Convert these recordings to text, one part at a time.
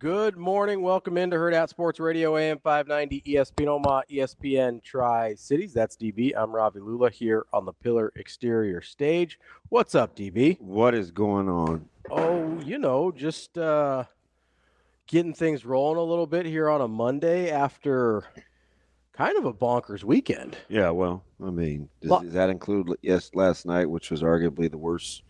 Good morning. Welcome into Hurrdat Sports Radio, AM 590, ESPN Omaha, ESPN Tri-Cities. That's DB. I'm Ravi Lulla here on the Pillar Exterior stage. What's up, DB? What is going on? Oh, just getting things rolling a little bit here on a Monday after kind of a bonkers weekend. Yeah, well, I mean, does that include last night, which was arguably the worst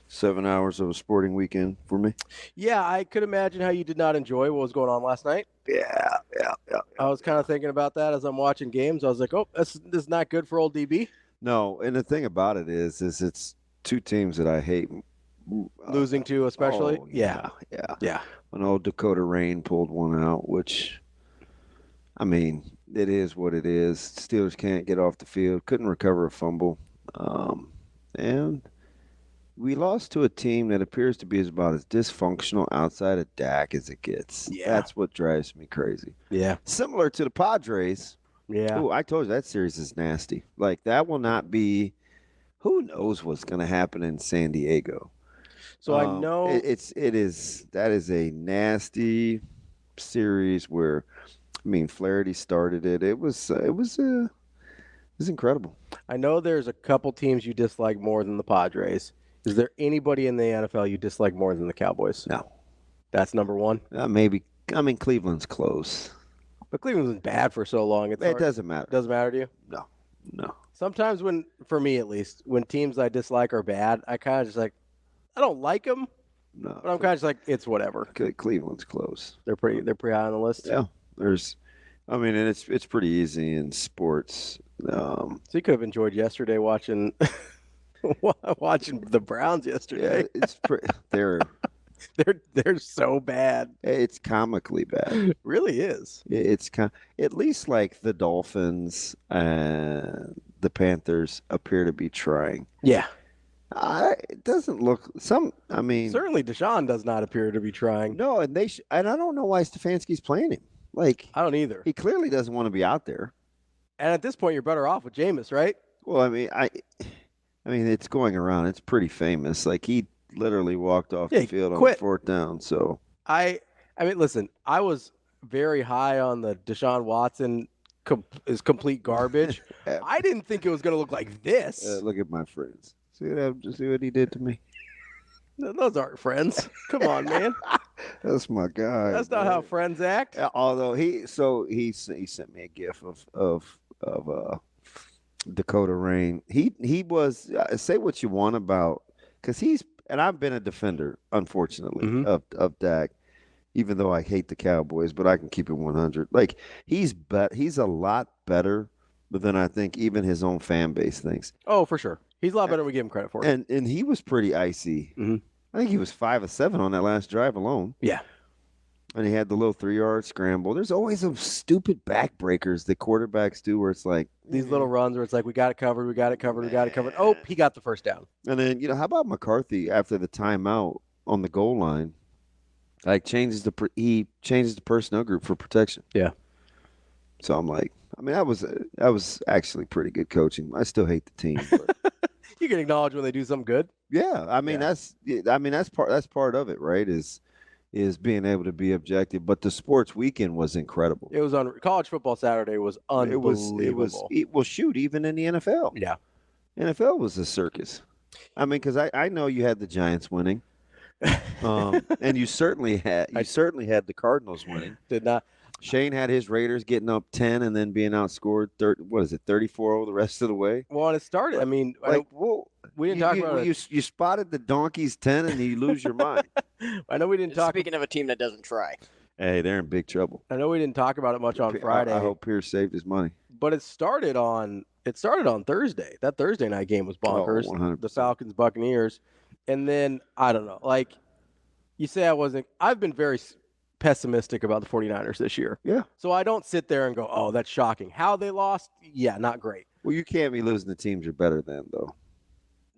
7 hours of a sporting weekend for me? Yeah, I could imagine how you did not enjoy what was going on last night. Yeah. I was kind of thinking about that as I'm watching games. I was like, oh, this is not good for old DB. No, and the thing about it is it's two teams that I hate. Losing to, especially? Yeah. Yeah. When old Dakota Rain pulled one out, which, I mean, it is what it is. Steelers can't get off the field, couldn't recover a fumble. And we lost to a team that appears to be about as dysfunctional outside of Dak as it gets. Yeah. That's what drives me crazy. Yeah. Similar to the Padres. Yeah. Ooh, I told you that series is nasty. Like, that will not be – who knows what's going to happen in San Diego. So I know that is a nasty series where, I mean, Flaherty started it. It was incredible. I know there's a couple teams you dislike more than the Padres. Is there anybody in the NFL you dislike more than the Cowboys? No. That's number one? Maybe. I mean, Cleveland's close. But Cleveland's been bad for so long. It doesn't matter. Doesn't matter to you? No. Sometimes for me at least, when teams I dislike are bad, I kind of just like, I don't like them, No. but I'm kind of just like, it's whatever. Cleveland's close. They're pretty high on the list. Yeah. And it's pretty easy in sports. So you could have enjoyed yesterday watching the Browns yesterday. Yeah, They're so bad. It's comically bad. It really is. It's at least like the Dolphins and the Panthers appear to be trying. Yeah. It doesn't look Certainly Deshaun does not appear to be trying. No, and and I don't know why Stefanski's playing him. Like, I don't either. He clearly doesn't want to be out there. And at this point, you're better off with Jameis, right? Well, I mean, it's going around. It's pretty famous. Like, he literally walked off the field on fourth down. So I mean, listen, I was very high on the Deshaun Watson is complete garbage. I didn't think it was going to look like this. Look at my friends. See what he did to me. Those aren't friends. Come on, man. That's my guy. That's not how friends act. Although he sent me a gif of Dakota Rain. He was say what you want about, because I've been a defender, unfortunately, of Dak, even though I hate the Cowboys, but I can keep it 100. Like, he's a lot better than I think even his own fan base thinks. Oh, for sure. He's a lot better than we give him credit for. And he was pretty icy. Mm-hmm. I think he was 5 of 7 on that last drive alone. Yeah. And he had the little 3-yard scramble. There's always those stupid backbreakers that quarterbacks do where it's like these little runs where it's like, we got it covered. Oh, he got the first down. And then, how about McCarthy after the timeout on the goal line? Like, he changes the personnel group for protection. Yeah. So I'm like, that was actually pretty good coaching. I still hate the team, but you can acknowledge when they do something good. Yeah, that's part of it, right? Is being able to be objective. But the sports weekend was incredible. It was college football Saturday was unbelievable. Well, shoot, even in the NFL. Yeah, NFL was a circus. I mean, because I know you had the Giants winning, and you certainly had the Cardinals winning. Did not. Shane had his Raiders getting up 10 and then being outscored 34 over the rest of the way. Well, and it started. I mean, we didn't talk about it. You spotted the Donkeys 10 and you lose your mind. I know we didn't talk. Speaking of a team that doesn't try. Hey, they're in big trouble. I know we didn't talk about it much on Friday. I hope Pierce saved his money. But it started on Thursday. That Thursday night game was bonkers. Oh, the Falcons Buccaneers, and then I don't know. Like you say, I've been very pessimistic about the 49ers this year. Yeah. So I don't sit there and go, oh, that's shocking. How they lost? Yeah, not great. Well, you can't be losing the teams you're better than, though.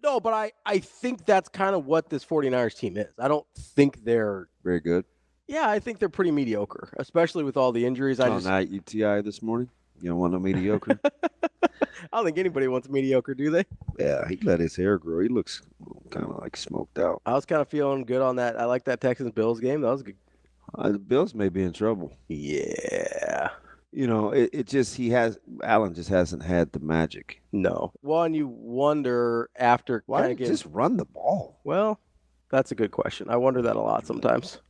No, but I think that's kind of what this 49ers team is. I don't think they're very good. Yeah, I think they're pretty mediocre, especially with all the injuries. Not UTI this morning? You don't want no mediocre? I don't think anybody wants mediocre, do they? Yeah, he let his hair grow. He looks kind of like smoked out. I was kind of feeling good on that. I like that Texans-Bills game. That was good. The Bills may be in trouble. Yeah. You know, it just Allen just hasn't had the magic. No. Well, and you wonder after Why kind of don't you just run the ball? Well, that's a good question. I wonder that a lot sometimes.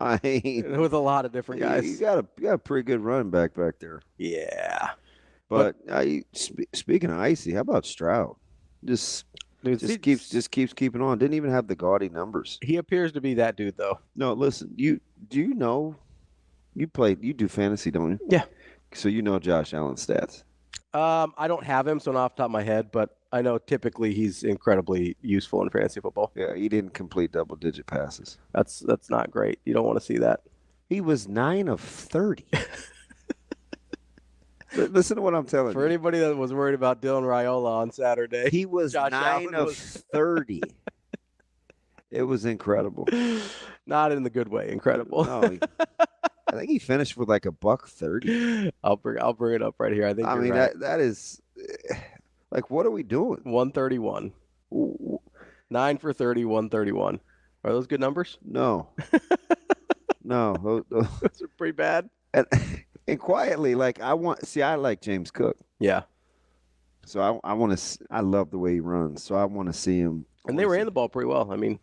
I mean, with a lot of different guys. You got a pretty good running back there. Yeah. But speaking of icy, how about Stroud? Just keeps keeping on. Didn't even have the gaudy numbers. He appears to be that dude, though. No, listen. Do you know? You do fantasy, don't you? Yeah. So you know Josh Allen's stats. I don't have him, so not off the top of my head, but I know typically he's incredibly useful in fantasy football. Yeah, he didn't complete double-digit passes. That's not great. You don't want to see that. He was 9 of 30. Listen to what I'm telling you. For anybody that was worried about Dylan Raiola on Saturday, he was Josh 9 of 30. It was incredible. Not in the good way. Incredible. No, I think he finished with like $130. I'll bring it up right here. I think. Right. that is like, what are we doing? 131. 9 for 30, 131. Are those good numbers? No. No, those are pretty bad. And quietly, like I like James Cook. Yeah. So I love the way he runs. So I want to see him. And they ran the ball pretty well. I mean,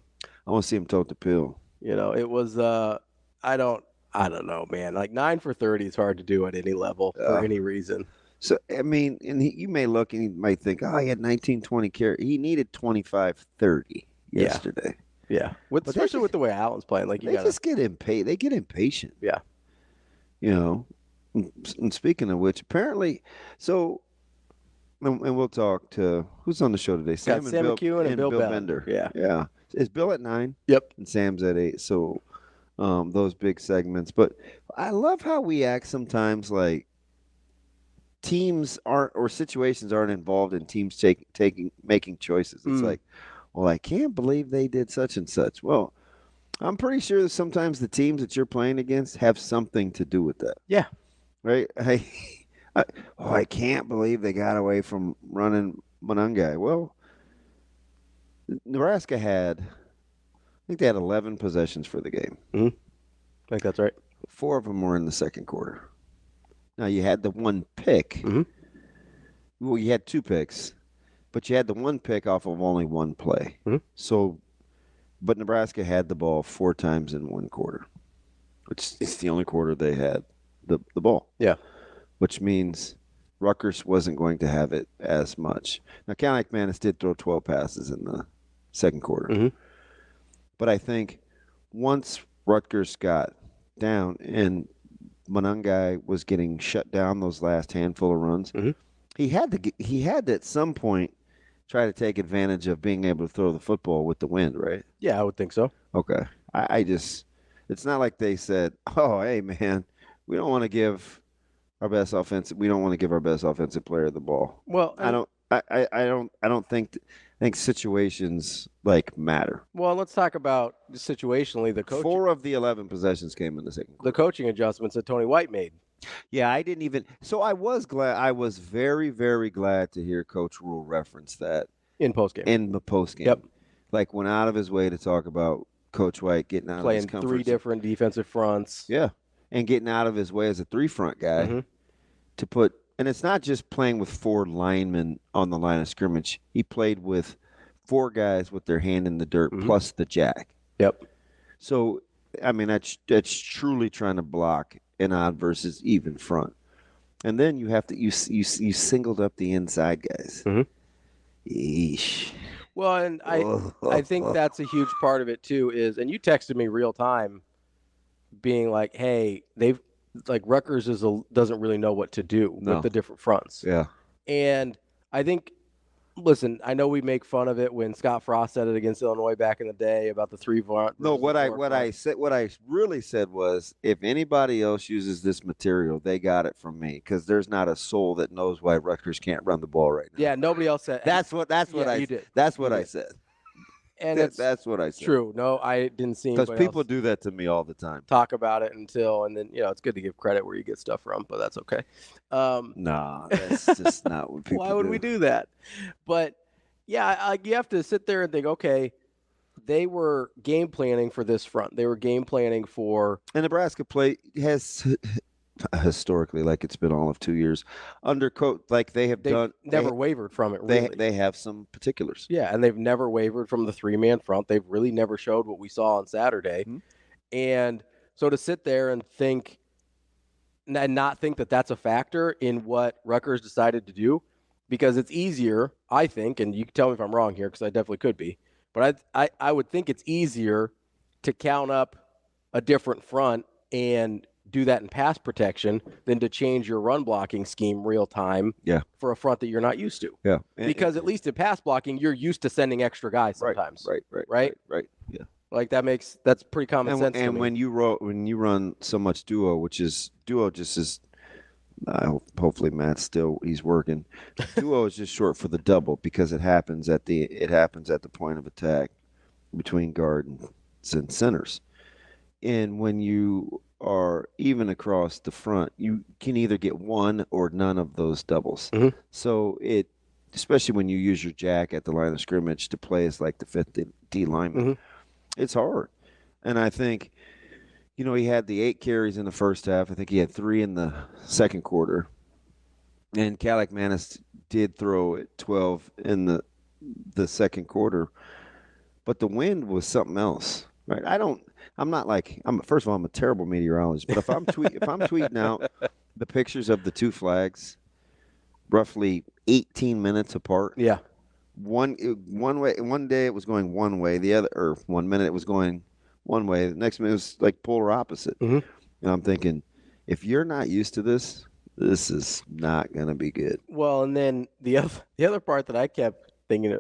I want to see him tote the pill. You know, it was I don't know, man. Like 9 for 30 is hard to do at any level for any reason. So I mean, and you may look and you might think, oh, he had 19-20 carry. He needed 25-30 yesterday. Yeah. Especially with the way Allen's playing, like just get impatient. They get impatient. Yeah. You know. And speaking of which, apparently, so, and we'll talk to who's on the show today. Sam McKewon and Bill Bender. Yeah. Is Bill at 9? Yep. And Sam's at 8. So, those big segments. But I love how we act sometimes like teams or situations aren't involved in teams making choices. It's like, well, I can't believe they did such and such. Well, I'm pretty sure that sometimes the teams that you're playing against have something to do with that. Yeah. Right? I can't believe they got away from running Monangai. Well, Nebraska I think they had 11 possessions for the game. Mm-hmm. I think that's right. 4 of them were in the second quarter. Now, you had the one pick. Mm-hmm. Well, you had 2 picks, but you had the one pick off of only one play. Mm-hmm. So, but Nebraska had the ball 4 times in one quarter, which is the only quarter they had the ball. Yeah. Which means Rutgers wasn't going to have it as much. Now, Callahan McManus did throw 12 passes in the second quarter. Mm-hmm. But I think once Rutgers got down and Monangai was getting shut down those last handful of runs, mm-hmm. he had to at some point try to take advantage of being able to throw the football with the wind, right? Yeah, I would think so. Okay. It's not like they said, oh, hey, man, we don't want to give our best offensive player the ball. Well, I don't think situations like matter. Well, let's talk about situationally the coaching. 4 of the 11 possessions came in the second quarter. The coaching adjustments that Tony White made. Yeah, I didn't even. So I was glad. I was very, very glad to hear Coach Rule reference that in postgame. In the postgame, yep. Like went out of his way to talk about Coach White getting out playing of his comfort 3 different defensive fronts. Yeah, and getting out of his way as a 3-front guy. Mm-hmm. To put, and it's not just playing with 4 linemen on the line of scrimmage. He played with 4 guys with their hand in the dirt, mm-hmm. plus the jack. Yep. So, I mean, that's truly trying to block an odd versus even front. And then you have to you singled up the inside guys. Mm-hmm. Yeesh. Well, and I think that's a huge part of it too. And you texted me real time, being like, "Hey, Rutgers doesn't really know what to do with the different fronts." Yeah. And I think, listen, I know we make fun of it when Scott Frost said it against Illinois back in the day about the 3 front. No, what I really said was, if anybody else uses this material, they got it from me, because there's not a soul that knows why Rutgers can't run the ball right now. Yeah, nobody else said. You did. That's what I said. And that's what I said. True. No, I didn't see because people do that to me all the time. Talk about it and then it's good to give credit where you get stuff from, but that's okay. Nah, that's just not what people. Why would we do that? But yeah, you have to sit there and think, okay, they were game planning for this front. They were game planning for. And Nebraska has historically, like it's been all of 2 years, under coach, like they've never wavered from it. Really, they have some particulars. Yeah, and they've never wavered from the 3-man front. They've really never showed what we saw on Saturday, and so to sit there and think, and not think that that's a factor in what Rutgers decided to do, because it's easier, I think, and you can tell me if I'm wrong here, because I definitely could be, but I would think it's easier to count up a different front and do that in pass protection than to change your run blocking scheme real time for a front that you're not used to. Yeah. Because at least in pass blocking, you're used to sending extra guys sometimes. Right. Yeah. Like that's pretty common sense. And when you run so much duo just is hopefully Matt's he's working. Duo is just short for the double because it happens at the point of attack between guards and centers. And when you are even across the front, you can either get one or none of those doubles. Mm-hmm. So especially when you use your jack at the line of scrimmage to play as like the fifth D lineman, it's hard. And I think, he had the 8 carries in the first half. I think he had 3 in the second quarter. And Kalakmanis did throw at 12 in the second quarter. But the wind was something else, right? First of all, I'm a terrible meteorologist. But if I'm tweeting out the pictures of the two flags, roughly 18 minutes apart. Yeah. One way. One day it was going one way. The other, or 1 minute it was going one way. The next minute it was like polar opposite. Mm-hmm. And I'm thinking, if you're not used to this is not going to be good. Well, and then the other part that I kept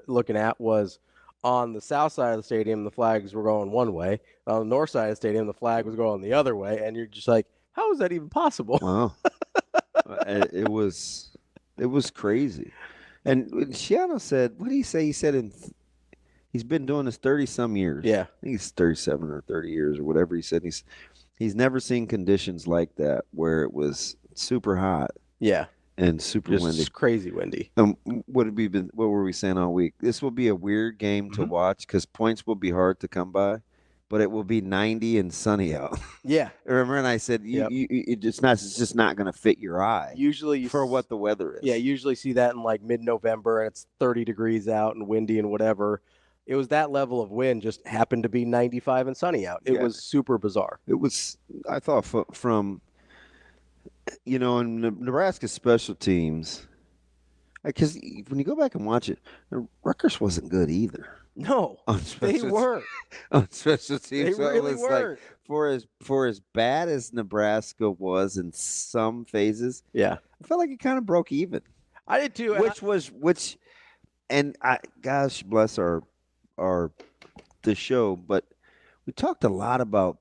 looking at was on the south side of the stadium, the flags were going one way. On the north side of the stadium, the flag was going the other way. And you're just like, how is that even possible? Wow. It was crazy. And Shiano said, what did he say? He said he's been doing this 30-some years. Yeah. I think he's 37 or 30 years or whatever he said. He's never seen conditions like that where it was super hot. Yeah. And super windy. Just crazy windy. What were we saying all week? This will be a weird game to watch because points will be hard to come by, but it will be 90 and sunny out. Yeah. Remember, and I said it's just not going to fit your eye. Usually for what the weather is. Yeah, you usually see that in like mid-November and it's 30 degrees out and windy and whatever. It was that level of wind, just happened to be 95 and sunny out. It was super bizarre. It was, I thought, from in Nebraska special teams, because when you go back and watch it, Rutgers wasn't good either. No, they weren't. On special teams. They really weren't. Like, for as bad as Nebraska was in some phases, I felt like it kind of broke even. I did too. Gosh bless the show, but we talked a lot about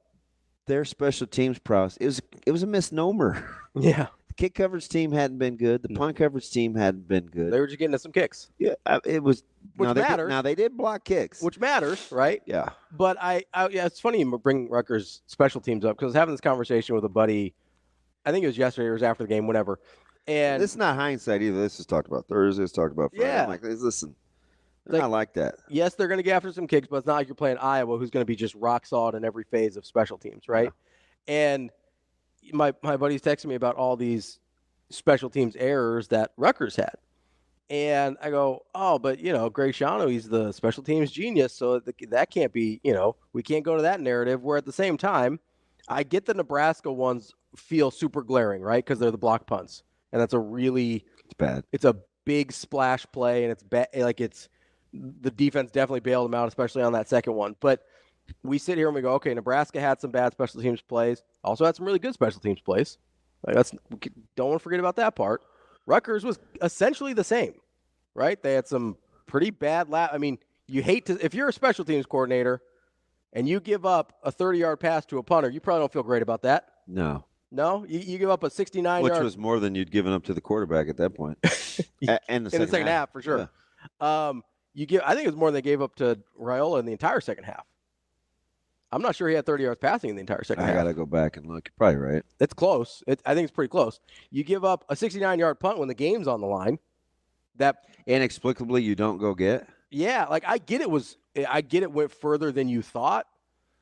their special teams prowess. It was a misnomer. Yeah. The kick coverage team hadn't been good. The punt coverage team hadn't been good. They were just getting us some kicks. Yeah, it was. Which matters. Now they did block kicks. Which matters, right? Yeah. But it's funny you bring Rutgers special teams up because I was having this conversation with a buddy. I think it was yesterday or it was after the game, whatever. And this is not hindsight either. This is talked about Thursday. It's talked about Friday. I'm like, listen, I like that. Yes, they're going to get after some kicks, but it's not like you're playing Iowa, who's going to be just rock solid in every phase of special teams, right? Yeah. And my buddy's texting me about all these special teams errors that Rutgers had. And I go, but, Greg Schiano, he's the special teams genius, so that can't be, we can't go to that narrative, where at the same time, I get the Nebraska ones feel super glaring, right, because they're the block punts. And that's it's bad. It's a big splash play, and it's the defense definitely bailed them out, especially on that second one. But we sit here and we go, okay, Nebraska had some bad special teams plays, also had some really good special teams plays. Don't want to forget about that part. Rutgers was essentially the same, right? They had some pretty bad you hate to, if you're a special teams coordinator and you give up a 30-yard pass to a punter, you probably don't feel great about that. No, you give up a 69-yard. Which was more than you'd given up to the quarterback at that point. In the second half, for sure. Yeah. I think it was more than they gave up to Raiola in the entire second half. I'm not sure he had 30 yards passing in the entire second half. I got to go back and look. You're probably right. It's close. I think it's pretty close. You give up a 69-yard punt when the game's on the line. That inexplicably you don't go get? Yeah, I get it was I get it went further than you thought,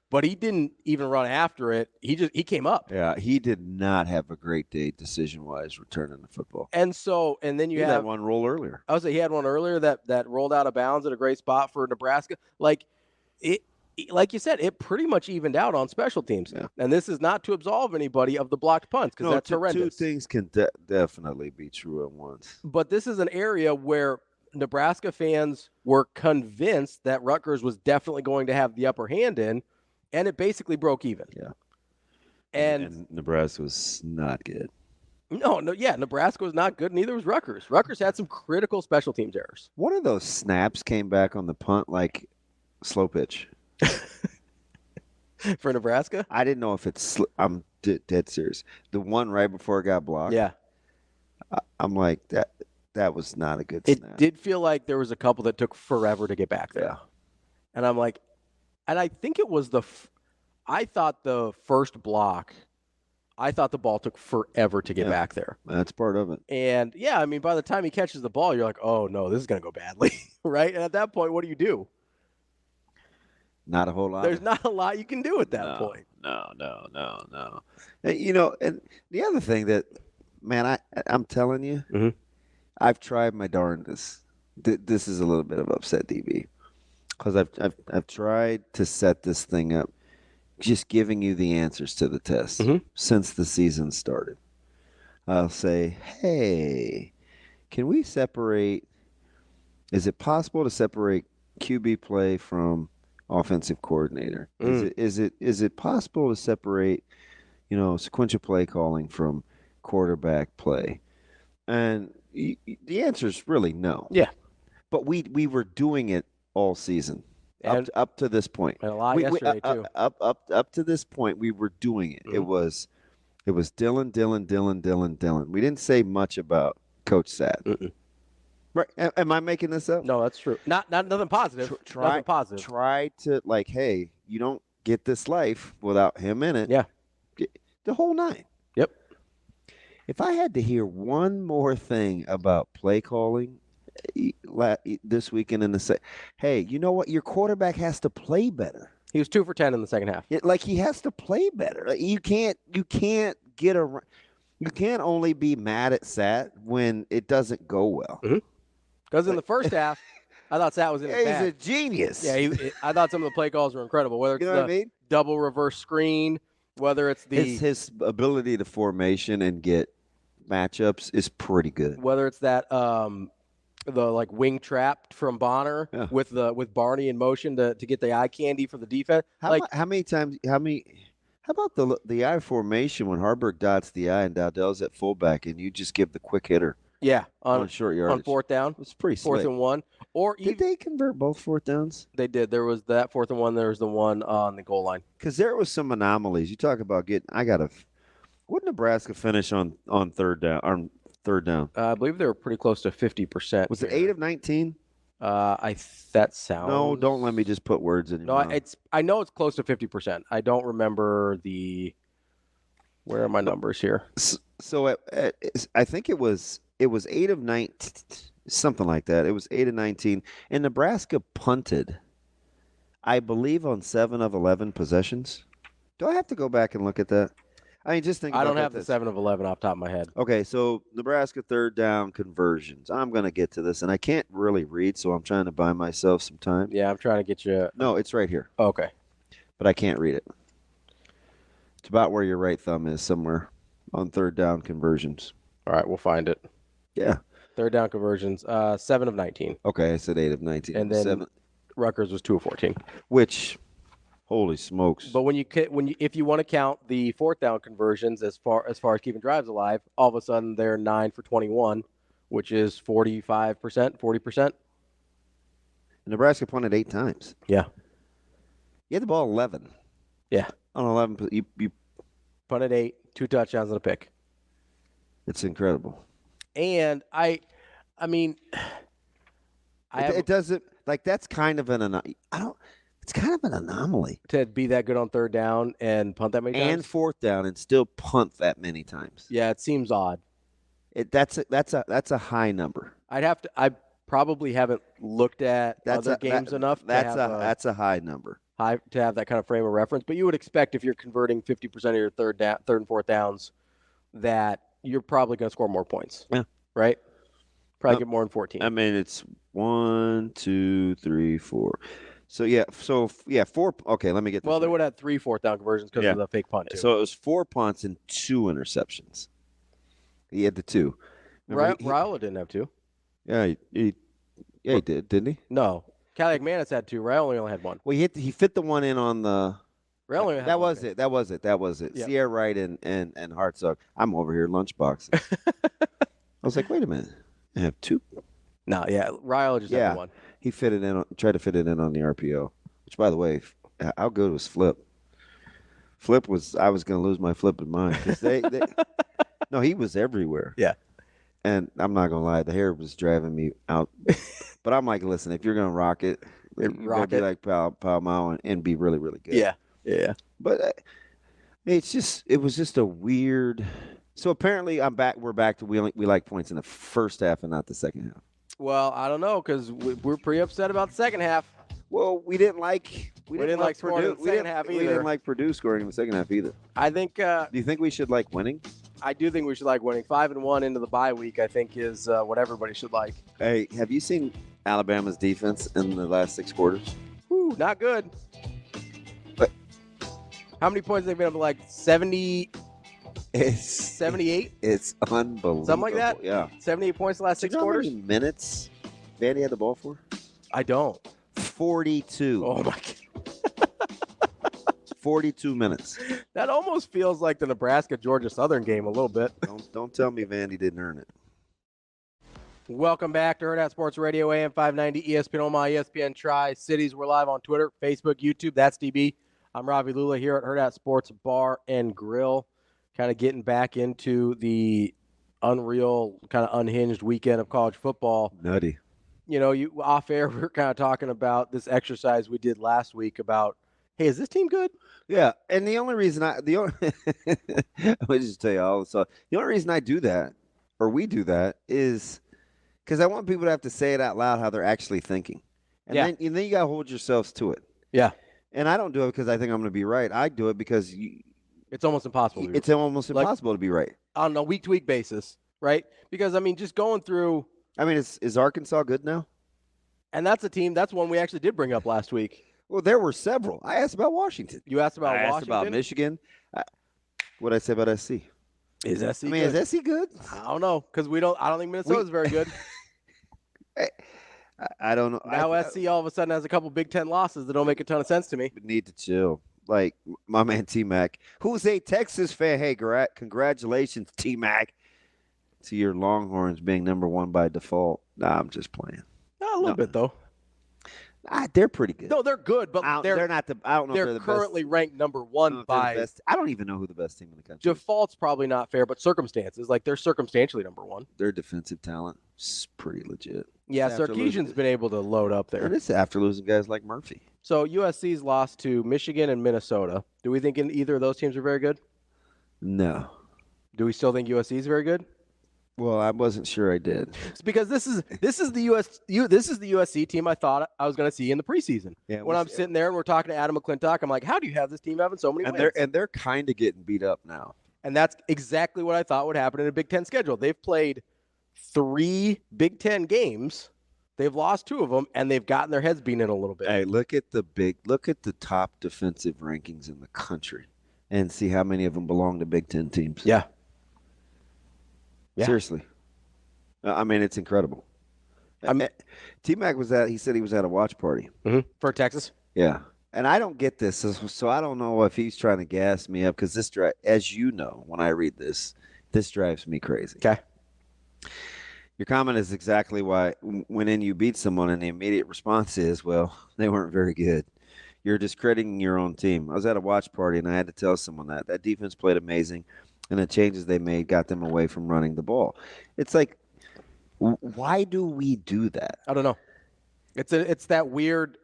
but he didn't even run after it. He came up. Yeah, he did not have a great day decision-wise returning the football. And then you had one roll earlier. I would say he had one earlier that rolled out of bounds at a great spot for Nebraska. Like you said, it pretty much evened out on special teams. Yeah. And this is not to absolve anybody of the blocked punts because that's horrendous. Two things can definitely be true at once. But this is an area where Nebraska fans were convinced that Rutgers was definitely going to have the upper hand in, and it basically broke even. Yeah. And Nebraska was not good. Yeah, Nebraska was not good, neither was Rutgers. Rutgers had some critical special teams errors. One of those snaps came back on the punt like slow pitch. For Nebraska? I didn't know if it's I'm dead serious. The one right before it got blocked. Yeah. I'm like, that was not a good snap. It did feel like there was a couple that took forever to get back there. Yeah. And I'm like, and I think it was I thought the first block, I thought the ball took forever to get back there. That's part of it. And, yeah, I mean, by the time he catches the ball, you're like, oh, no, this is going to go badly, right? And at that point, what do? Not a whole lot. There's not a lot you can do at that point. No. And the other thing that, man, I'm telling you, I've tried my darndest. This is a little bit of upset DB because I've tried to set this thing up, just giving you the answers to the test since the season started. I'll say, hey, can we separate? Is it possible to separate QB play from offensive coordinator? Is it possible to separate, sequential play calling from quarterback play? And the answer is really no. Yeah. But we were doing it all season up to this point. And a lot yesterday too. Up to this point, we were doing it. It was Dylan. We didn't say much about Coach Sad. Right? Am I making this up? No, that's true. Not nothing positive. Nothing positive. Try to hey, you don't get this life without him in it. Yeah. The whole nine. Yep. If I had to hear one more thing about play calling this weekend in the hey, you know what? Your quarterback has to play better. He was 2 for 10 in the second half. He has to play better. You can't get around. You can't only be mad at Sat when it doesn't go well. Because in the first half, I thought Sat was in his bag. He's a genius. Yeah, I thought some of the play calls were incredible. Whether it's the double reverse screen, whether it's his ability to formation and get matchups is pretty good. Whether it's that the wing trap from Bonner with Barney in motion to get the eye candy for the defense. How about the I formation when Harburg dots the I and Dowdell's at fullback and you just give the quick hitter? Yeah, on short yardage. On fourth down. It's pretty slick. 4th and 1. Did they convert both fourth downs? They did. There was that 4th and 1. There was the one on the goal line. Because there was some anomalies. You talk about what did Nebraska finish on third down? I believe they were pretty close to 50%. Was it 8 of 19? That sounds. No, don't let me just put words in your mouth. I know it's close to 50%. I don't remember where are my numbers here? So I think it was 8 of 19, something like that. It was 8 of 19, and Nebraska punted, I believe, on 7 of 11 possessions. Do I have to go back and look at that? I mean, just think about I don't have the 7 of 11 off the top of my head. Okay, so Nebraska third down conversions. I'm going to get to this, and I can't really read, so I'm trying to buy myself some time. Yeah, I'm trying to get you. No, it's right here. Okay. But I can't read it. It's about where your right thumb is, somewhere on third down conversions. All right, we'll find it. Yeah. Third down conversions, 7 of 19. Okay, I said 8 of 19. And then Rutgers was 2 of 14. Which, holy smokes! But if you want to count the fourth down conversions as far as keeping drives alive, all of a sudden they're 9 for 21, which is 45%, 40%. Nebraska punted 8 times. Yeah. You had the ball 11. Yeah. On 11, you punted 8, 2 touchdowns and a pick. It's incredible. And it doesn't that's kind of it's kind of an anomaly to be that good on third down and punt that many times and fourth down and still punt that many times. Yeah, it seems odd. That's a high number. I probably haven't looked at other games enough. That's a high number. To have that kind of frame of reference. But you would expect if you're converting 50% of your third and fourth downs that you're probably going to score more points. Yeah. Right? Probably get more than 14. I mean, it's 1, 2, 3, 4. So, 4. Okay, let me get this. Well, they would have 3 fourth down conversions because of the fake punt, too. So, it was 4 punts and 2 interceptions. He had the 2. Ryle didn't have 2. Yeah, he did, didn't he? No. Cali McManus had 2. Ryle only had 1. Well, he fit the one in on the – That was it. Yeah. Sierra Wright and Hartzog. I'm over here lunchboxing. I was like, wait a minute. I have 2. No, yeah. Ryle just had 1. He tried to fit it in on the RPO, which, by the way, how good was Flip? I was going to lose my flipping mind because no, he was everywhere. Yeah. And I'm not going to lie, the hair was driving me out. But I'm like, listen, if you're going to rock it, you're going to be like Pal Mao and be really, really good. Yeah. Yeah. But it was just a weird. So apparently we're back to we like points in the first half and not the second half. Well, I don't know because we're pretty upset about the second half. Well, we didn't like scoring in the second half either. We didn't like Purdue scoring in the second half either. I think. Do you think we should like winning? I do think we should like winning. 5-1 into the bye week, I think, is what everybody should like. Hey, have you seen Alabama's defense in the last 6 quarters? Ooh, not good. But how many points have they been up to? Like 70? 78? It's unbelievable. Something like that? Yeah. 78 points the last 6 quarters? How many minutes Vandy had the ball for? I don't. 42. Oh, my God. 42 minutes. That almost feels like the Nebraska-Georgia Southern game a little bit. Don't tell me Vandy didn't earn it. Welcome back to Hurrdat Sports Radio, AM 590, ESPN Omaha, ESPN Tri-Cities. We're live on Twitter, Facebook, YouTube. That's DB. I'm Ravi Lulla here at Hurrdat Sports Bar and Grill. Kind of getting back into the unreal, kind of unhinged weekend of college football. Nutty. You know, off air, we were kind of talking about this exercise we did last week about, hey, is this team good? Yeah, and the only reason let me just tell you all. So the only reason I do that, or we do that, is because I want people to have to say it out loud how they're actually thinking, and then you got to hold yourselves to it. Yeah, and I don't do it because I think I'm going to be right. I do it because it's almost impossible. It's almost impossible to be right on a week-to-week basis, right? Because I mean, just going through. I mean, is Arkansas good now? And that's a team. That's one we actually did bring up last week. Well, there were several. I asked about Washington. You asked about Washington? I asked about Michigan. What did I say about SC? Is SC good? Is SC good? I don't know because I don't think Minnesota's very good. I don't know. Now SC all of a sudden has a couple Big Ten losses that don't make a ton of sense to me. Need to chill. Like my man T-Mac, who's a Texas fan. Hey, congratulations, T-Mac, to your Longhorns being number 1 by default. Nah, I'm just playing. A little bit though. They're pretty good. No, they're good, but they're not the. I don't know. They're currently ranked number 1 by. I don't even know who the best team in the country. Default's probably not fair, but circumstances, like they're circumstantially number 1. Their defensive talent is pretty legit. Yeah, Sarkisian's been able to load up there. And it's after losing guys like Murphy. So USC's lost to Michigan and Minnesota. Do we think either of those teams are very good? No. Do we still think USC is very good? Well, I wasn't sure I did. It's because this is the USC team I thought I was going to see in the preseason. Yeah, when I'm sitting there and we're talking to Adam McClintock, I'm like, how do you have this team having so many wins? They're kind of getting beat up now. And that's exactly what I thought would happen in a Big Ten schedule. They've played 3 Big Ten games. They've lost 2 of them, and they've gotten their heads beaten in a little bit. Hey, look at the top defensive rankings in the country, and see how many of them belong to Big Ten teams. Yeah. Seriously. I mean, it's incredible. T-Mac he said he was at a watch party. Mm-hmm. For Texas? Yeah. And I don't get this, so I don't know if he's trying to gas me up, because this as you know, when I read this drives me crazy. Okay. Your comment is exactly why when you beat someone and the immediate response is, well, they weren't very good. You're discrediting your own team. I was at a watch party, and I had to tell someone that defense played amazing, and the changes they made got them away from running the ball. It's like, why do we do that? I don't know. It's that weird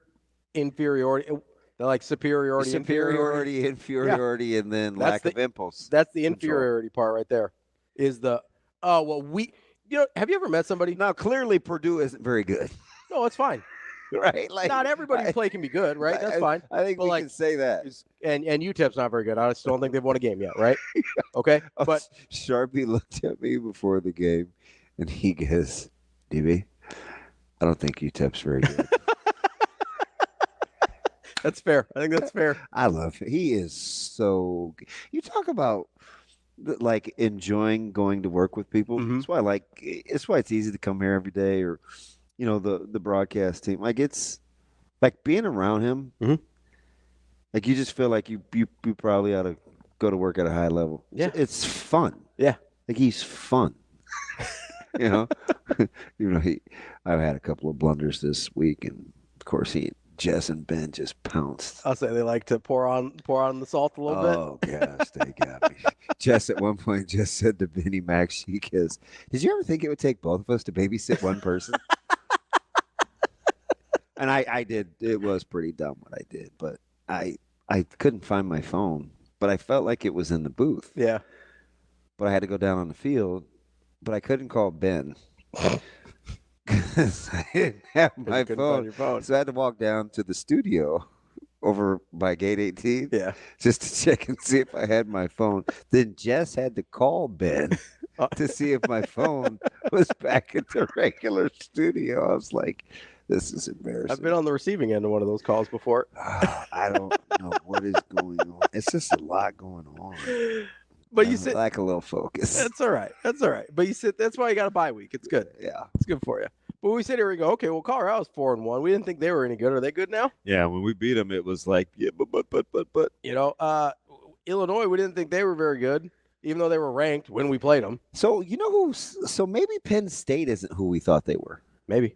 inferiority, like superiority, inferiority, and then lack of impulse. That's the inferiority part right there. Is have you ever met somebody? Now, clearly Purdue isn't very good. No, it's fine. Right? Like, not everybody's play can be good, right? That's fine. I think we can say that. And UTEP's not very good. I still don't think they've won a game yet, right? Okay. But Sharpie looked at me before the game, and he goes, DB, I don't think UTEP's very good. That's fair. I think that's fair. I love him. He is so good. You talk about like enjoying going to work with people. Mm-hmm. It's why it's easy to come here every day, or the broadcast team. Like, it's like being around him. Mm-hmm. Like, you just feel like you probably ought to go to work at a high level. Yeah, it's fun. Yeah, like he's fun. I've had a couple of blunders this week, and of course Jess and Ben just pounced. I'll say they like to pour on the salt a little bit. Oh gosh, they got me. Jess at one point just said to Benny Mac, she goes, "Did you ever think it would take both of us to babysit one person?" And I did. It was pretty dumb what I did, but I couldn't find my phone, but I felt like it was in the booth. Yeah. But I had to go down on the field, but I couldn't call Ben because I didn't have my phone. So I had to walk down to the studio over by gate 18. Yeah. Just to check and see if I had my phone. Then Jess had to call Ben to see if my phone was back at the regular studio. I was like, this is embarrassing. I've been on the receiving end of one of those calls before. I don't know what is going on. It's just a lot going on. But you sit like a little focus. That's all right. But you sit. That's why you got a bye week. It's good. Yeah, it's good for you. But we sit here and go, okay, well, Colorado's 4-1. We didn't think they were any good. Are they good now? Yeah, when we beat them, it was like, yeah, but. Illinois, we didn't think they were very good, even though they were ranked when we played them. So So maybe Penn State isn't who we thought they were. Maybe.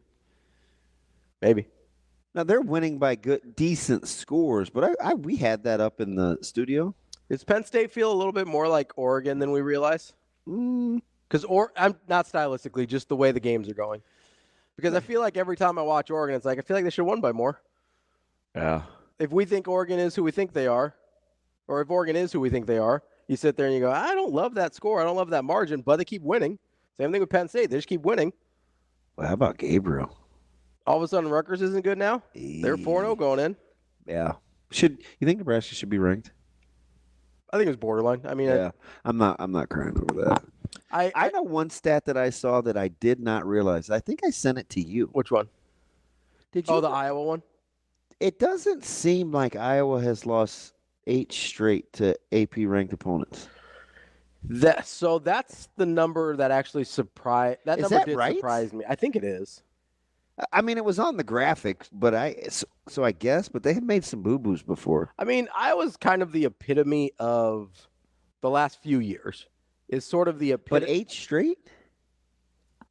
Now they're winning by decent scores, but we had that up in the studio. Does Penn State feel a little bit more like Oregon than we realize? Because I'm not stylistically, just the way the games are going. Because I feel like every time I watch Oregon, it's like I feel like they should have won by more. Yeah. If we think Oregon is who we think they are, or if Oregon is who we think they are, you sit there and you go, I don't love that score. I don't love that margin, but they keep winning. Same thing with Penn State. They just keep winning. Well, how about Gabriel? All of a sudden, Rutgers isn't good now? They're 4-0 going in. Yeah. You think Nebraska should be ranked? I think it was borderline. I mean, yeah. I'm not crying over that. I know one stat that I saw that I did not realize. I think I sent it to you. Which one? Did you? Oh, the Iowa one? It doesn't seem like Iowa has lost 8 straight to AP-ranked opponents. So that's the number that actually surprised. That is number that did right? surprise me. I think it is. I mean, it was on the graphics, but so I guess, but they had made some boo-boos before. I mean, Iowa's kind of the epitome of the last few years. Is sort of the epitome. But 8 straight?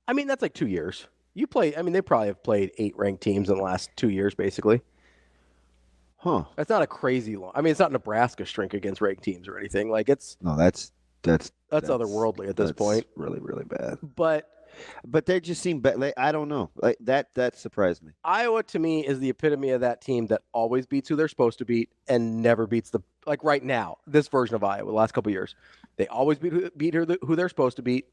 I mean, that's like 2 years. They probably have played 8 ranked teams in the last 2 years, basically. Huh. That's not a crazy long. I mean, it's not Nebraska strength against ranked teams or anything. Like it's no, that's otherworldly at this point. Really, really bad. But they just seem bad. Like, I don't know. Like that surprised me. Iowa to me is the epitome of that team that always beats who they're supposed to beat and never beats like right now. This version of Iowa, the last couple of years, they always beat who they're supposed to beat,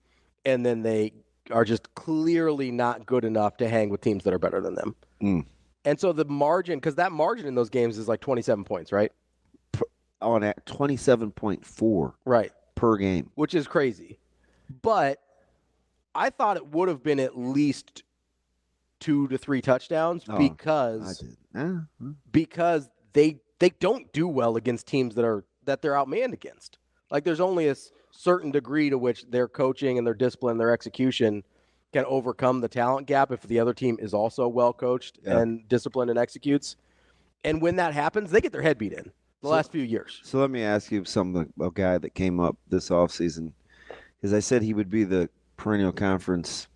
and then they are just clearly not good enough to hang with teams that are better than them. And so the margin, because that margin in those games is like 27 points, right? On at 27.4, right, per game, which is crazy. But I thought it would have been at least 2 to 3 touchdowns because they don't do well against teams that they're outmanned against. Like there's only a certain degree to which their coaching and their discipline, their execution can overcome the talent gap if the other team is also well coached and disciplined and executes. And when that happens, they get their head beat in the last few years. So let me ask you something. A guy that came up this offseason, because I said he would be the perennial conference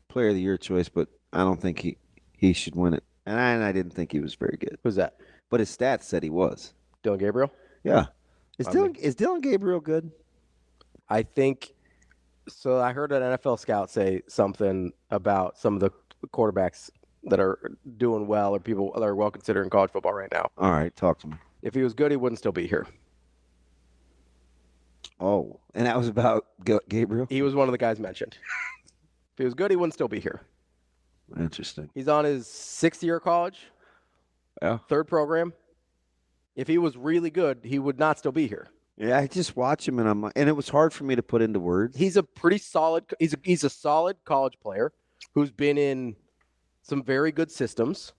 player of the year choice, but I don't think he should win it. And I didn't think he was very good. Who's that? But his stats said he was. Dylan Gabriel? Yeah. Is Dylan Gabriel good? I think so. I heard an NFL scout say something about some of the quarterbacks that are doing well or people that are well considered in college football right now. All right, talk to me. If he was good, he wouldn't still be here. Oh, and that was about Gabriel? He was one of the guys mentioned. If he was good, he wouldn't still be here. Interesting. He's on his 6th year of college. Yeah. 3rd program. If he was really good, he would not still be here. Yeah, I just watch him, and and it was hard for me to put into words. He's a pretty solid. He's a solid college player who's been in some very good systems.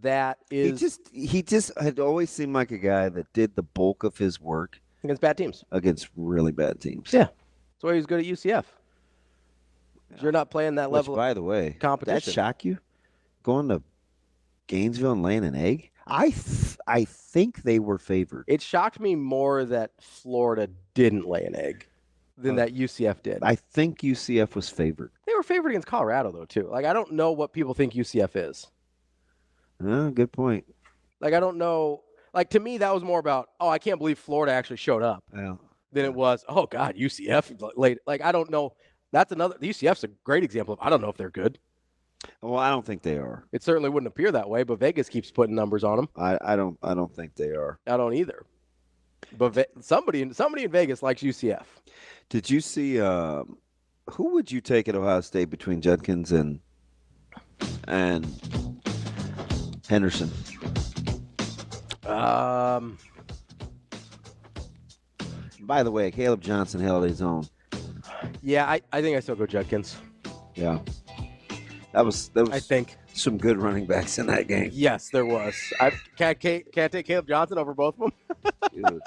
That is, he just had always seemed like a guy that did the bulk of his work against bad teams. Against really bad teams. Yeah, that's why he was good at UCF. You're not playing that level. By the way, competition. That shock you? Going to Gainesville and laying an egg? I think they were favored. It shocked me more that Florida didn't lay an egg than that UCF did. I think UCF was favored. They were favored against Colorado, though, too. Like, I don't know what people think UCF is. Good point. Like, I don't know. Like, to me, that was more about, I can't believe Florida actually showed up. Yeah. Than it was, oh, God, UCF late. Like, I don't know. That's another. The UCF's a great example of, I don't know if they're good. Well, I don't think they are. It certainly wouldn't appear that way, but Vegas keeps putting numbers on them. I don't think they are. I don't either. But somebody in Vegas likes UCF. Did you see who would you take at Ohio State between Judkins and Henderson? By the way, Caleb Johnson held his own. Yeah, I think I still go Judkins. Yeah. That was I think some good running backs in that game. Yes, there was. I can't take Caleb Johnson over both of them. Dude,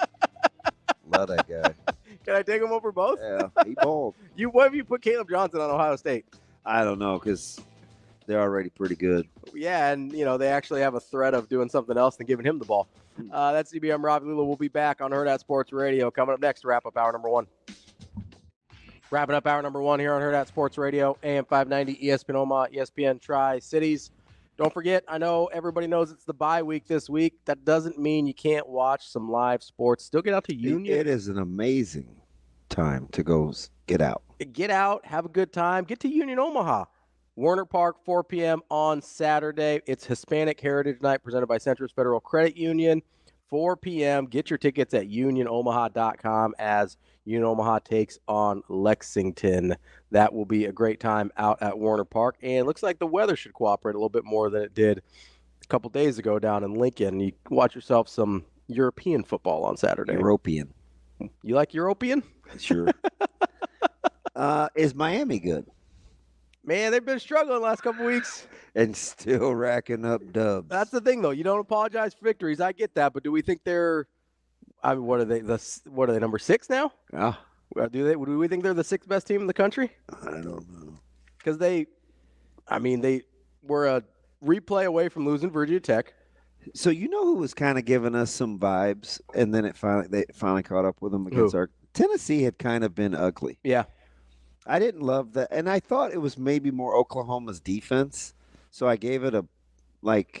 love that guy. Can I take him over both? Yeah, he balled. What if you put Caleb Johnson on Ohio State? I don't know, because they're already pretty good. Yeah, and they actually have a threat of doing something else than giving him the ball. That's CBM Ravi. Lulla will be back on Hurrdat Sports Radio. Coming up next to wrap up hour number 1. Wrapping up hour number 1 here on Hurrdat Sports Radio, AM 590, ESPN Omaha, ESPN Tri-Cities. Don't forget, I know everybody knows it's the bye week this week. That doesn't mean you can't watch some live sports. Still get out to Union. It is an amazing time to go get out. Get out, have a good time. Get to Union Omaha. Warner Park, 4 p.m. on Saturday. It's Hispanic Heritage Night presented by Centris Federal Credit Union. 4 p.m. Get your tickets at unionomaha.com as Union Omaha takes on Lexington. That will be a great time out at Warner Park. And it looks like the weather should cooperate a little bit more than it did a couple days ago down in Lincoln. You watch yourself some European football on Saturday. European. You like European? Sure. Is Miami good? Man, they've been struggling the last couple weeks. And still racking up dubs. That's the thing, though. You don't apologize for victories. I get that. But do we think they're what are they? What are they, number 6 now? Yeah. Do we think they're the 6th best team in the country? I don't know. Because they were a replay away from losing Virginia Tech. So who was kind of giving us some vibes, and then they finally caught up with them against Tennessee had kind of been ugly. Yeah. I didn't love that, and I thought it was maybe more Oklahoma's defense, so I gave it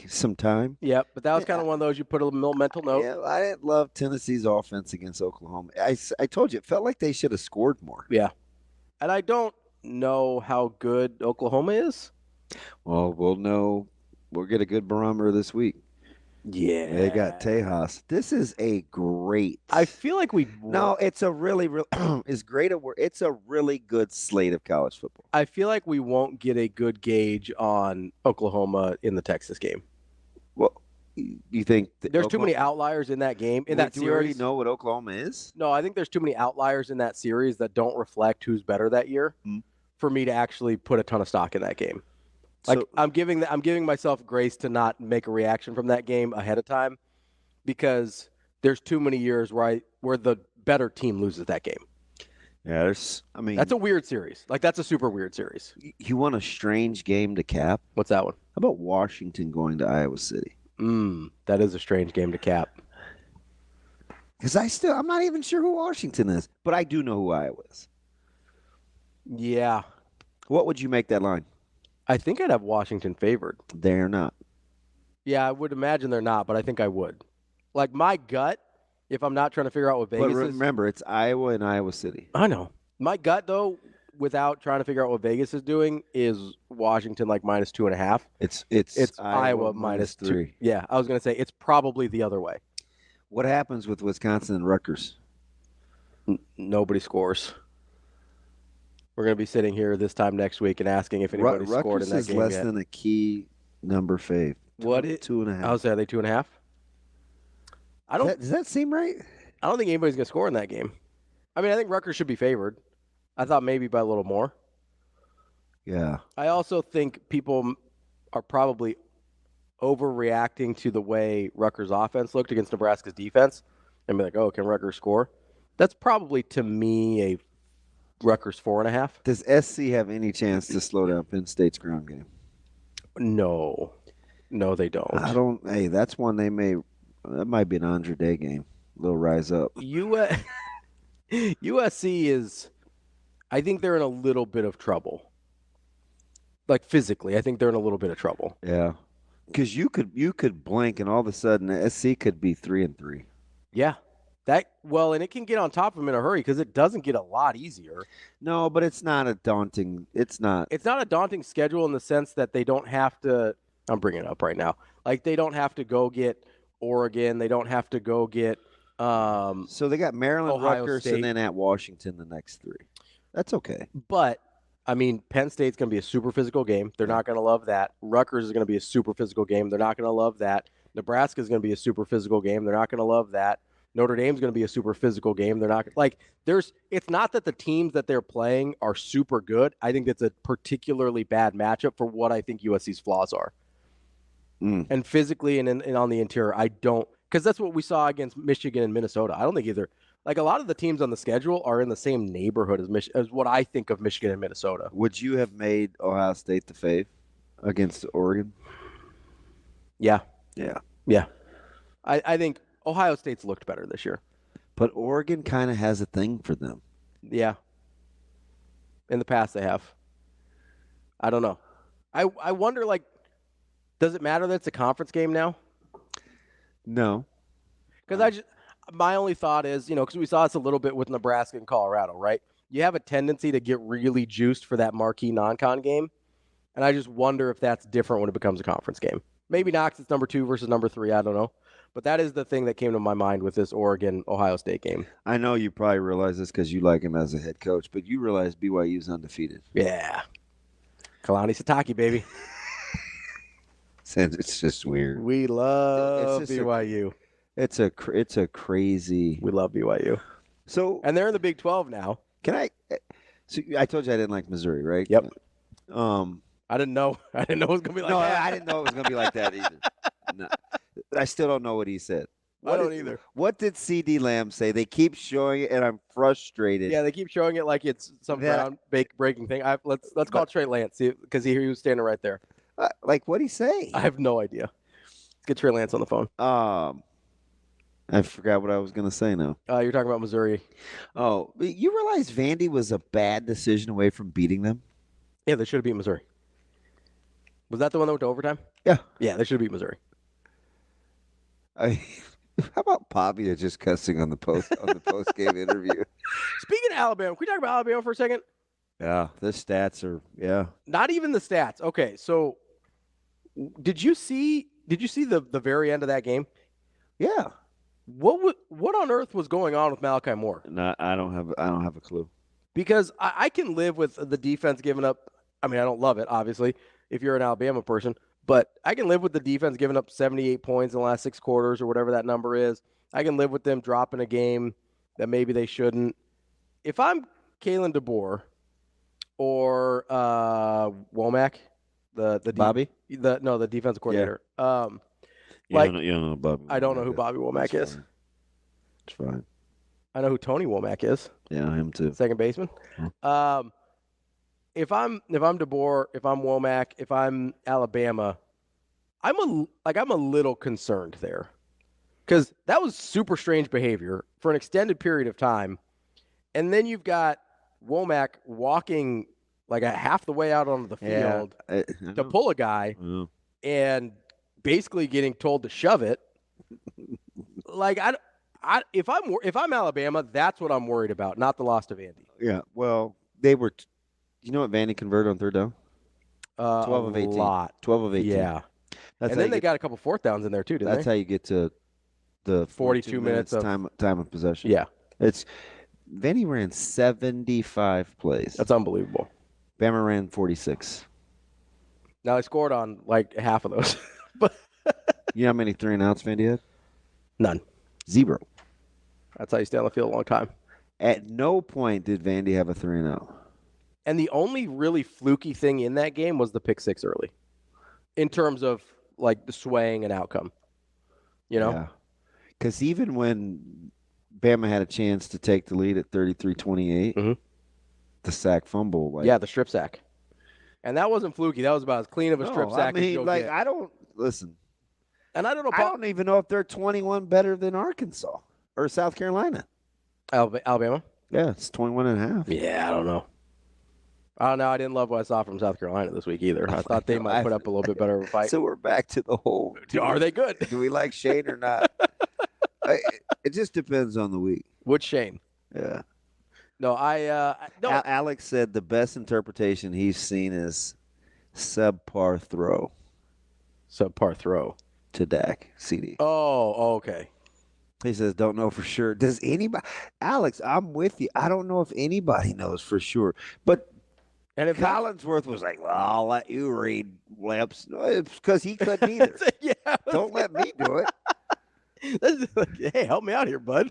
some time. Yeah, but that was kind of one of those you put a little mental note. Yeah, I didn't love Tennessee's offense against Oklahoma. I told you, it felt like they should have scored more. Yeah, and I don't know how good Oklahoma is. Well, we'll know. We'll get a good barometer this week. Yeah. They got Tejas. This is a great. I feel like it's a really it's great. It's a really good slate of college football. I feel like we won't get a good gauge on Oklahoma in the Texas game. Well, you think there's too many outliers in that game, in that series? Do we already know what Oklahoma is? No, I think there's too many outliers in that series that don't reflect who's better that year for me to actually put a ton of stock in that game. Like, so, I'm giving myself grace to not make a reaction from that game ahead of time because there's too many years where the better team loses that game. Yeah, that's a weird series. Like, that's a super weird series. You want a strange game to cap? What's that one? How about Washington going to Iowa City? That is a strange game to cap. Because I'm not even sure who Washington is, but I do know who Iowa is. Yeah. What would you make that line? I think I'd have Washington favored. They're not. Yeah, I would imagine they're not, but I think I would. Like, my gut, if I'm not trying to figure out what Vegas is. But remember, it's Iowa and Iowa City. I know. My gut, though, without trying to figure out what Vegas is doing, is Washington like -2.5. It's Iowa -3. Yeah, I was going to say it's probably the other way. What happens with Wisconsin and Rutgers? Nobody scores. we're going to be sitting here this time next week and asking if anybody scored in that Rutgers game is less yet. than a key number, Fave. What? 2.5. I was say, are they 2.5? Does that seem right? I don't think anybody's going to score in that game. I mean, I think Rutgers should be favored. I thought maybe by a little more. Yeah. I also think people are probably overreacting to the way Rutgers' offense looked against Nebraska's defense and be like, oh, can Rutgers score? That's probably, to me, a Rutgers 4.5. Does SC have any chance to slow down Penn State's ground game? No, they don't. Hey, that's one they may. That might be an Andre Day game. A little rise up. USC is. I think they're in a little bit of trouble. Like physically, I think they're in a little bit of trouble. Yeah, because you could blink and all of a sudden SC could be 3-3. Yeah. And it can get on top of them in a hurry because it doesn't get a lot easier. No, but it's not a daunting. It's not a daunting schedule in the sense that they don't have to. I'm bringing it up right now. Like they don't have to go get Oregon. They don't have to go get. So they got Maryland, Ohio Rutgers, State. and then at Washington the next 3. That's okay. But I mean, Penn State's going to be a super physical game. They're not going to love that. Rutgers is going to be a super physical game. They're not going to love that. Nebraska is going to be a super physical game. They're not going to love that. Notre Dame's going to be a super physical game. They're not like it's not that the teams that they're playing are super good. I think it's a particularly bad matchup for what I think USC's flaws are. And physically and on the interior, I don't, because that's what we saw against Michigan and Minnesota. I don't think either. Like a lot of the teams on the schedule are in the same neighborhood as what I think of Michigan and Minnesota. Would you have made Ohio State the fave against Oregon? Yeah. Yeah. I think Ohio State's looked better this year. But Oregon kind of has a thing for them. Yeah. In the past they have. I don't know. I wonder, like, does it matter that it's a conference game now? No. Because my only thought is, because we saw this a little bit with Nebraska and Colorado, right? You have a tendency to get really juiced for that marquee non-con game. And I just wonder if that's different when it becomes a conference game. Maybe not, 'cause it's number 2 versus number 3. I don't know. But that is the thing that came to my mind with this Oregon-Ohio State game. I know you probably realize this because you like him as a head coach, but you realize BYU's undefeated. Yeah. Kalani Sitake, baby. It's just weird. We love BYU. It's a crazy. We love BYU. And they're in the Big 12 now. So I told you I didn't like Missouri, right? Yep. I didn't know it was gonna be like that. No, I didn't know it was gonna be like that either. No. I still don't know what he said. I don't either. What did CD Lamb say? They keep showing it, and I'm frustrated. Yeah, they keep showing it like it's some ground-breaking thing. Let's call it Trey Lance, because he was standing right there. Like, what'd he say? I have no idea. Let's get Trey Lance on the phone. I forgot what I was going to say now. You're talking about Missouri. Oh, you realize Vandy was a bad decision away from beating them? Yeah, they should have beat Missouri. Was that the one that went to overtime? Yeah. Yeah, they should have beat Missouri. How about Pavia just cussing on the post game interview? Speaking of Alabama, can we talk about Alabama for a second? Yeah, the stats are Not even the stats. Okay, so did you see the very end of that game? Yeah. What on earth was going on with Malachi Moore? No, I don't have a clue. Because I can live with the defense giving up. I mean, I don't love it, obviously, if you're an Alabama person. But I can live with the defense giving up 78 points in the last 6 quarters or whatever that number is. I can live with them dropping a game that maybe they shouldn't. If I'm Kalen DeBoer or Womack, the defensive coordinator. Yeah. You don't know Bobby. I don't know who Bobby Womack is. It's fine. I know who Tony Womack is. Yeah, him too. Second baseman. If I'm DeBoer, if I'm Womack, if I'm Alabama, I'm a little concerned there, because that was super strange behavior for an extended period of time, and then you've got Womack walking like a half the way out onto the field to pull a guy, and basically getting told to shove it. Like if I'm Alabama, that's what I'm worried about, not the loss to Vandy. Yeah, well, they were. You know what Vandy converted on third down? 12 of 18. Lot. 12 of 18. Yeah. And then they got a couple fourth downs in there too, didn't they? That's how you get to the 42 minutes of time of possession. Yeah. It's Vandy ran 75 plays. That's unbelievable. Bama ran 46. Now, they scored on, like, half of those. But you know how many 3-and-outs Vandy had? None. 0. That's how you stay on the field a long time. At no point did Vandy have a 3-and-out. And the only really fluky thing in that game was the pick six early, in terms of, like, the swaying and outcome. You know? Yeah. Because even when Bama had a chance to take the lead at 33-28, the sack fumble. Like, yeah, the strip sack. And that wasn't fluky. That was about as clean of a strip sack as you'll get. I don't – listen. And I don't know. I don't even know if they're 21 better than Arkansas or South Carolina. Alabama? Yeah, it's 21.5. Yeah, I don't know. I don't know. I didn't love what I saw from South Carolina this week either. I thought they might put up a little bit better of a fight. So we're back to the whole. Are they good? Do we like Shane or not? It just depends on the week. Which Shane? Yeah. No, no. Alex said the best interpretation he's seen is subpar throw. Subpar throw. To Dak, CD. Oh, okay. He says, don't know for sure. Does anybody? Alex, I'm with you. I don't know if anybody knows for sure. But and if Collinsworth was like, well, I'll let you read lips. No, it's because he couldn't either. Yeah. Don't let me do it. Hey, help me out here, bud.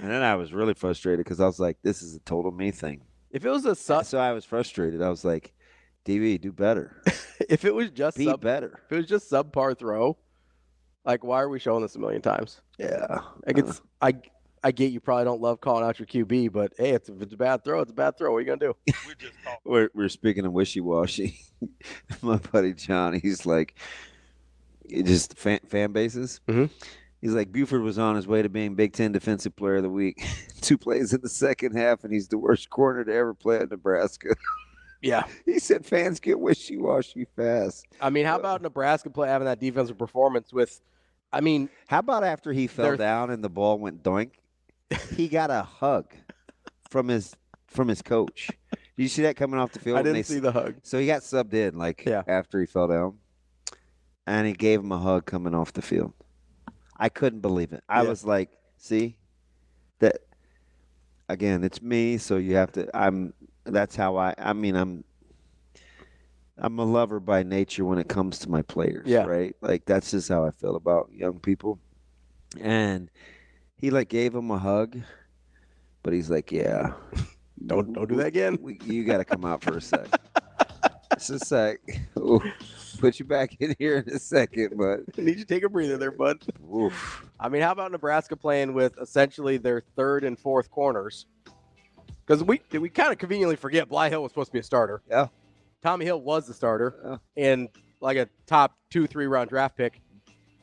And then I was really frustrated because I was like, this is a total me thing. If it was so I was frustrated. I was like, DV, do better. If it was just better. If it was just subpar throw, like, why are we showing this a million times? Yeah. Like, I get you probably don't love calling out your QB, but hey, if it's a bad throw, it's a bad throw. What are you gonna do? We're speaking of wishy-washy. My buddy John, he's like, just fan bases. Mm-hmm. He's like, Buford was on his way to being Big Ten Defensive Player of the Week. 2 plays in the second half, and he's the worst corner to ever play at Nebraska. Yeah. He said fans get wishy-washy fast. I mean, how about Nebraska having that defensive performance with, how about after he fell down and the ball went doink, he got a hug from his coach. Did you see that coming off the field? I didn't see the hug. So he got subbed in, after he fell down, and he gave him a hug coming off the field. I couldn't believe it. I was like, see? That, again, it's me, so you have to that's how I'm a lover by nature when it comes to my players, right? Like, that's just how I feel about young people. And he, gave him a hug, but he's like, yeah. Don't do that again. You got to come out for a sec. Just a sec. Ooh, put you back in here in a second, bud. I need you to take a breather there, bud. Oof. How about Nebraska playing with essentially their third and fourth corners? Because we kind of conveniently forget Bly Hill was supposed to be a starter. Yeah. Tommy Hill was the starter, and like a top 2-3 round draft pick,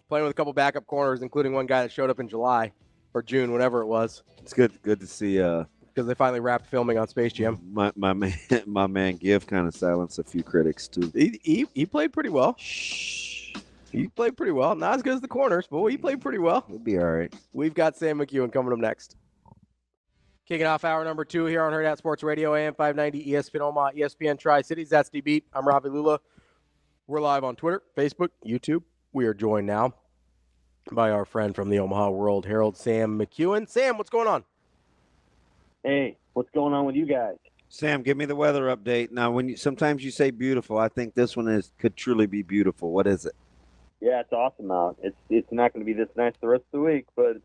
playing with a couple backup corners, including one guy that showed up in July or June, whenever it was. It's good to see. Because they finally wrapped filming on Space Jam. My man Giff kind of silenced a few critics too. He played pretty well. Shh. He played pretty well. Not as good as the corners, but he played pretty well. He'll be all right. We've got Sam McKewon coming up next. Kicking off hour number 2 here on Hurrdat Sports Radio, AM 590, ESPN Omaha, ESPN Tri-Cities. That's D-Beat. I'm Ravi Lulla. We're live on Twitter, Facebook, YouTube. We are joined now by our friend from the Omaha World Herald, Sam McKewon. Sam, what's going on? Hey, what's going on with you guys? Sam, give me the weather update. Now, sometimes you say beautiful, I think this one could truly be beautiful. What is it? Yeah, it's awesome out. It's not going to be this nice the rest of the week, but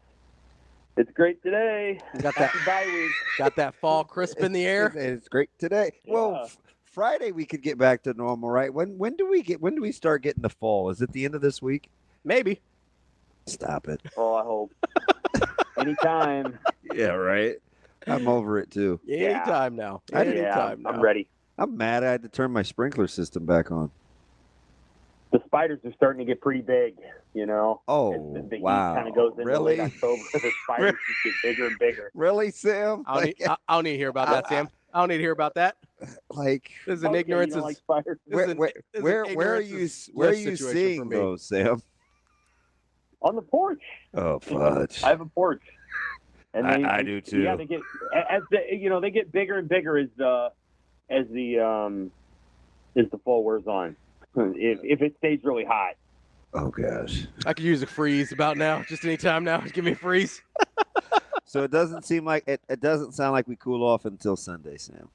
it's great today. Got that bye week. Got that fall crisp in the air. It's great today. Yeah. Well, Friday we could get back to normal, right? When do we start getting the fall? Is it the end of this week? Maybe. Stop it. Oh, I hope. Anytime. Yeah, right. I'm over it too. Anytime now. Anytime now. I'm ready. I'm mad I had to turn my sprinkler system back on. The spiders are starting to get pretty big, you know. Oh, the wow. heat kind of goes into really? late October. The spiders just get bigger and bigger. Really, Sam? I don't need to hear about that, Sam. I don't need to hear about that. Like, this is an ignorance. You don't like spiders? Where are you seeing those, Sam? On the porch. Oh, fudge. I have a porch. And I do too. Yeah, they get bigger and bigger as the fall wears on. If it stays really hot. Oh gosh. I could use a freeze about now. Just any time now. Give me a freeze. So it doesn't seem like it doesn't sound like we cool off until Sunday, Sam.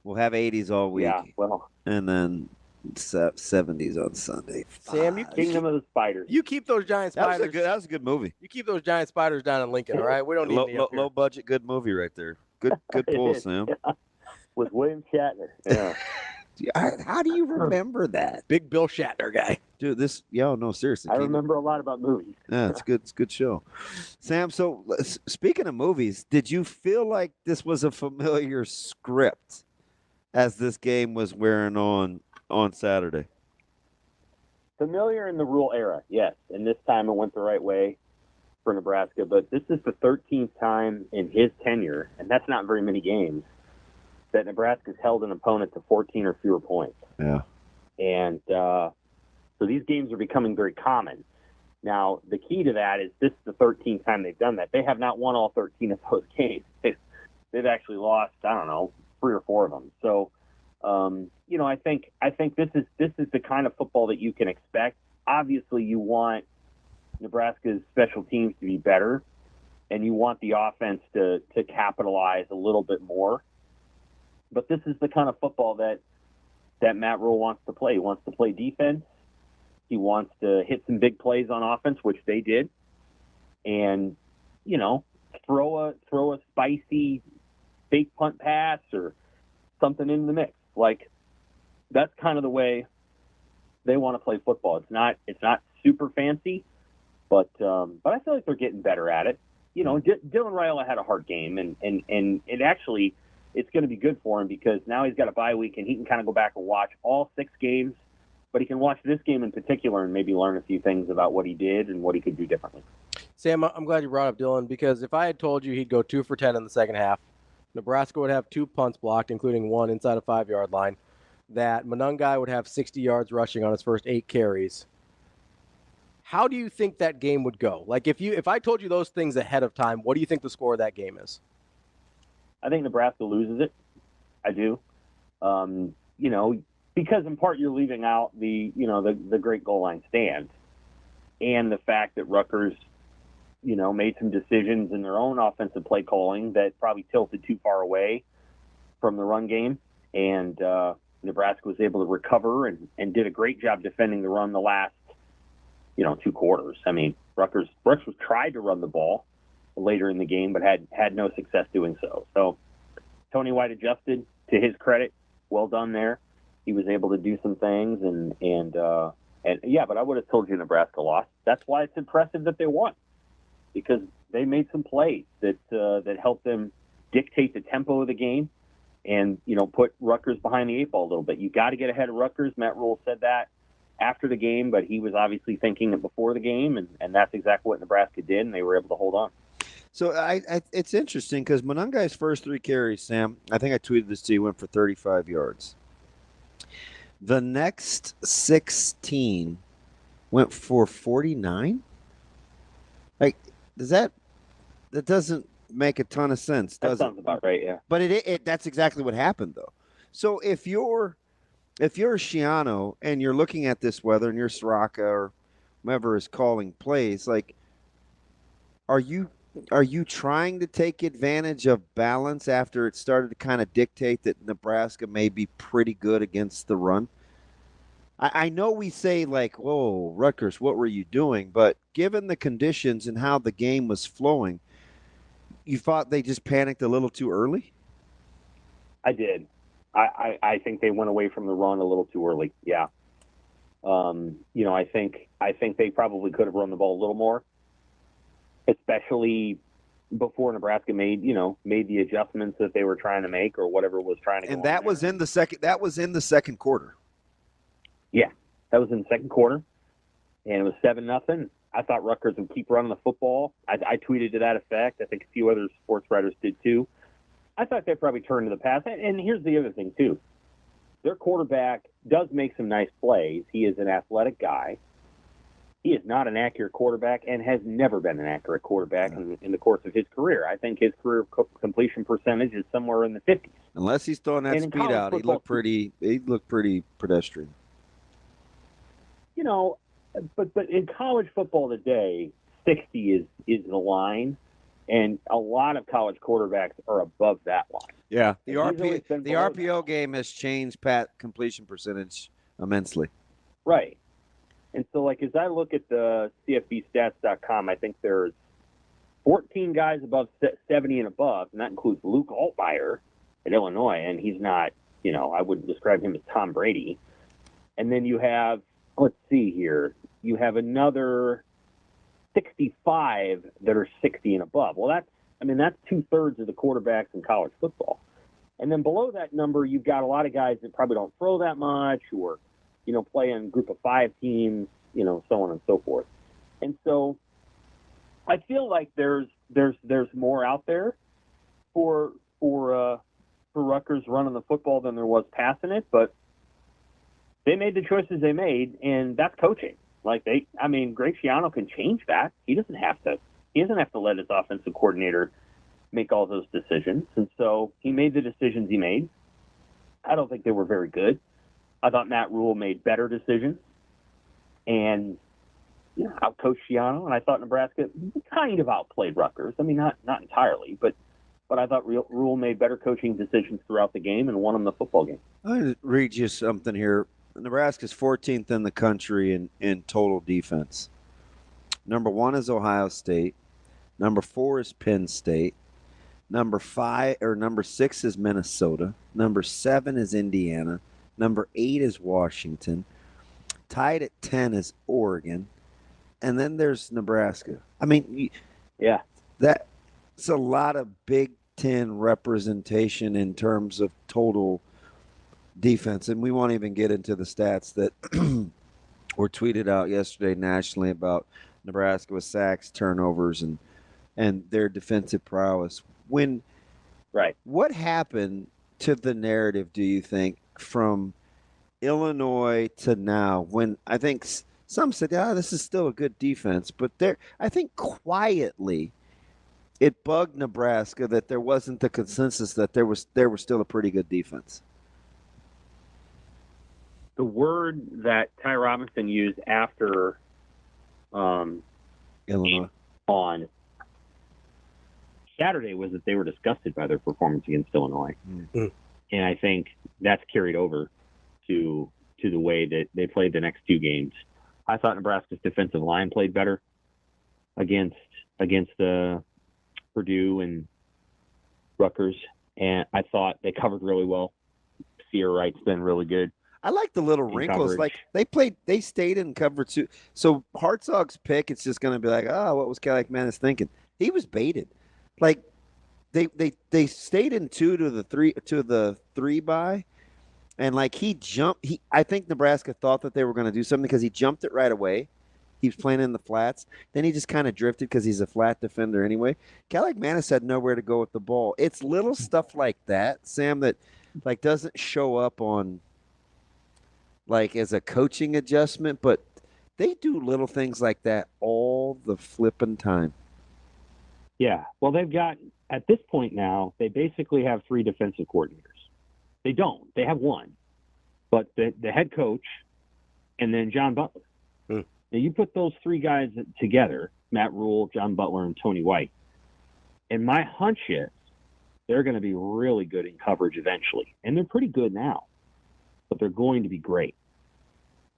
We'll have 80s all week. Yeah, well, and then 70s on Sunday. Sam, Kingdom of the Spiders. You keep those giant spiders. That was a good movie. You keep those giant spiders down in Lincoln, all right? We don't need any up here. Low budget, good movie right there. Good pull, Sam. Yeah. With William Shatner. Yeah. How do you remember that? Big Bill Shatner guy. Dude, no, seriously. I remember a lot about movies. Yeah, it's good. It's a good show. Sam, so speaking of movies, did you feel like this was a familiar script as this game was wearing on Saturday? Familiar in the rule era, yes. And this time it went the right way for Nebraska. But this is the 13th time in his tenure, and that's not very many games, that Nebraska's held an opponent to 14 or fewer points. Yeah. And so these games are becoming very common. Now, the key to that is this is the 13th time they've done that. They have not won all 13 of those games. They've actually lost, 3 or 4 of them. So, I think this is the kind of football that you can expect. Obviously, you want Nebraska's special teams to be better, and you want the offense to capitalize a little bit more. But this is the kind of football that Matt Rule wants to play. He wants to play defense. He wants to hit some big plays on offense, which they did, and throw a spicy fake punt pass or something in the mix. Like, that's kind of the way they want to play football. It's not super fancy, but I feel like they're getting better at it. Dylan Raiola had a hard game, and it actually, it's going to be good for him because now he's got a bye week and he can kind of go back and watch all 6 games, but he can watch this game in particular and maybe learn a few things about what he did and what he could do differently. Sam, I'm glad you brought up Dylan because if I had told you he'd go 2 for 10 in the second half, Nebraska would have 2 punts blocked, including 1 inside a 5-yard line, that Monungai would have 60 yards rushing on his first 8 carries. How do you think that game would go? Like, if I told you those things ahead of time, what do you think the score of that game is? I think Nebraska loses it. I do. Because in part you're leaving out the great goal line stand and the fact that Rutgers, made some decisions in their own offensive play calling that probably tilted too far away from the run game. And Nebraska was able to recover and did a great job defending the run the last, 2 quarters. I mean, Rutgers tried to run the ball later in the game, but had no success doing so. So Tony White adjusted, to his credit. Well done there. He was able to do some things, and yeah, but I would have told you Nebraska lost. That's why it's impressive that they won, because they made some plays that helped them dictate the tempo of the game and, put Rutgers behind the 8 ball a little bit. You got to get ahead of Rutgers. Matt Rule said that after the game, but he was obviously thinking it before the game, and that's exactly what Nebraska did, and they were able to hold on. So it's interesting because Monungai's first 3 carries, Sam, I think I tweeted this to you, went for 35 yards. The next 16 went for 49? Like, that doesn't make a ton of sense, does it? That sounds about right, yeah. But that's exactly what happened, though. So if you're Shiano and you're looking at this weather and you're Soraka or whoever is calling plays, like, are you trying to take advantage of balance after it started to kind of dictate that Nebraska may be pretty good against the run? I know we say, like, whoa, Rutgers, what were you doing? But given the conditions and how the game was flowing, you thought they just panicked a little too early? I did. I think they went away from the run a little too early, yeah. I think they probably could have run the ball a little more, especially before Nebraska made the adjustments that they were trying to make or whatever was trying to go. And that was in the second quarter. Yeah, that was in the second quarter, and it was 7-0. I thought Rutgers would keep running the football. I tweeted to that effect. I think a few other sports writers did too. I thought they'd probably turn to the pass. And here's the other thing too: their quarterback does make some nice plays. He is an athletic guy. He is not an accurate quarterback and has never been an accurate quarterback in the course of his career. I think his career completion percentage is somewhere in the 50s. Unless he's throwing that speed out, he looked pretty pedestrian. But in college football today, 60 is the line, And a lot of college quarterbacks are above that line. Yeah, the RPO game has changed completion percentage immensely. Right. And so, like, as I look at the CFBstats.com, I think there's 14 guys above 70 and above, and that includes Luke Altmaier at Illinois, and he's not, I wouldn't describe him as Tom Brady. And then you have, let's see here, you have another 65 that are 60 and above. Well, that's 2/3 of the quarterbacks in college football. And then below that number, you've got a lot of guys that probably don't throw that much, or play in group of 5 teams, so on and so forth. And so I feel like there's more out there for Rutgers running the football than there was passing it, but they made the choices they made, and that's coaching. Like Greg Schiano can change that. He doesn't have to let his offensive coordinator make all those decisions. And so he made the decisions he made. I don't think they were very good. I thought Matt Rule made better decisions and outcoached Schiano, and I thought Nebraska kind of outplayed Rutgers. I mean, not entirely, but I thought Rule made better coaching decisions throughout the game and won them the football game. I'm going to read you something here. Nebraska's 14th in the country in total defense. Number 1 is Ohio State. Number 4 is Penn State. Number 6 is Minnesota. Number 7 is Indiana. Number 8 is Washington. Tied at 10 is Oregon. And then there's Nebraska. I mean, yeah, that's a lot of Big Ten representation in terms of total defense. And we won't even get into the stats that were tweeted out yesterday nationally about Nebraska with sacks, turnovers, and their defensive prowess. What happened to the narrative, do you think, from Illinois to now, when I think some said, this is still a good defense, but I think quietly it bugged Nebraska that there wasn't the consensus that there was still a pretty good defense. The word that Ty Robinson used after Illinois on Saturday was that they were disgusted by their performance against Illinois. Mm-hmm. And I think that's carried over to the way that they played the next 2 games. I thought Nebraska's defensive line played better against Purdue and Rutgers, and I thought they covered really well. Sierra Wright's been really good. I like the little wrinkles. Coverage. Like they stayed in cover 2. So Hartzog's pick, it's just going to be like, what was Kelly McManus thinking? He was baited. Like they stayed in 2 to the 3 bye, and like he jumped. I think Nebraska thought that they were going to do something because he jumped it right away. He was playing in the flats. Then he just kind of drifted because he's a flat defender anyway. Kelly McManus had nowhere to go with the ball. It's little stuff like that, Sam, that like doesn't show up on like as a coaching adjustment, but they do little things like that all the flipping time. Yeah. Well, they've got, at this point now, they basically have 3 defensive coordinators. They don't. They have 1. But the head coach and then John Butler. Mm. Now, you put those 3 guys together, Matt Rule, John Butler, and Tony White, and my hunch is they're going to be really good in coverage eventually. And they're pretty good now, but they're going to be great.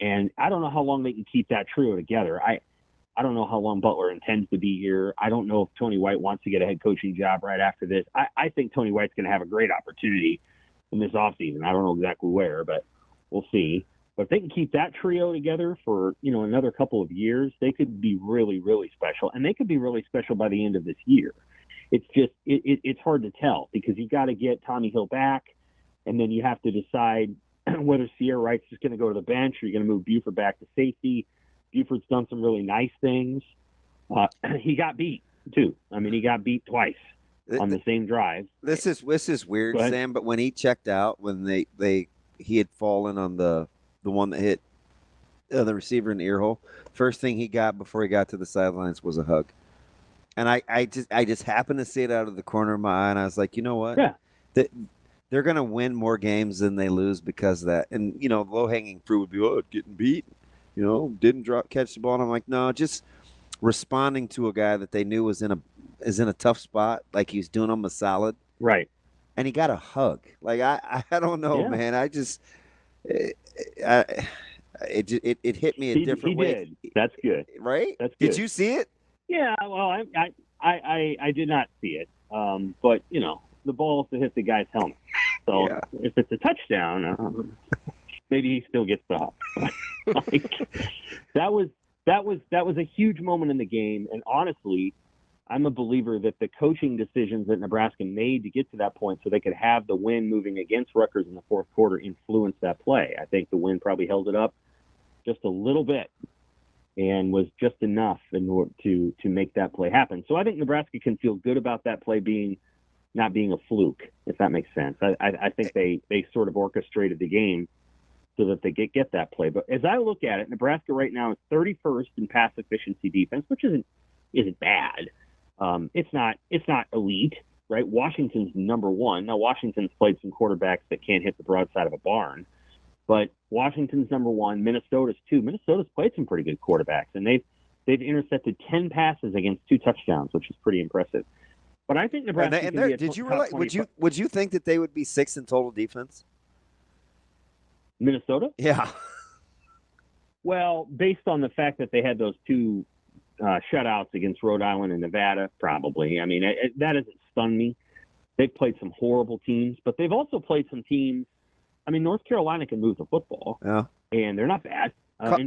And I don't know how long they can keep that trio together. I don't know how long Butler intends to be here. I don't know if Tony White wants to get a head coaching job right after this. I think Tony White's going to have a great opportunity in this offseason. I don't know exactly where, but we'll see. But if they can keep that trio together for, another couple of years, they could be really, really special. And they could be really special by the end of this year. It's just, it's hard to tell because you got to get Tommy Hill back, and then you have to decide whether Sierra Wright's just going to go to the bench or you're going to move Buford back to safety. Buford's done some really nice things. He got beat too. I mean, he got beat twice on the same drive. This is weird, Sam. But when he checked out, when he had fallen on the one that hit the receiver in the ear hole, first thing he got before he got to the sidelines was a hug. And I just happened to see it out of the corner of my eye, and I was like, you know what? Yeah. They're going to win more games than they lose because of that. And low-hanging fruit would be getting beat. Didn't catch the ball. And I'm like, no, just responding to a guy that they knew was in is in a tough spot, like he's doing him a solid. Right. And he got a hug. Like, I don't know, man. I just it hit me a different way. He did. That's good. Right? That's good. Did you see it? Yeah. Well, I did not see it. But the ball to hit the guy's helmet. So if it's a touchdown, maybe he still gets the hug. That was a huge moment in the game. And honestly, I'm a believer that the coaching decisions that Nebraska made to get to that point so they could have the win moving against Rutgers in the fourth quarter influenced that play. I think the win probably held it up just a little bit and was just enough in order to make that play happen. So I think Nebraska can feel good about that play not being a fluke, if that makes sense. I think they sort of orchestrated the game so that they get that play. But as I look at it, Nebraska right now is 31st in pass efficiency defense, which isn't bad. It's not elite, right? Washington's number one. Now Washington's played some quarterbacks that can't hit the broadside of a barn, but Washington's number one. Minnesota's two. Minnesota's played some pretty good quarterbacks, and they've intercepted 10 passes against 2 touchdowns, which is pretty impressive. But I think Nebraska can be a did you realize? Would you think that they would be 6th in total defense? Minnesota? Yeah. Well, based on the fact that they had those 2 shutouts against Rhode Island and Nevada, probably. I mean, that doesn't stun me. They've played some horrible teams, but they've also played some teams. I mean, North Carolina can move the football, and they're not bad.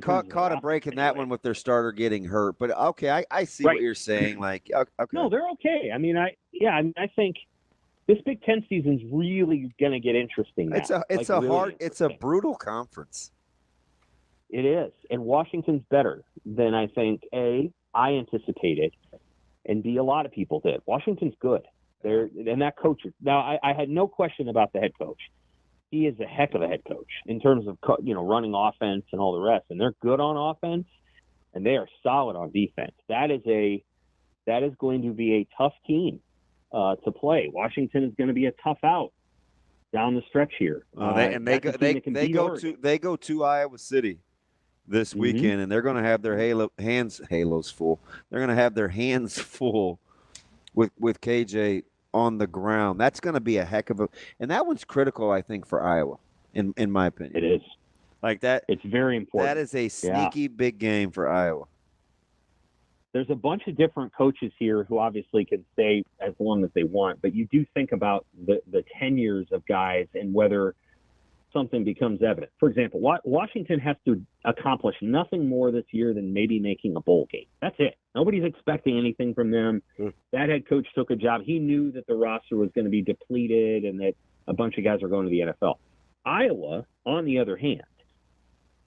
Caught a break in that one with their starter getting hurt, but okay, I see what you're saying. Like, okay. No, they're okay. I mean, I think this Big Ten season's really going to get interesting now. It's a brutal conference. It is, and Washington's better than I think I anticipated, and B, a lot of people did. Washington's good. And that coach. Now, I had no question about the head coach. He is a heck of a head coach in terms of running offense and all the rest. And they're good on offense, and they are solid on defense. That is going to be a tough team to play. Washington is going to be a tough out down the stretch here. They go to Iowa City this weekend, and they're going to have their halos full. They're going to have their hands full with KJ on the ground. That's going to be a heck of and that one's critical, I think, for Iowa, in my opinion. It is. Like that. It's very important. That is a sneaky big game for Iowa. There's a bunch of different coaches here who obviously can stay as long as they want, but you do think about the tenures of guys and whether something becomes evident. For example, Washington has to accomplish nothing more this year than maybe making a bowl game. That's it. Nobody's expecting anything from them. That head coach took a job. He knew that the roster was going to be depleted and that a bunch of guys are going to the NFL. Iowa, on the other hand,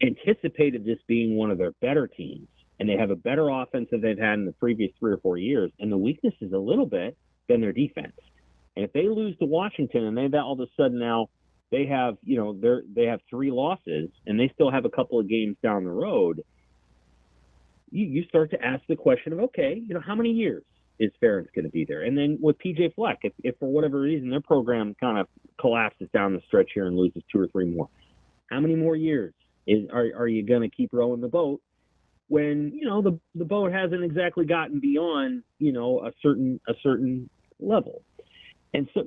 anticipated this being one of their better teams, and they have a better offense than they've had in the previous 3 or 4 years, and the weakness is a little bit than their defense. And if they lose to Washington and they all of a sudden now they have, they have 3 losses and they still have a couple of games down the road, you start to ask the question of, okay, how many years is Ferentz going to be there? And then with PJ Fleck, if for whatever reason their program kind of collapses down the stretch here and loses 2 or 3 more, how many more years are you going to keep rowing the boat when, the boat hasn't exactly gotten beyond, a certain level? And so,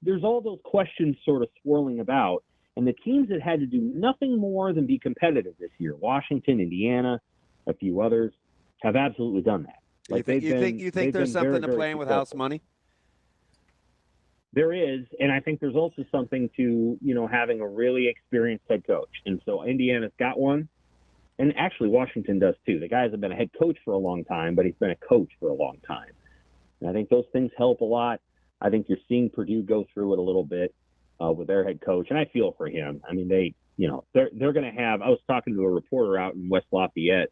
there's all those questions sort of swirling about, and the teams that had to do nothing more than be competitive this year, Washington, Indiana, a few others, have absolutely done that. You think there's something to playing with house money? There is, and I think there's also something to, having a really experienced head coach. And so Indiana's got one, and actually Washington does too. The guy hasn't been a head coach for a long time, but he's been a coach for a long time. And I think those things help a lot. I think you're seeing Purdue go through it a little bit with their head coach, and I feel for him. I mean, they're going to have – I was talking to a reporter out in West Lafayette,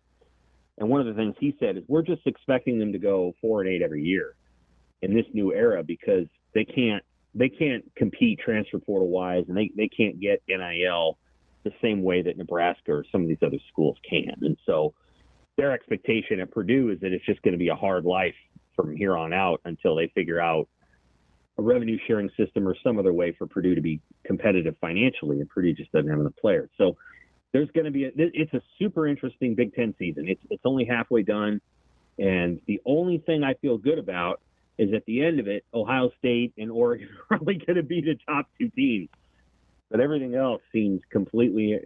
and one of the things he said is we're just expecting them to go 4-8 every year in this new era because they can't compete transfer portal wise, and they can't get NIL the same way that Nebraska or some of these other schools can. And so their expectation at Purdue is that it's just going to be a hard life from here on out until they figure out a revenue sharing system or some other way for Purdue to be competitive financially, and Purdue just doesn't have enough players. So there's going to be it's a super interesting Big Ten season. It's only halfway done, and the only thing I feel good about is at the end of it, Ohio State and Oregon are probably going to be the top two teams. But everything else seems completely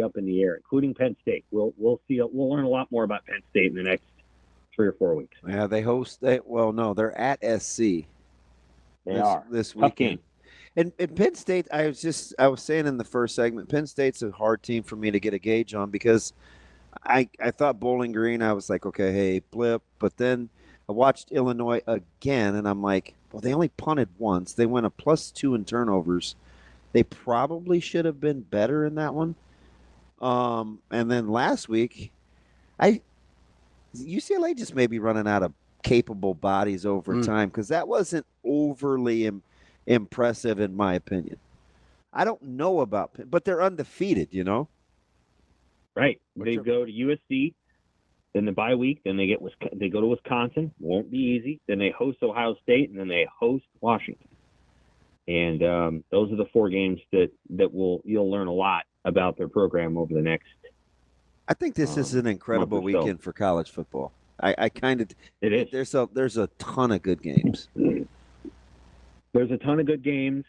up in the air, including Penn State. We'll see. We'll learn a lot more about Penn State in the next 3 or 4 weeks. Yeah, they're at SC. They are this tough weekend. Game. And Penn State, I was saying in the first segment, Penn State's a hard team for me to get a gauge on because I thought Bowling Green, I was like, okay, hey, blip. But then I watched Illinois again, and I'm like, well, they only punted once. They went a +2 in turnovers. They probably should have been better in that one. And then last week, UCLA just may be running out of capable bodies over time because that wasn't overly impressive in my opinion. I don't know about, but they're undefeated, you know. Right. They go to USC, then the bye week, then they go to Wisconsin. Won't be easy. Then they host Ohio State, and then they host Washington. And those are the 4 games that you'll learn a lot about their program over the next. I think this is an incredible weekend for college football. I kind of it is. There's a ton of good games. There's a ton of good games,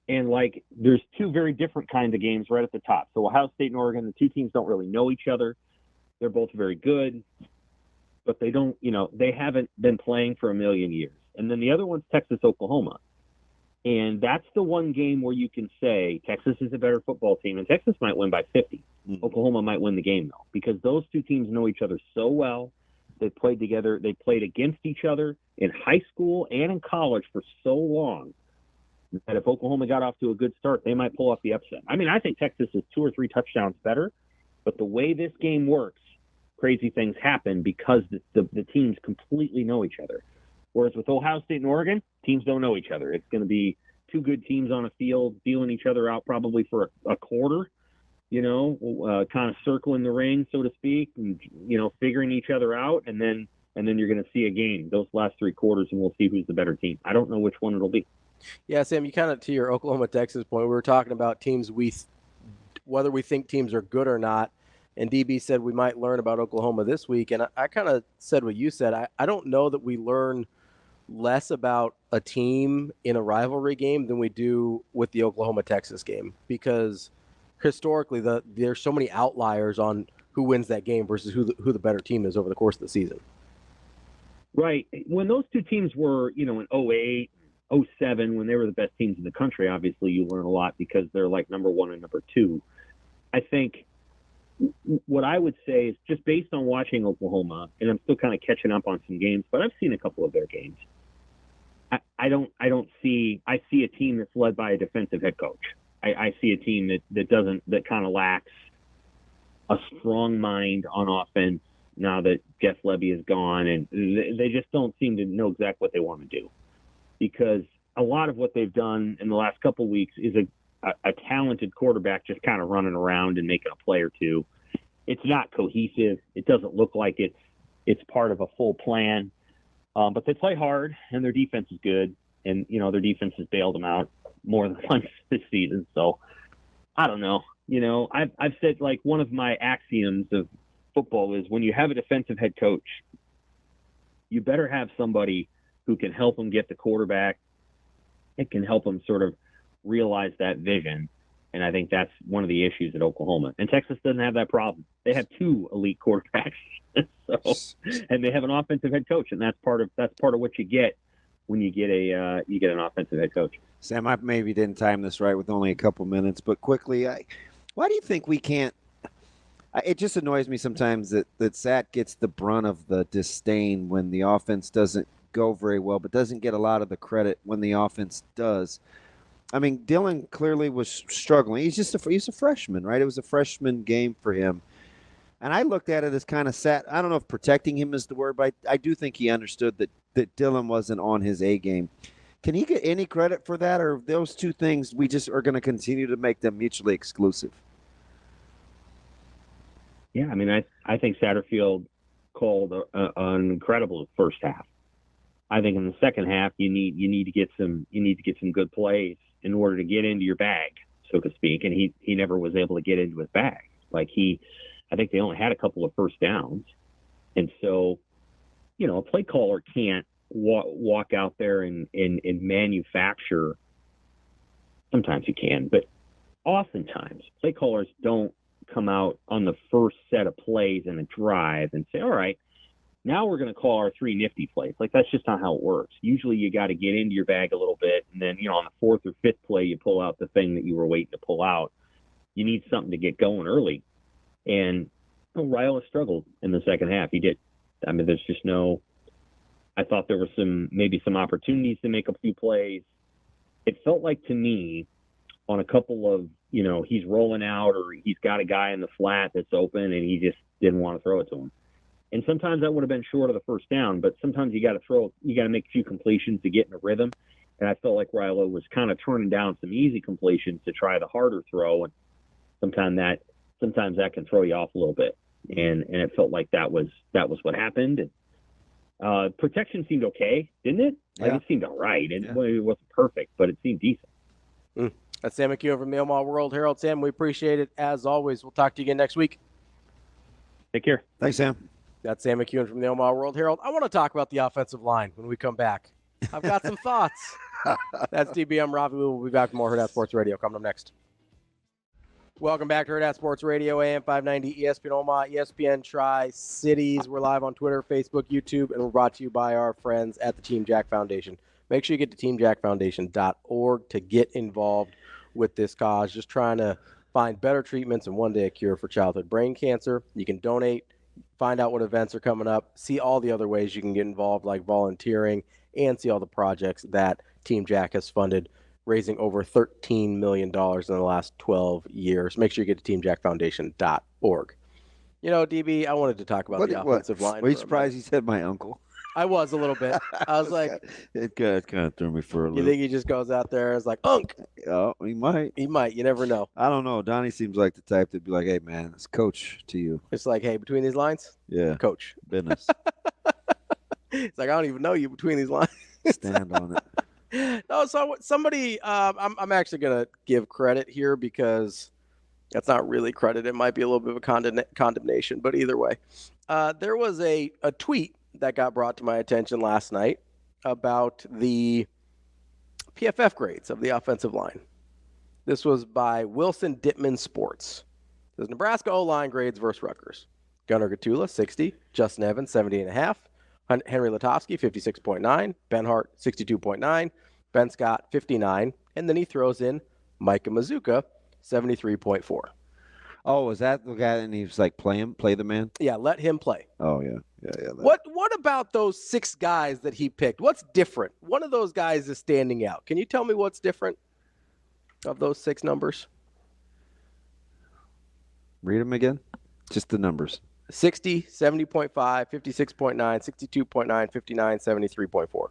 and there's 2 very different kinds of games right at the top. So Ohio State and Oregon, the 2 teams don't really know each other. They're both very good, but they don't, they haven't been playing for a million years. And then the other one's Texas, Oklahoma. And that's the one game where you can say Texas is a better football team, and Texas might win by 50. Oklahoma might win the game, though, because those 2 teams know each other so well. They played together. They played against each other in high school and in college for so long that if Oklahoma got off to a good start, they might pull off the upset. I mean, I think Texas is 2 or 3 touchdowns better, but the way this game works, crazy things happen because the teams completely know each other. Whereas with Ohio State and Oregon, teams don't know each other. It's going to be 2 good teams on a field feeling each other out probably for a quarter, kind of circling the ring, so to speak, and, figuring each other out. And then you're going to see a game, those last 3 quarters, and we'll see who's the better team. I don't know which one it'll be. Yeah, Sam, you kind of, to your Oklahoma-Texas point, we were talking about teams whether we think teams are good or not. And DB said we might learn about Oklahoma this week. And I kind of said what you said. I don't know that we learn less about a team in a rivalry game than we do with the Oklahoma-Texas game, because historically there's so many outliers on who wins that game versus who the better team is over the course of the season. Right. When those 2 teams were, in 08, 07, when they were the best teams in the country, obviously you learn a lot because they're like number 1 and number 2. I think what I would say is, just based on watching Oklahoma, and I'm still kind of catching up on some games, but I've seen a couple of their games. I see a team that's led by a defensive head coach. I see a team that kind of lacks a strong mind on offense now that Jeff Lebby is gone, and they just don't seem to know exactly what they want to do, because a lot of what they've done in the last couple of weeks is a talented quarterback just kind of running around and making a play or 2. It's not cohesive. It doesn't look like it's part of a full plan. But they play hard, and their defense is good. And, their defense has bailed them out more than once this season. So I don't know. I've said, one of my axioms of football is when you have a defensive head coach, you better have somebody who can help them get the quarterback. It can help them sort of realize that vision. And I think that's one of the issues at Oklahoma. And Texas doesn't have that problem. They have 2 elite quarterbacks. And they have an offensive head coach, and that's part of what you get when you get an offensive head coach. Sam, I maybe didn't time this right with only a couple minutes, but quickly, why do you think we can't? It just annoys me sometimes that Sat gets the brunt of the disdain when the offense doesn't go very well, but doesn't get a lot of the credit when the offense does. I mean, Dylan clearly was struggling. He's a freshman, right? It was a freshman game for him. And I looked at it as kind of Sat. I don't know if protecting him is the word, but I do think he understood that Dylan wasn't on his A game. Can he get any credit for that, or those 2 things we just are going to continue to make them mutually exclusive? Yeah, I mean, I think Satterfield called an incredible first half. I think in the second half you need to get some good plays in order to get into your bag, so to speak. And he never was able to get into his bag. I think they only had a couple of first downs, and so a play caller can't walk out there and manufacture. Sometimes you can, but oftentimes play callers don't come out on the first set of plays in a drive and say, all right, now we're going to call our 3 nifty plays. Like, that's just not how it works. Usually you got to get into your bag a little bit, and then, on the 4th or 5th play, you pull out the thing that you were waiting to pull out. You need something to get going early. And Raiola struggled in the second half. He did. I mean, there's just no – I thought there were maybe some opportunities to make a few plays. It felt like to me on a couple of, he's rolling out or he's got a guy in the flat that's open and he just didn't want to throw it to him. And sometimes that would have been short of the first down, but sometimes you got to make a few completions to get in a rhythm. And I felt like Raiola was kind of turning down some easy completions to try the harder throw. And sometimes that can throw you off a little bit. And it felt like that was what happened. And, protection seemed okay, didn't it? Like, it seemed all right. It wasn't perfect, but it seemed decent. That's Sam McKewon from the Omaha World Herald. Sam, we appreciate it as always. We'll talk to you again next week. Take care. Thanks, Sam. That's Sam McKewon from the Omaha World Herald. I want to talk about the offensive line when we come back. I've got some thoughts. That's DB. I'm Ravi. We will be back with more Hurrdat Sports Radio coming up next. Welcome back to Hurrdat Sports Radio, AM 590, ESPN Omaha, ESPN Tri-Cities. We're live on Twitter, Facebook, YouTube, and we're brought to you by our friends at the Team Jack Foundation. Make sure you get to teamjackfoundation.org to get involved with this cause. Just trying to find better treatments and one day a cure for childhood brain cancer. You can donate, find out what events are coming up, see all the other ways you can get involved, like volunteering, and see all the projects that Team Jack has funded, raising over $13 million in the last 12 years. Make sure you get to teamjackfoundation.org. DB, I wanted to talk about the offensive line. Were you surprised you said my uncle? I was a little bit. I was like... It kind of threw me for a loop. You think he just goes out there and is like, Unk? Oh, he might. He might. You never know. I don't know. Donnie seems like the type that'd be like, hey, man, it's coach to you. It's like, hey, between these lines? Yeah. Coach. Business. It's like, I don't even know you between these lines. Stand on it. No, so somebody, I'm actually going to give credit here because that's not really credit. It might be a little bit of a condemnation, but either way. There was a tweet that got brought to my attention last night about the PFF grades of the offensive line. This was by Wilson Dittman Sports. It says Nebraska O-line grades versus Rutgers. Gunnar Gatula, 60. Justin Evans, 78.5. Henry Latofsky, 56.9. Ben Hart, 62.9. Ben Scott, 59. And then he throws in Micah Mazuka, 73.4. Oh, is that the guy? And he was like, play the man? Yeah, let him play. Oh, yeah. What about those 6 guys that he picked? What's different? One of those guys is standing out. Can you tell me what's different of those 6 numbers? Read them again. Just the numbers. 60, 70.5, 56.9, 62.9, 59, 73.4.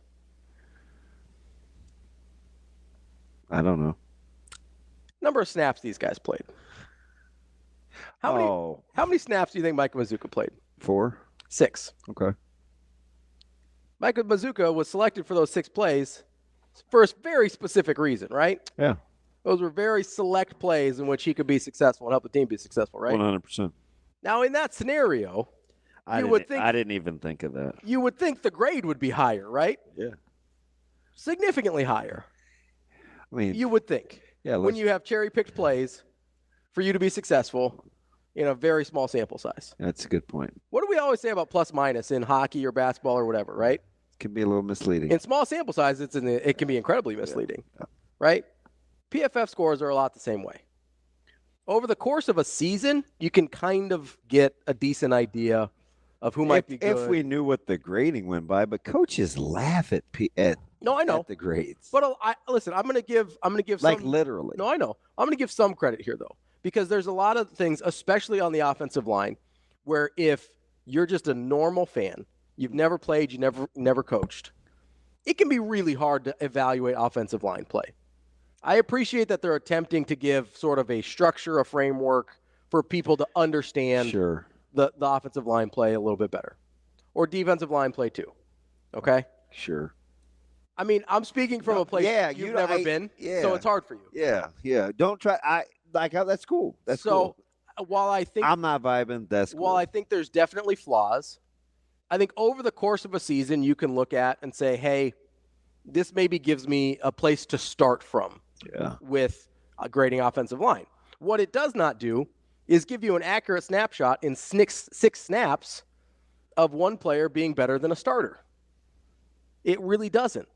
I don't know. Number of snaps these guys played. How many snaps do you think Micah Mazuka played? 4. 6. Okay. Micah Mazuka was selected for those 6 plays for a very specific reason, right? Yeah. Those were very select plays in which he could be successful and help the team be successful, right? 100%. Now, in that scenario, I didn't even think of that. You would think the grade would be higher, right? Yeah. Significantly higher. I mean, you would think. Yeah. When you have cherry-picked plays for you to be successful in a very small sample size. That's a good point. What do we always say about plus-minus in hockey or basketball or whatever, right? It can be a little misleading. In small sample size, it can be incredibly misleading, right? PFF scores are a lot the same way. Over the course of a season, you can kind of get a decent idea of who might be good. If we knew what the grading went by, but coaches laugh at no, I know at the grades. But listen, I'm going to give like some, literally. No, I know. I'm going to give some credit here though, because there's a lot of things, especially on the offensive line, where if you're just a normal fan, you've never played, you never coached, it can be really hard to evaluate offensive line play. I appreciate that they're attempting to give sort of a structure, a framework for people to understand the offensive line play a little bit better. Or defensive line play too. Okay? Sure. I mean, I'm speaking from a place you've never been, so it's hard for you. Yeah. Don't try. That's cool. That's cool. While I think I'm not vibing, that's cool. While I think there's definitely flaws, I think over the course of a season, you can look at and say, hey, this maybe gives me a place to start from with a grading offensive line. What it does not do is give you an accurate snapshot in six snaps of one player being better than a starter. It really doesn't.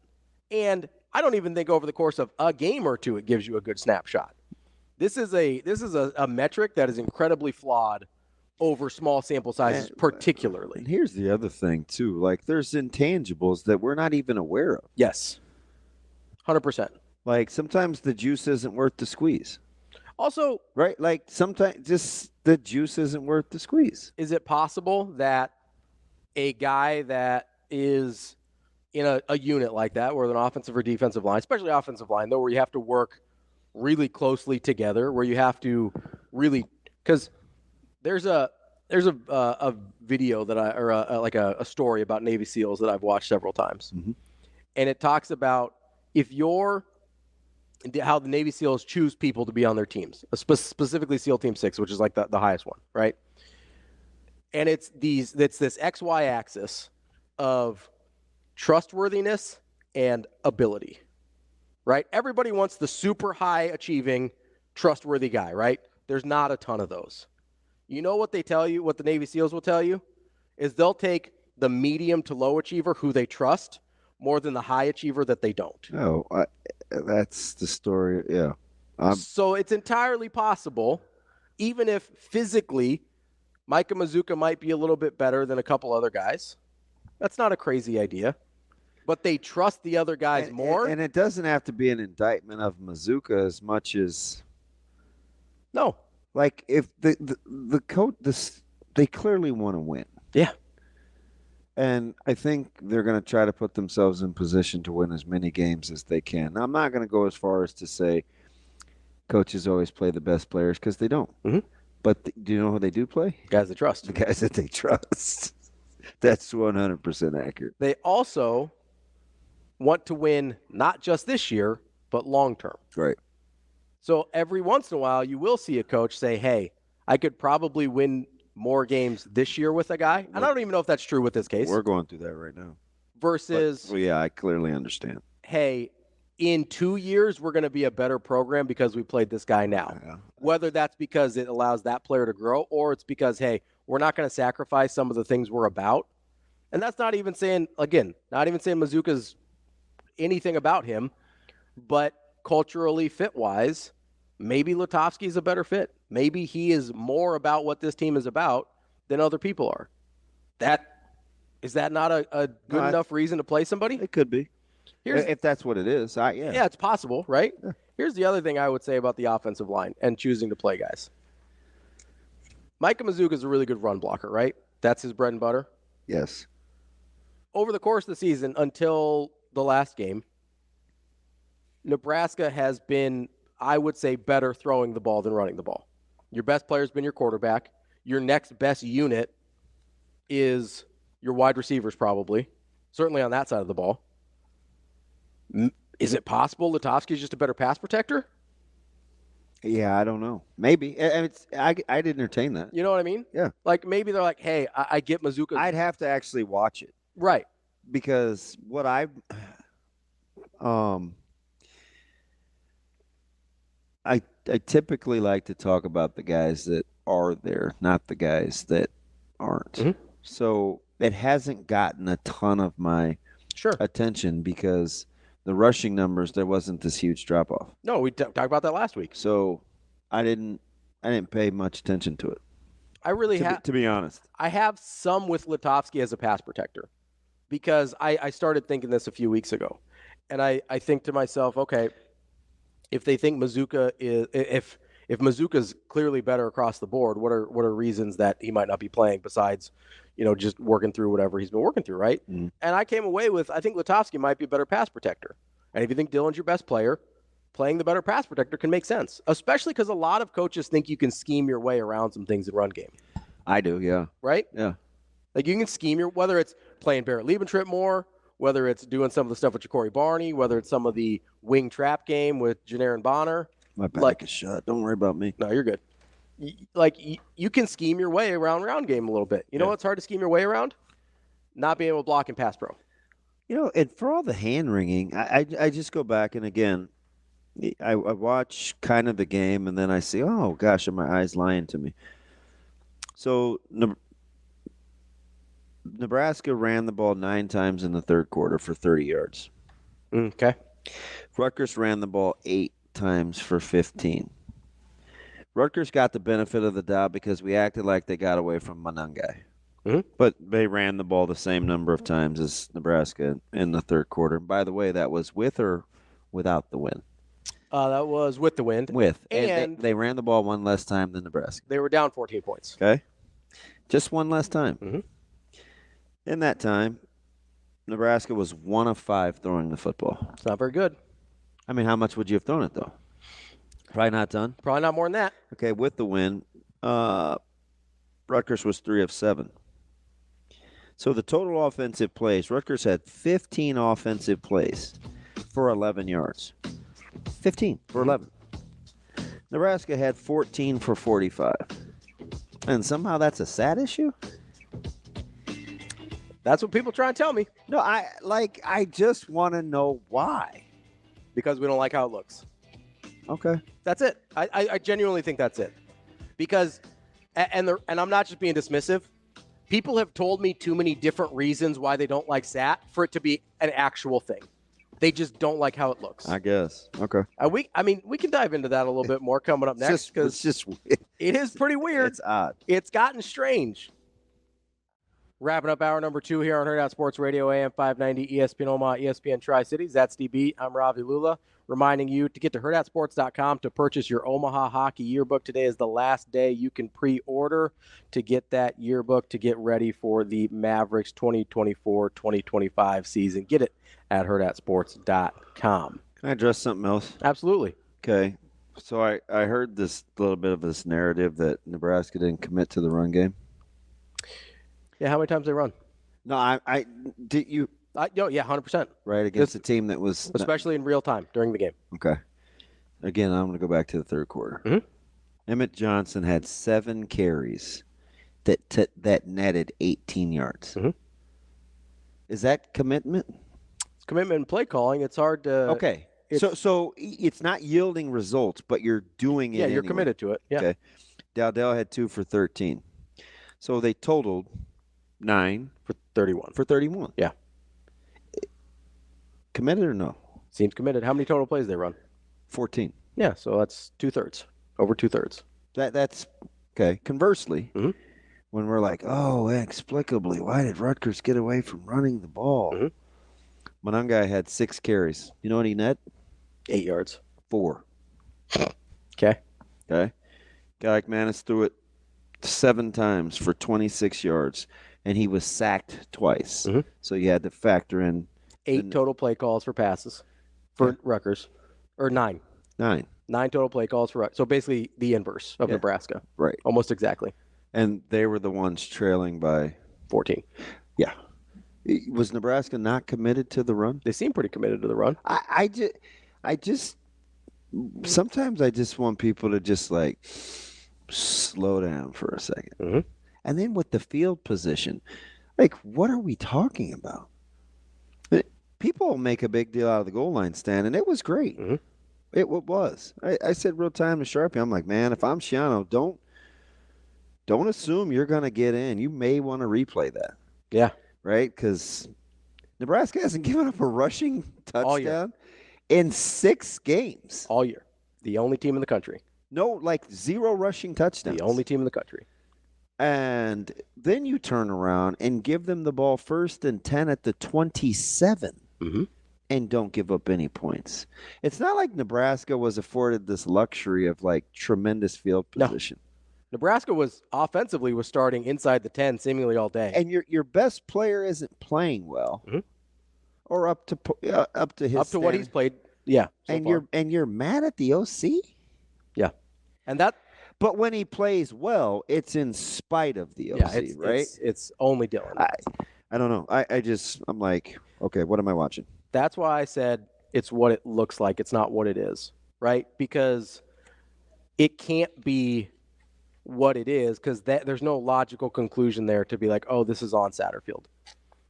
And I don't even think over the course of a game or two it gives you a good snapshot. This is a metric that is incredibly flawed over small sample sizes, particularly. And here's the other thing, too. Like, there's intangibles that we're not even aware of. Yes. 100%. Like, sometimes the juice isn't worth the squeeze. Also, right? Like, sometimes just the juice isn't worth the squeeze. Is it possible that a guy that is in a unit like that, where an offensive or defensive line, especially offensive line, though, where you have to work really closely together, where you have to really – because there's a video that a story about Navy SEALs that I've watched several times. Mm-hmm. And it talks about how the Navy SEALs choose people to be on their teams, specifically SEAL Team 6, which is like the highest one, right? And it's this XY axis of trustworthiness and ability, right? Everybody wants the super high achieving, trustworthy guy, right? There's not a ton of those. You know what they tell you, what the Navy SEALs will tell you, is they'll take the medium to low achiever who they trust more than the high achiever that they don't. Oh, that's the story, yeah. So it's entirely possible, even if physically Micah Mazuka might be a little bit better than a couple other guys. That's not a crazy idea. But they trust the other guys more. And it doesn't have to be an indictment of Mazuka as much as – No. Like, if the coach, they clearly want to win. Yeah. And I think they're going to try to put themselves in position to win as many games as they can. Now, I'm not going to go as far as to say coaches always play the best players, because they don't. Mm-hmm. But do you know who they do play? Guys they trust. The guys that they trust. That's 100% accurate. They also want to win not just this year, but long term. Right. So every once in a while, you will see a coach say, hey, I could probably win more games this year with a guy. And I don't even know if that's true with this case. We're going through that right now. Versus, yeah, I clearly understand. Hey, in 2 years, we're going to be a better program because we played this guy now. Yeah. Whether that's because it allows that player to grow, or it's because, hey, we're not going to sacrifice some of the things we're about. And that's not even saying Mazuka's anything about him, but culturally, fit-wise, maybe Lutovsky's a better fit. Maybe he is more about what this team is about than other people are. Is that not a good enough reason to play somebody? It could be. If that's what it is. Yeah, it's possible, right? Yeah. Here's the other thing I would say about the offensive line and choosing to play guys. Micah Mazuka is a really good run blocker, right? That's his bread and butter. Yes. Over the course of the season, until the last game, Nebraska has been, I would say, better throwing the ball than running the ball. Your best player has been your quarterback. Your next best unit is your wide receivers, probably. Certainly on that side of the ball. Is it possible Lutovsky's just a better pass protector? Yeah, I don't know. Maybe. I'd entertain that. You know what I mean? Yeah. Like, maybe they're like, hey, I get Mazuka. I'd have to actually watch it. Right. Because what I typically like to talk about the guys that are there, not the guys that aren't. Mm-hmm. So it hasn't gotten a ton of my attention because the rushing numbers, there wasn't this huge drop off. No, we talked about that last week. So I didn't pay much attention to it. I really have, to be honest. I have some with Lutovsky as a pass protector because I started thinking this a few weeks ago, and I think to myself, okay, if they think Mazuka is, if Mazuka's clearly better across the board, what are reasons that he might not be playing besides, just working through whatever he's been working through, right? Mm-hmm. And I came away with, I think Lutovsky might be a better pass protector. And if you think Dylan's your best player, playing the better pass protector can make sense, especially because a lot of coaches think you can scheme your way around some things in run game. I do, yeah. Right? Yeah. Like you can scheme whether it's playing Barrett Liebentritt more, whether it's doing some of the stuff with Ja'Cory Barney, whether it's some of the wing trap game with Janarin Bonner. My back is shut. Don't worry about me. No, you're good. You can scheme your way around round game a little bit. You know what's hard to scheme your way around? not being able to block in pass pro. And for all the hand-wringing, I just go back, and again, I watch kind of the game, and then I say, oh, gosh, are my eyes lying to me? So Nebraska ran the ball 9 times in the third quarter for 30 yards. Okay. Rutgers ran the ball 8 times for 15. Rutgers got the benefit of the doubt because we acted like they got away from Monangai. Mm-hmm. But they ran the ball the same number of times as Nebraska in the third quarter. By the way, that was with or without the win? That was with the win. With. And they ran the ball one less time than Nebraska. They were down 14 points. Okay. Just one less time. Mm-hmm. In that time, Nebraska was 1 of 5 throwing the football. It's not very good. I mean, how much would you have thrown it, though? Probably not done? Probably not more than that. Okay, with the win, Rutgers was 3 of 7. So the total offensive plays, Rutgers had 15 offensive plays for 11 yards. 15 for 11. Nebraska had 14 for 45. And somehow that's a sad issue? That's what people try and tell me. No, I just want to know why. Because we don't like how it looks. Okay. That's it. I genuinely think that's it. Because, and I'm not just being dismissive, people have told me too many different reasons why they don't like SAT for it to be an actual thing. They just don't like how it looks. I guess. Okay. We can dive into that a little bit more coming up next because it's just it is pretty weird. It's odd. It's gotten strange. Wrapping up hour number 2 here on Hurrdat Sports Radio, AM 590, ESPN Omaha, ESPN Tri-Cities. That's DB. I'm Ravi Lulla, reminding you to get to hurrdatsports.com to purchase your Omaha Hockey Yearbook. Today is the last day you can pre-order to get that yearbook to get ready for the Mavericks 2024-2025 season. Get it at hurrdatsports.com. Can I address something else? Absolutely. Okay. So I heard this little bit of this narrative that Nebraska didn't commit to the run game. Yeah, how many times they run? No, I did you. Yeah, 100%. Right, against a team that was especially in real time during the game. Okay. Again, I'm going to go back to the third quarter. Mm-hmm. Emmett Johnson had 7 carries that netted 18 yards. Mm-hmm. Is that commitment? It's commitment and play calling. It's hard to. Okay. So it's not yielding results, but you're doing it. Yeah, you're anyway. committed to it. Yeah. Okay. Dowdell had 2 for 13. So they totaled 9 for 31. For 31. Yeah. Committed or no? Seems committed. How many total plays they run? 14. Yeah, so that's 2/3. Over 2/3. That's okay. Conversely, mm-hmm. when we're like, oh, inexplicably, why did Rutgers get away from running the ball? Mm-hmm. Monangai had 6 carries. You know what he net? 8 yards. 4. Okay. Guy like Manis threw it 7 times for 26 yards, and he was sacked twice. Mm-hmm. So you had to factor in 8 total play calls for passes for Rutgers, or 9. 9 total play calls for Rutgers. So basically the inverse of Nebraska. Right. Almost exactly. And they were the ones trailing by 14. Yeah. Was Nebraska not committed to the run? They seem pretty committed to the run. I just sometimes I just want people to just like slow down for a second. Mm-hmm. And then with the field position, like, what are we talking about? People make a big deal out of the goal line stand, and it was great. Mm-hmm. It was. I said real time to Sharpie, I'm like, man, if I'm Shiano, don't assume you're going to get in. You may want to replay that. Yeah. Right? Because Nebraska hasn't given up a rushing touchdown in 6 games. All year. The only team in the country. No, like 0 rushing touchdowns. The only team in the country. And then you turn around and give them the ball 1st and 10 at the 27. Mm-hmm. And don't give up any points. It's not like Nebraska was afforded this luxury of like tremendous field position. No. Nebraska was starting inside the 10 seemingly all day. And your best player isn't playing well, mm-hmm. or up to what he's played. Yeah, and you're mad at the OC. Yeah, and that. But when he plays well, it's in spite of the OC, right? It's only Dylan. I don't know. I'm like, okay, what am I watching? That's why I said it's what it looks like. It's not what it is, right? Because it can't be what it is because there's no logical conclusion there to be like, oh, this is on Satterfield.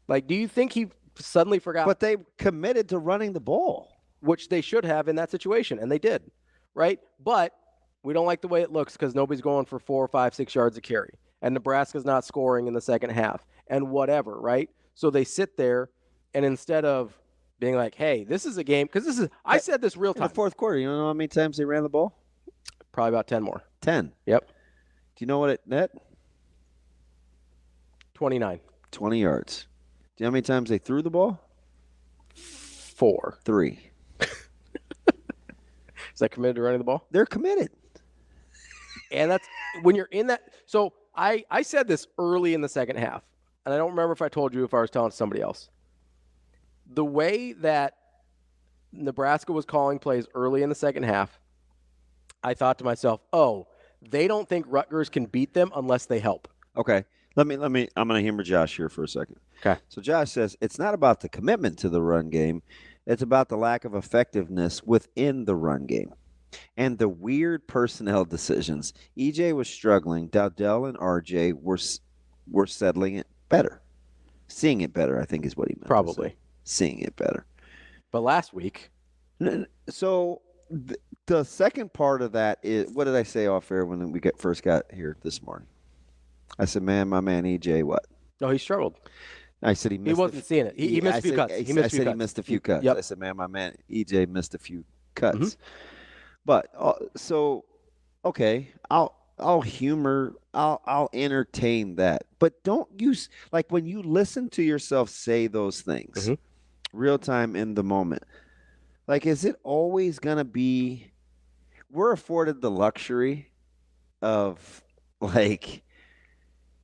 Like, do you think he suddenly forgot? But they committed to running the ball. Which they should have in that situation, and they did, right? But we don't like the way it looks because nobody's going for 4, 5, 6 yards a carry, and Nebraska's not scoring in the second half, and whatever, right? So they sit there, and instead of being like, hey, this is a game, because I said this real time. In the fourth quarter, you know how many times they ran the ball? Probably about 10 more. 10. Yep. Do you know what it net? 29. 20 yards. Do you know how many times they threw the ball? 4. 3. Is that committed to running the ball? They're committed. And that's when you're in that. So I said this early in the second half, and I don't remember if I told you, if I was telling somebody else. The way that Nebraska was calling plays early in the second half, I thought to myself, oh, they don't think Rutgers can beat them unless they help. Okay. Let me. I'm going to humor Josh here for a second. Okay. So Josh says it's not about the commitment to the run game. It's about the lack of effectiveness within the run game and the weird personnel decisions. EJ was struggling. Dowdell and RJ were settling it better. Seeing it better, I think is what he meant. Probably. Seeing it better. But last week. So the second part of that is, what did I say off air when we first got here this morning? I said, my man EJ, what? No, he struggled. I said he wasn't seeing it. He missed a few cuts. He missed a few cuts. Yep. I said, my man EJ missed a few cuts. Mm-hmm. But so, okay, I'll entertain that. But don't use, like, when you listen to yourself say those things, mm-hmm. real time in the moment, like, is it always going to be, we're afforded the luxury of, like,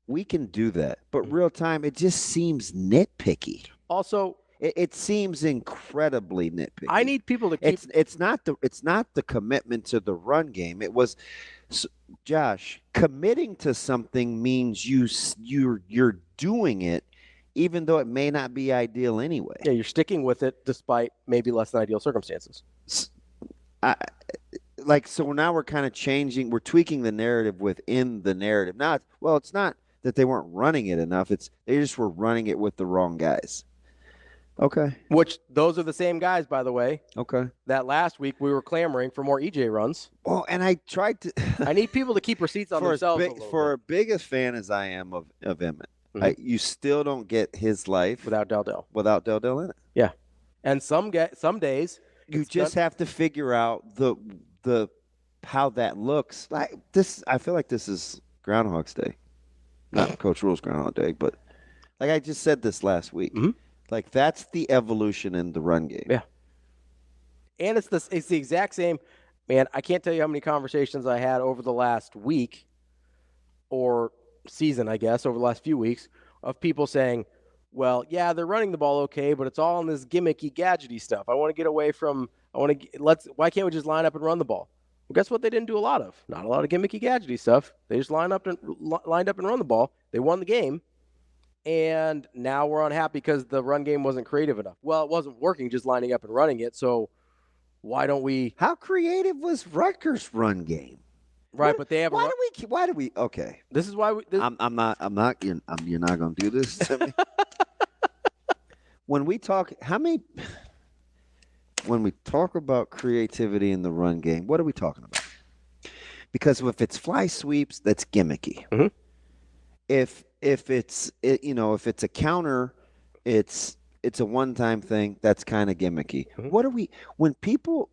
we can do that, but real time, it just seems nitpicky. Also, it seems incredibly nitpicky. I need people to keep. It's not the commitment to the run game. It was, Josh, committing to something means you're doing it, even though it may not be ideal anyway. Yeah, you're sticking with it despite maybe less than ideal circumstances. So now we're kind of changing. We're tweaking the narrative within the narrative. Now, it's not that they weren't running it enough. They just were running it with the wrong guys. Okay. Which those are the same guys, by the way. Okay. That last week we were clamoring for more EJ runs. Well, and I tried to. I need people to keep receipts on themselves. For as big a fan as I am of Emmett, mm-hmm. You still don't get his life without Dowdell. Without Dowdell in it. Yeah. And some days you just have to figure out the how that looks. Like this, I feel like this is Groundhog's Day. Not Coach Rule's Groundhog Day, but like I just said this last week. Mm-hmm. Like that's the evolution in the run game. Yeah. And it's the exact same, man. I can't tell you how many conversations I had over the last week or season, I guess, over the last few weeks of people saying, well, yeah, they're running the ball okay, but it's all in this gimmicky, gadgety stuff. I want to get away from why can't we just line up and run the ball? Well, guess what they didn't do a lot of? Not a lot of gimmicky, gadgety stuff. They just lined up and run the ball. They won the game. And now we're unhappy because the run game wasn't creative enough. Well, it wasn't working just lining up and running it. So why don't we? How creative was Rutgers' run game? Right, but they have. Why do we? Okay. This is why we. I'm not. You're not going to do this to me. When we talk about creativity in the run game, what are we talking about? Because if it's fly sweeps, that's gimmicky. Mm-hmm. If it's a counter, it's a one-time thing, that's kind of gimmicky. Mm-hmm. What are we when people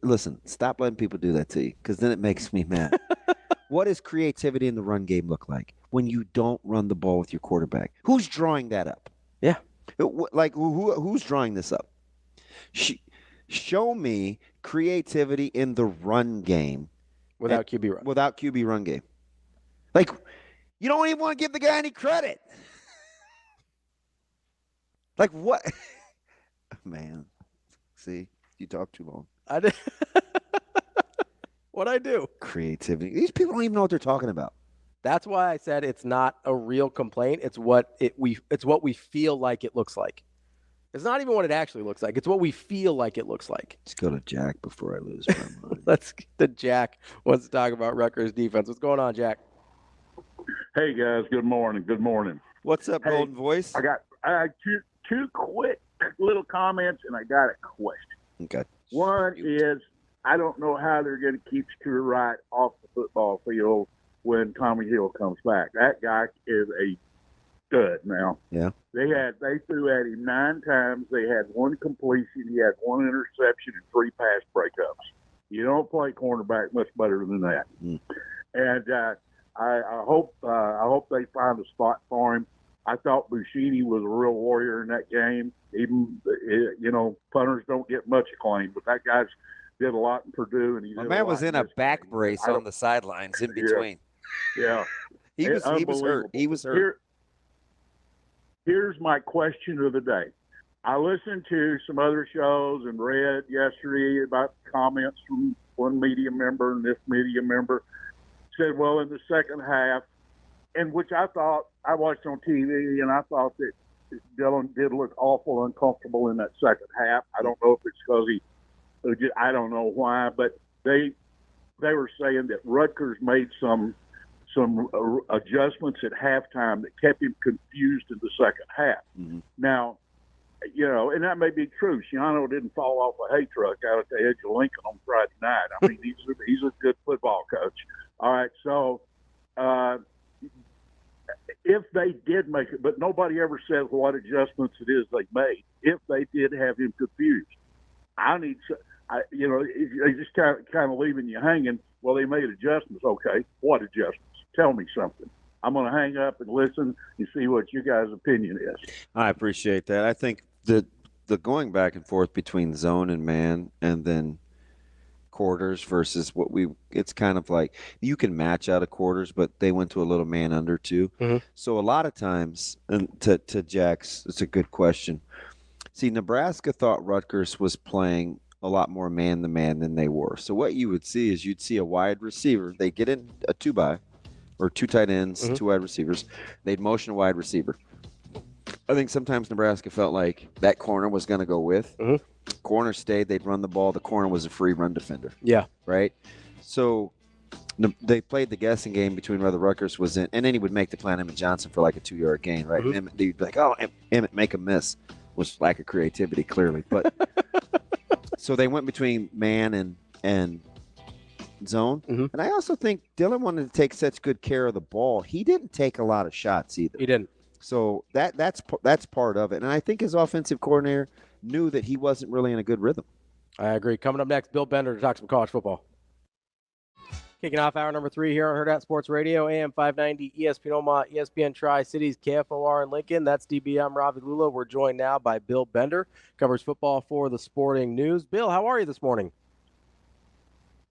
listen, stop letting people do that to you, because then it makes me mad. What does creativity in the run game look like when you don't run the ball with your quarterback? Who's drawing that up? Yeah. Like who's drawing this up? Show me creativity in the run game without QB run. Without QB run game. Like, you don't even want to give the guy any credit. Like what? Man, see, you talk too long. I did. What'd I do? Creativity. These people don't even know what they're talking about. That's why I said it's not a real complaint. It's what we feel like it looks like. It's not even what it actually looks like. It's what we feel like it looks like. Let's go to Jack before I lose my mind. Let's get to Jack. Wants to talk about Rutgers defense. What's going on, Jack? Hey guys, good morning. Good morning. What's up, Golden Voice? I got had two quick little comments, and I got a question. Okay. One is, I don't know how they're going to keep Stuart Wright off the football field when Tommy Hill comes back. That guy is a stud now. Yeah. They threw at him 9 times. They had 1 completion. He had 1 interception and 3 pass breakups. You don't play cornerback much better than that. And I hope they find a spot for him. I thought Bushini was a real warrior in that game. Even punters don't get much acclaim, but that guy's did a lot in Purdue, and My man was in a back brace on the sidelines in between. Yeah. He was hurt. He was hurt. Here's my question of the day. I listened to some other shows and read yesterday about comments from one media member and this media member said, well, in the second half, and which I thought, I watched on TV, and I thought that Dillon did look awful uncomfortable in that second half. I don't know if it's because I don't know why, but they were saying that Rutgers made some adjustments at halftime that kept him confused in the second half. Mm-hmm. Now, and that may be true. Shiano didn't fall off a hay truck out at the edge of Lincoln on Friday night. I mean, he's a good football coach. All right, so if they did make it, but nobody ever said what adjustments it is they made. If they did have him confused, they just kind of leaving you hanging. Well, they made adjustments. Okay, what adjustments? Tell me something. I'm going to hang up and listen and see what you guys' opinion is. I appreciate that. I think the going back and forth between zone and man and then quarters versus it's kind of like you can match out of quarters, but they went to a little man under too. Mm-hmm. So a lot of times, and to Jack's, it's a good question. See, Nebraska thought Rutgers was playing a lot more man-to-man than they were. So what you would see is you'd see a wide receiver. They get in a 2-by or 2 tight ends, mm-hmm. 2 wide receivers. They'd motion a wide receiver. I think sometimes Nebraska felt like that corner was going to go with. Mm-hmm. Corner stayed. They'd run the ball. The corner was a free run defender. Yeah. Right? So they played the guessing game between whether Rutgers was in, and then he would make the play on Emmett Johnson for like a 2-yard gain, right? Mm-hmm. They'd be like, oh, Emmett, make a miss. Was lack of creativity, clearly. But so they went between man and zone. Mm-hmm. And I also think Dillon wanted to take such good care of the ball. He didn't take a lot of shots either. He didn't. So that's part of it. And I think his offensive coordinator knew that he wasn't really in a good rhythm. I agree. Coming up next, Bill Bender to talk some college football. Kicking off hour number 3 here on Hurrdat Sports Radio, AM 590, ESPN Omaha, ESPN Tri-Cities, KFOR in Lincoln. That's DB. I'm Ravi Lulla. We're joined now by Bill Bender, covers football for the Sporting News. Bill, how are you this morning?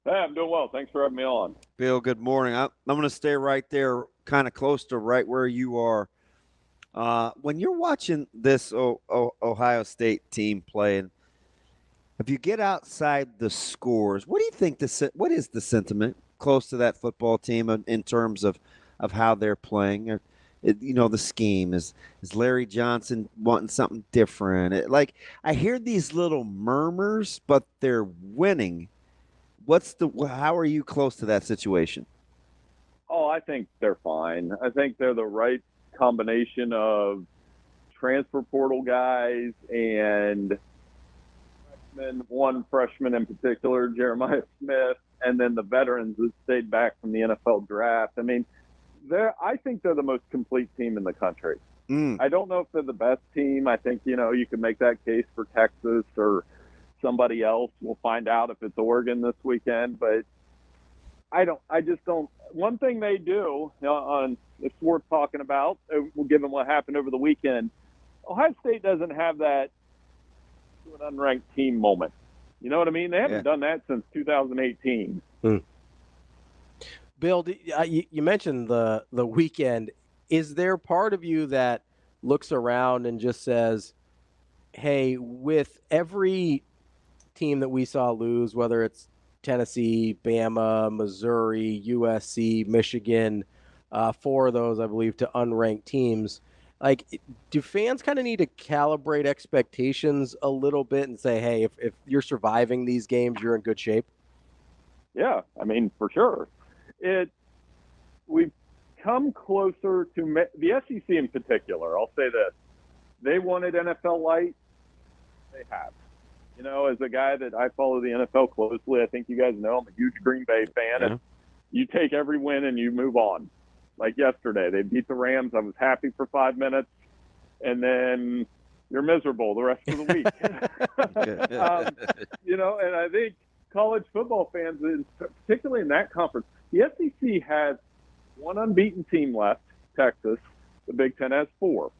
Hey, I'm doing well. Thanks for having me on. Bill, good morning. I'm going to stay right there, kind of close to right where you are. When you're watching this Ohio State team playing, if you get outside the scores, what do you think what is the sentiment close to that football team in terms of how they're playing? The scheme is Larry Johnson wanting something different. I hear these little murmurs, but they're winning. How are you close to that situation? Oh, I think they're fine. I think they're the right combination of transfer portal guys and one freshman in particular, Jeremiah Smith, and then the veterans that stayed back from the NFL draft. I mean, I think they're the most complete team in the country. I don't know if they're the best team. I think, you can make that case for Texas or somebody else. We'll find out if it's Oregon this weekend, but I just don't. One thing they do, it's worth talking about, given what happened over the weekend, Ohio State doesn't have that an unranked team moment. You know what I mean? They haven't done that since 2018. Bill, you mentioned the weekend. Is there part of you that looks around and just says, hey, with every team that we saw lose, whether it's Tennessee, Bama, Missouri, USC, Michigan, 4 of those, I believe, to unranked teams, do fans kind of need to calibrate expectations a little bit and say, hey, if you're surviving these games, you're in good shape? Yeah, I mean, for sure. We've come closer to the SEC in particular. I'll say this. they wanted NFL light. They have. You know, as a guy that I follow the NFL closely, I think you guys know I'm a huge Green Bay fan. And you take every win and you move on. Like yesterday, they beat the Rams. I was happy for 5 minutes, and then you're miserable the rest of the week. You know, and I think college football fans, particularly in that conference, the SEC has one unbeaten team left, Texas. The Big Ten has 4.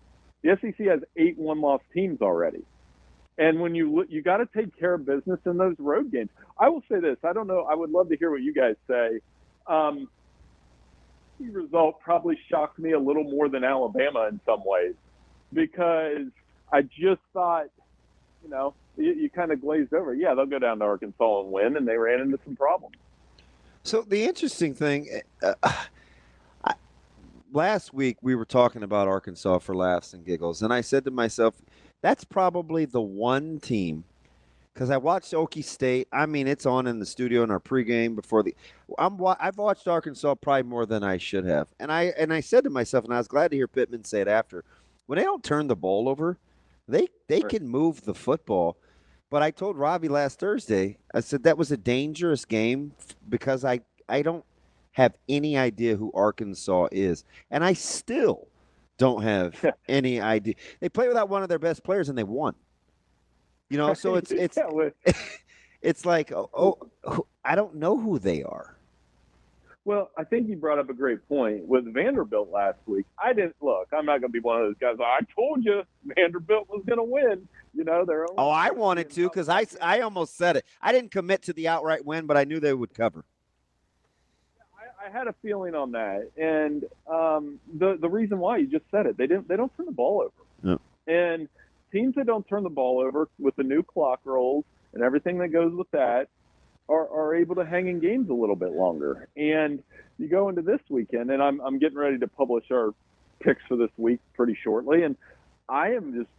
The SEC has 8 one-loss teams already. And when you got to take care of business in those road games. I will say this. I don't know. I would love to hear what you guys say. The result probably shocked me a little more than Alabama in some ways, because I just thought, you know, you kind of glazed over. Yeah, they'll go down to Arkansas and win, and they ran into some problems. So the interesting thing, last week we were talking about Arkansas for laughs and giggles, and I said to myself, that's probably the one team, because I watched Okie State. I mean, it's on in the studio in our pregame before I've watched Arkansas probably more than I should have, and I said to myself, and I was glad to hear Pittman say it after, when they don't turn the ball over, they can move the football. But I told Ravi last Thursday, I said that was a dangerous game because I don't have any idea who Arkansas is, and I still don't have any idea. They play without one of their best players, and they won. You know, so it's it's like, I don't know who they are. Well, I think you brought up a great point with Vanderbilt last week. I'm not going to be one of those guys. I told you Vanderbilt was going to win. You know, I wanted to, because I almost said it. I didn't commit to the outright win, but I knew they would cover. I had a feeling on that, and the reason why, you just said it, they don't turn the ball over. No. And teams that don't turn the ball over with the new clock rolls and everything that goes with that are able to hang in games a little bit longer. And you go into this weekend, and I'm getting ready to publish our picks for this week pretty shortly, and I am just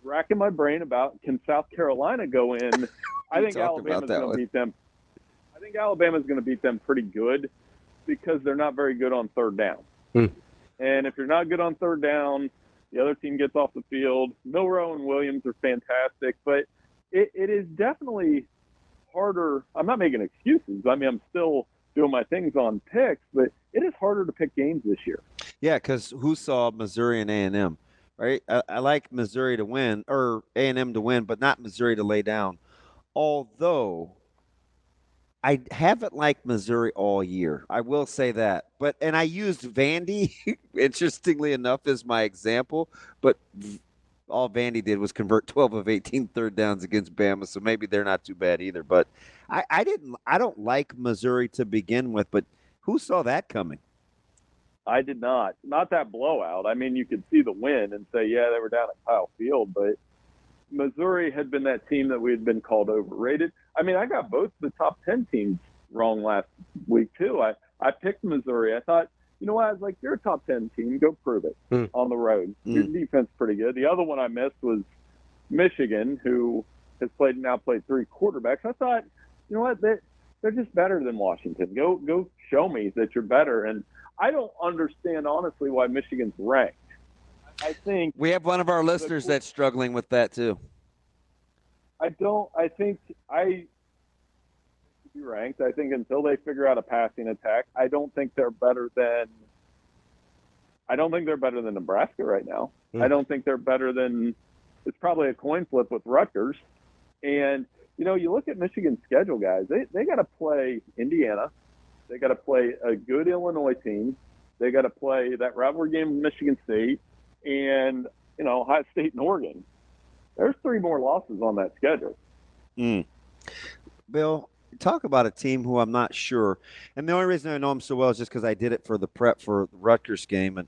racking my brain about, can South Carolina go in? I think Alabama's going to beat them. I think Alabama's going to beat them pretty good, because they're not very good on third down. And if you're not good on third down, the other team gets off the field. Milroe and Williams are fantastic, but it is definitely harder. I'm not making excuses. I mean, I'm still doing my things on picks, but it is harder to pick games this year. Yeah, because who saw Missouri and A&M, right? I like Missouri to win, or A&M to win, but not Missouri to lay down. Although I haven't liked Missouri all year. I will say that. And I used Vandy, interestingly enough, as my example, but all Vandy did was convert 12 of 18 third downs against Bama, so maybe they're not too bad either. But I don't like Missouri to begin with, but who saw that coming? I did not. Not that blowout. I mean, you could see the win and say, yeah, they were down at Kyle Field, but Missouri had been that team that we had been called overrated. I mean, I got both the top 10 teams wrong last week, too. I picked Missouri. I thought, you know what? I was like, you're a top 10 team. Go prove it on the road. Your defense is pretty good. The other one I missed was Michigan, who has now played 3 quarterbacks. I thought, you know what? They're just better than Washington. Go show me that you're better. And I don't understand, honestly, why Michigan's ranked. I think we have one of our listeners that's struggling with that too. I think I be ranked. I think until they figure out a passing attack, I don't think they're better than Nebraska right now. I don't think they're better than, it's probably a coin flip with Rutgers. And you know, you look at Michigan's schedule, guys. They got to play Indiana. They got to play a good Illinois team. They got to play that rivalry game with Michigan State. And, you know, Ohio State and Oregon. There's 3 more losses on that schedule. Bill, talk about a team who I'm not sure. And the only reason I know them so well is just because I did it for the prep for the Rutgers game.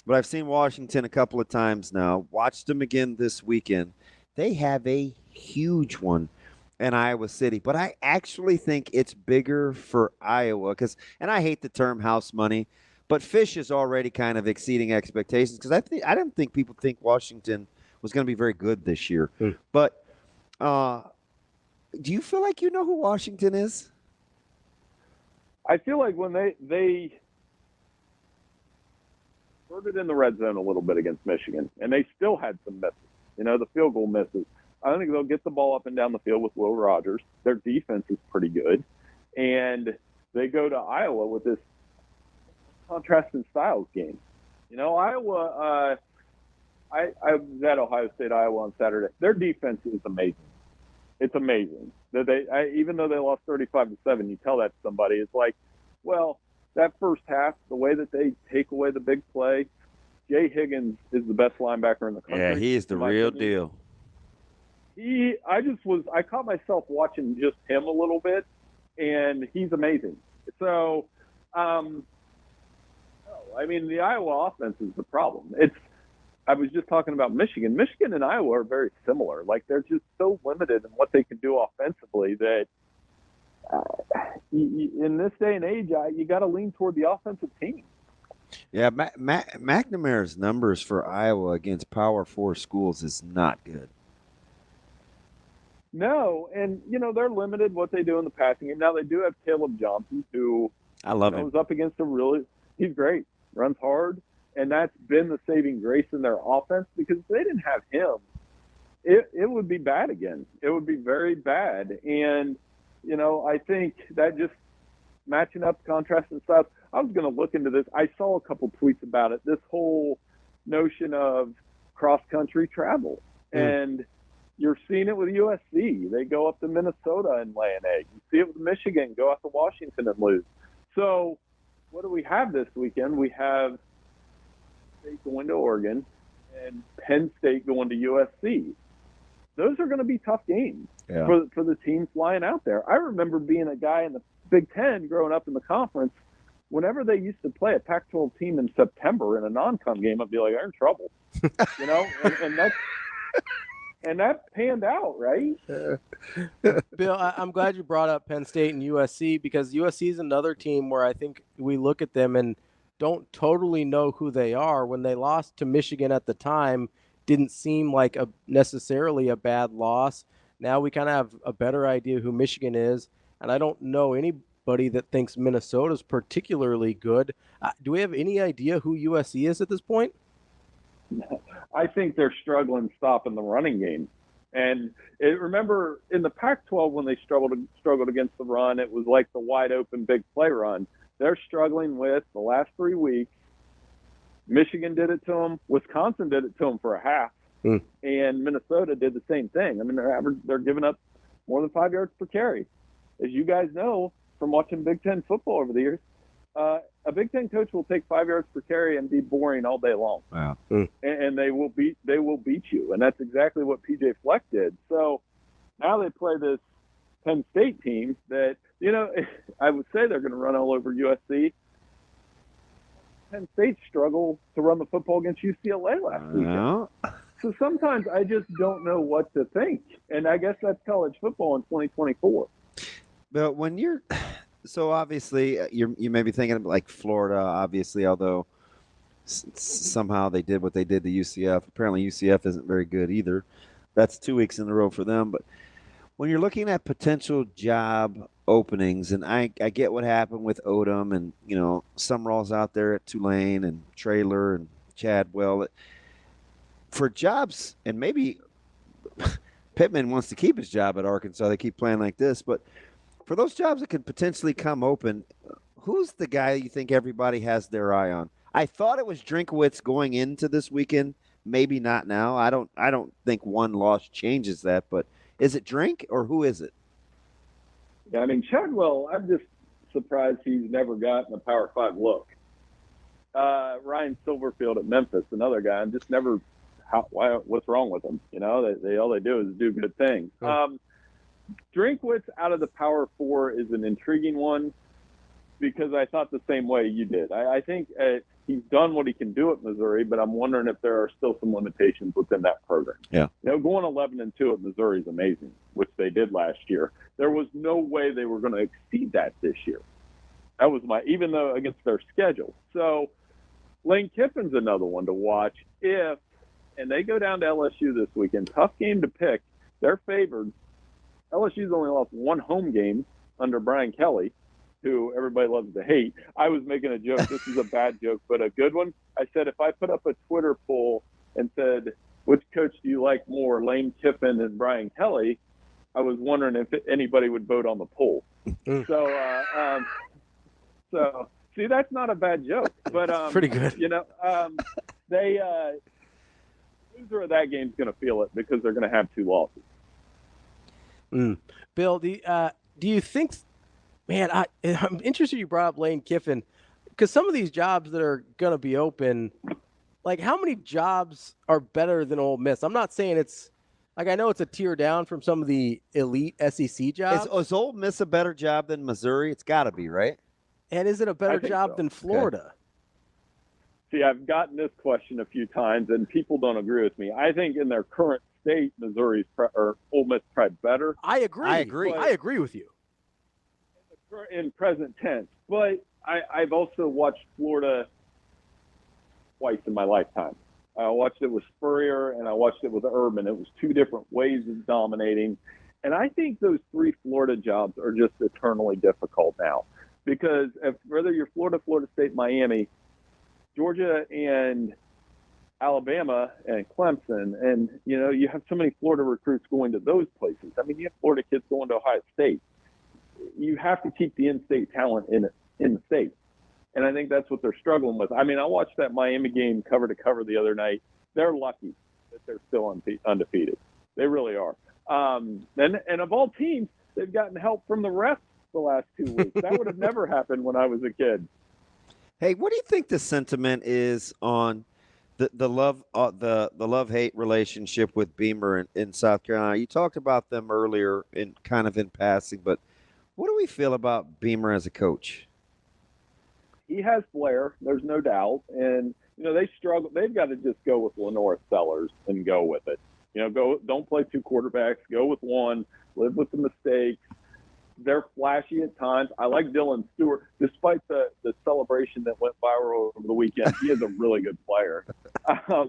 But I've seen Washington a couple of times now. Watched them again this weekend. They have a huge one in Iowa City. But I actually think it's bigger for Iowa. And I hate the term house money. But Fish is already kind of exceeding expectations, because I didn't think people think Washington was going to be very good this year. But do you feel like you know who Washington is? I feel like when hurt it in the red zone a little bit against Michigan, and they still had some misses. The field goal misses. I think they'll get the ball up and down the field with Will Rogers. Their defense is pretty good. And they go to Iowa with this contrasting styles game. Iowa, I was at Ohio State, Iowa on Saturday. Their defense is amazing. It's amazing. That even though they lost 35-7, you tell that to somebody, it's like, well, that first half, the way that they take away the big play, Jay Higgins is the best linebacker in the country. Yeah, he is the real deal. I caught myself watching just him a little bit, and he's amazing. So, the Iowa offense is the problem. I was just talking about Michigan. Michigan and Iowa are very similar. Like, they're just so limited in what they can do offensively that in this day and age, you got to lean toward the offensive team. Yeah, McNamara's numbers for Iowa against Power 4 schools is not good. No, and, they're limited what they do in the passing game. Now, they do have Caleb Johnson, who I love him. Was up against he's great, runs hard, and that's been the saving grace in their offense, because if they didn't have him, it would be bad again. It would be very bad. And, I think that just matching up contrast and styles, I was going to look into this. I saw a couple tweets about it, this whole notion of cross-country travel. And you're seeing it with USC. They go up to Minnesota and lay an egg. You see it with Michigan, go up to Washington and lose. So what do we have this weekend? We have State going to Oregon and Penn State going to USC. Those are going to be tough games for the team flying out there. I remember being a guy in the Big Ten growing up in the conference. Whenever they used to play a Pac-12 team in September in a non-con game, I'd be like, they're in trouble. And that panned out, right? Bill, I'm glad you brought up Penn State and USC, because USC is another team where I think we look at them and don't totally know who they are. When they lost to Michigan at the time, didn't seem like necessarily a bad loss. Now we kind of have a better idea who Michigan is, and I don't know anybody that thinks Minnesota's particularly good. Do we have any idea who USC is at this point? I think they're struggling stopping the running game. And remember, in the Pac-12, when they struggled against the run, it was like the wide-open big play run. They're struggling with the last 3 weeks. Michigan did it to them. Wisconsin did it to them for a half. And Minnesota did the same thing. They're giving up more than 5 yards per carry. As you guys know from watching Big Ten football over the years, a Big Ten coach will take 5 yards per carry and be boring all day long. Wow. And they will beat you. And that's exactly what PJ Fleck did. So now they play this Penn State team that, I would say they're going to run all over USC. Penn State struggled to run the football against UCLA last weekend. So sometimes I just don't know what to think. And I guess that's college football in 2024. But when you're – so obviously you may be thinking of like Florida, obviously, although somehow they did what they did to UCF. Apparently UCF isn't very good either. That's 2 weeks in a row for them. But when you're looking at potential job openings, and I get what happened with Odom and, Summerall's out there at Tulane and Traylor and Chadwell. For jobs, and maybe Pittman wants to keep his job at Arkansas. They keep playing like this. But for those jobs that could potentially come open, who's the guy you think everybody has their eye on? I thought it was Drinkwitz going into this weekend. Maybe not now. I don't think one loss changes that. But is it Drink or who is it? Yeah, Chadwell, I'm just surprised he's never gotten a Power 5 look. Ryan Silverfield at Memphis, another guy. I'm just never – what's wrong with them? All they do is do good things. Drinkwitz out of the Power 4 is an intriguing one because I thought the same way you did. I think he's done what he can do at Missouri, but I'm wondering if there are still some limitations within that program. Yeah. Going 11-2 at Missouri is amazing, which they did last year. There was no way they were going to exceed that this year. That was even though against their schedule. So Lane Kiffin's another one to watch and they go down to LSU this weekend. Tough game to pick. They're favored. LSU's only lost one home game under Brian Kelly. who everybody loves to hate, I was making a joke. This is a bad joke, but a good one. I said, if I put up a Twitter poll and said, which coach do you like more, Lane Kiffin and Brian Kelly, I was wondering if anybody would vote on the poll. So see, that's not a bad joke, but pretty good. The loser of that game is going to feel it because they're going to have 2 losses. Bill, do you think? Man, I'm interested you brought up Lane Kiffin because some of these jobs that are going to be open, like how many jobs are better than Ole Miss? I'm not saying it's like I know it's a tier down from some of the elite SEC jobs. Is Ole Miss a better job than Missouri? It's got to be, right? And is it a better job than Florida? Okay. See, I've gotten this question a few times, and people don't agree with me. I think in their current state, Missouri's or Ole Miss probably better. I agree. I agree with you. In present tense, but I've also watched Florida twice in my lifetime. I watched it with Spurrier and I watched it with Urban. It was 2 different ways of dominating. And I think those 3 Florida jobs are just eternally difficult now because whether you're Florida, Florida State, Miami, Georgia, and Alabama and Clemson, and, you have so many Florida recruits going to those places. I mean, you have Florida kids going to Ohio State. You have to keep the in-state talent in the state. And I think that's what they're struggling with. I mean, I watched that Miami game cover to cover the other night. They're lucky that they're still undefeated. They really are. And of all teams, they've gotten help from the refs the last 2 weeks. That would have never happened when I was a kid. Hey, what do you think the sentiment is on the love-hate relationship with Beamer in South Carolina? You talked about them earlier in passing, but what do we feel about Beamer as a coach? He has flair, there's no doubt. And, they struggle. They've got to just go with Lenore Sellers and go with it. Don't play 2 quarterbacks. Go with 1. Live with the mistakes. They're flashy at times. I like Dylan Stewart. Despite the celebration that went viral over the weekend, he is a really good player. I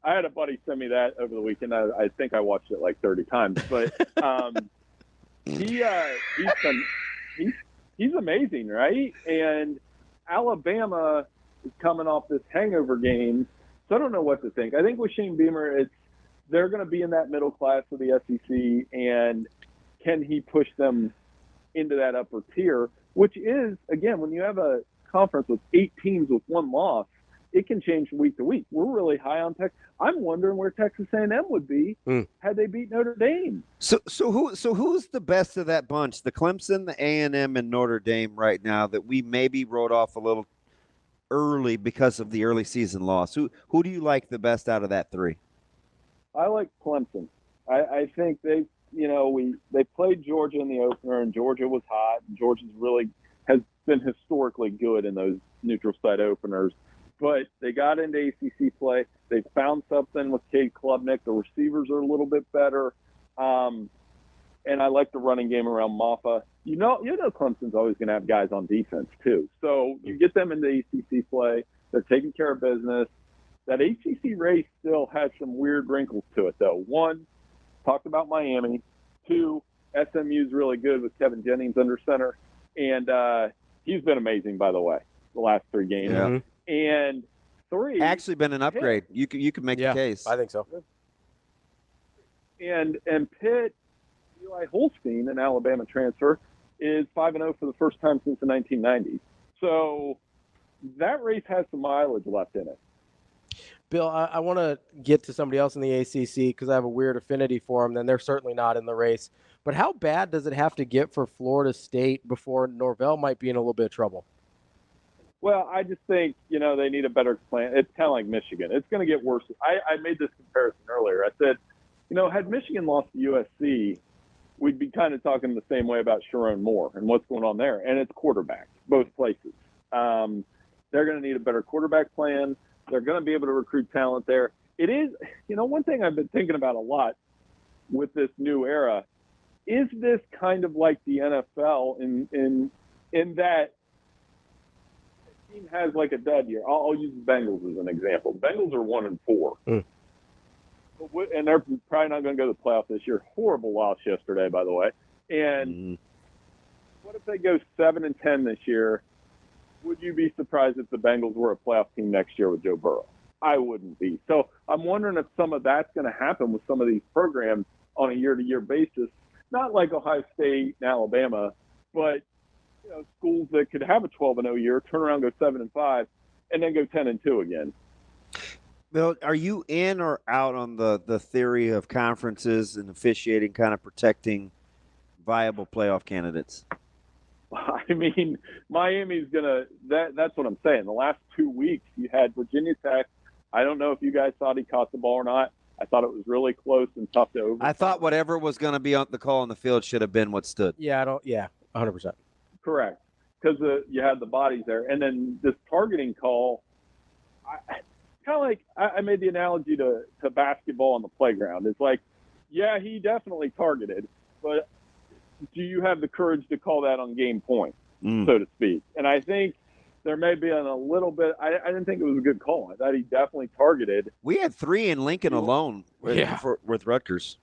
had a buddy send me that over the weekend. I think I watched it like 30 times. But he's amazing, right? And Alabama is coming off this hangover game, so I don't know what to think. I think with Shane Beamer, they're going to be in that middle class of the SEC, and can he push them into that upper tier, which is, again, when you have a conference with 8 teams with 1 loss, it can change week to week. We're really high on Texas. I'm wondering where Texas A&M would be had they beat Notre Dame. So who's the best of that bunch? The Clemson, the A&M, and Notre Dame right now that we maybe wrote off a little early because of the early season loss. Who do you like the best out of that 3? I like Clemson. I think they played Georgia in the opener, and Georgia was hot. Georgia's really has been historically good in those neutral site openers. But they got into ACC play. They found something with Cade Klubnik. The receivers are a little bit better. And I like the running game around Maffa. You know Clemson's always going to have guys on defense, too. So you get them into ACC play. They're taking care of business. That ACC race still has some weird wrinkles to it, though. 1, talked about Miami. 2, SMU's really good with Kevin Jennings under center. And he's been amazing, by the way, the last 3 games. Yeah. And 3, actually been an upgrade. Pitt. You can make the case. I think so. And Pitt, Eli Holstein, an Alabama transfer, is 5-0 for the first time since the 1990s. So that race has some mileage left in it. Bill, I want to get to somebody else in the ACC because I have a weird affinity for them. Then they're certainly not in the race. But how bad does it have to get for Florida State before Norvell might be in a little bit of trouble? Well, I just think, they need a better plan. It's kind of like Michigan. It's going to get worse. I made this comparison earlier. I said, had Michigan lost to USC, we'd be kind of talking the same way about Sharon Moore and what's going on there. And it's quarterback, both places. They're going to need a better quarterback plan. They're going to be able to recruit talent there. It is, one thing I've been thinking about a lot with this new era, is this kind of like the NFL in that team has like a dud year. I'll use the Bengals as an example. The Bengals are 1-4. And they're probably not going to go to the playoffs this year. Horrible loss yesterday, by the way. And what if they go 7-10 this year? Would you be surprised if the Bengals were a playoff team next year with Joe Burrow? I wouldn't be. So I'm wondering if some of that's going to happen with some of these programs on a year-to-year basis. Not like Ohio State and Alabama, but schools that could have a 12-0 year, turn around, go 7-5, and then go 10-2 again. Bill, are you in or out on the theory of conferences and officiating kind of protecting viable playoff candidates? I mean, Miami's that's what I'm saying. The last 2 weeks, you had Virginia Tech. I don't know if you guys thought he caught the ball or not. I thought it was really close and tough to overcome. I thought whatever was going to be on the call on the field should have been what stood. Yeah, 100%. Correct, because you had the bodies there. And then this targeting call, kind of like I made the analogy to basketball on the playground. It's like, yeah, he definitely targeted, but do you have the courage to call that on game point, so to speak? And I think there may be a little bit – I didn't think it was a good call. I thought he definitely targeted. We had 3 in Lincoln alone with Rutgers.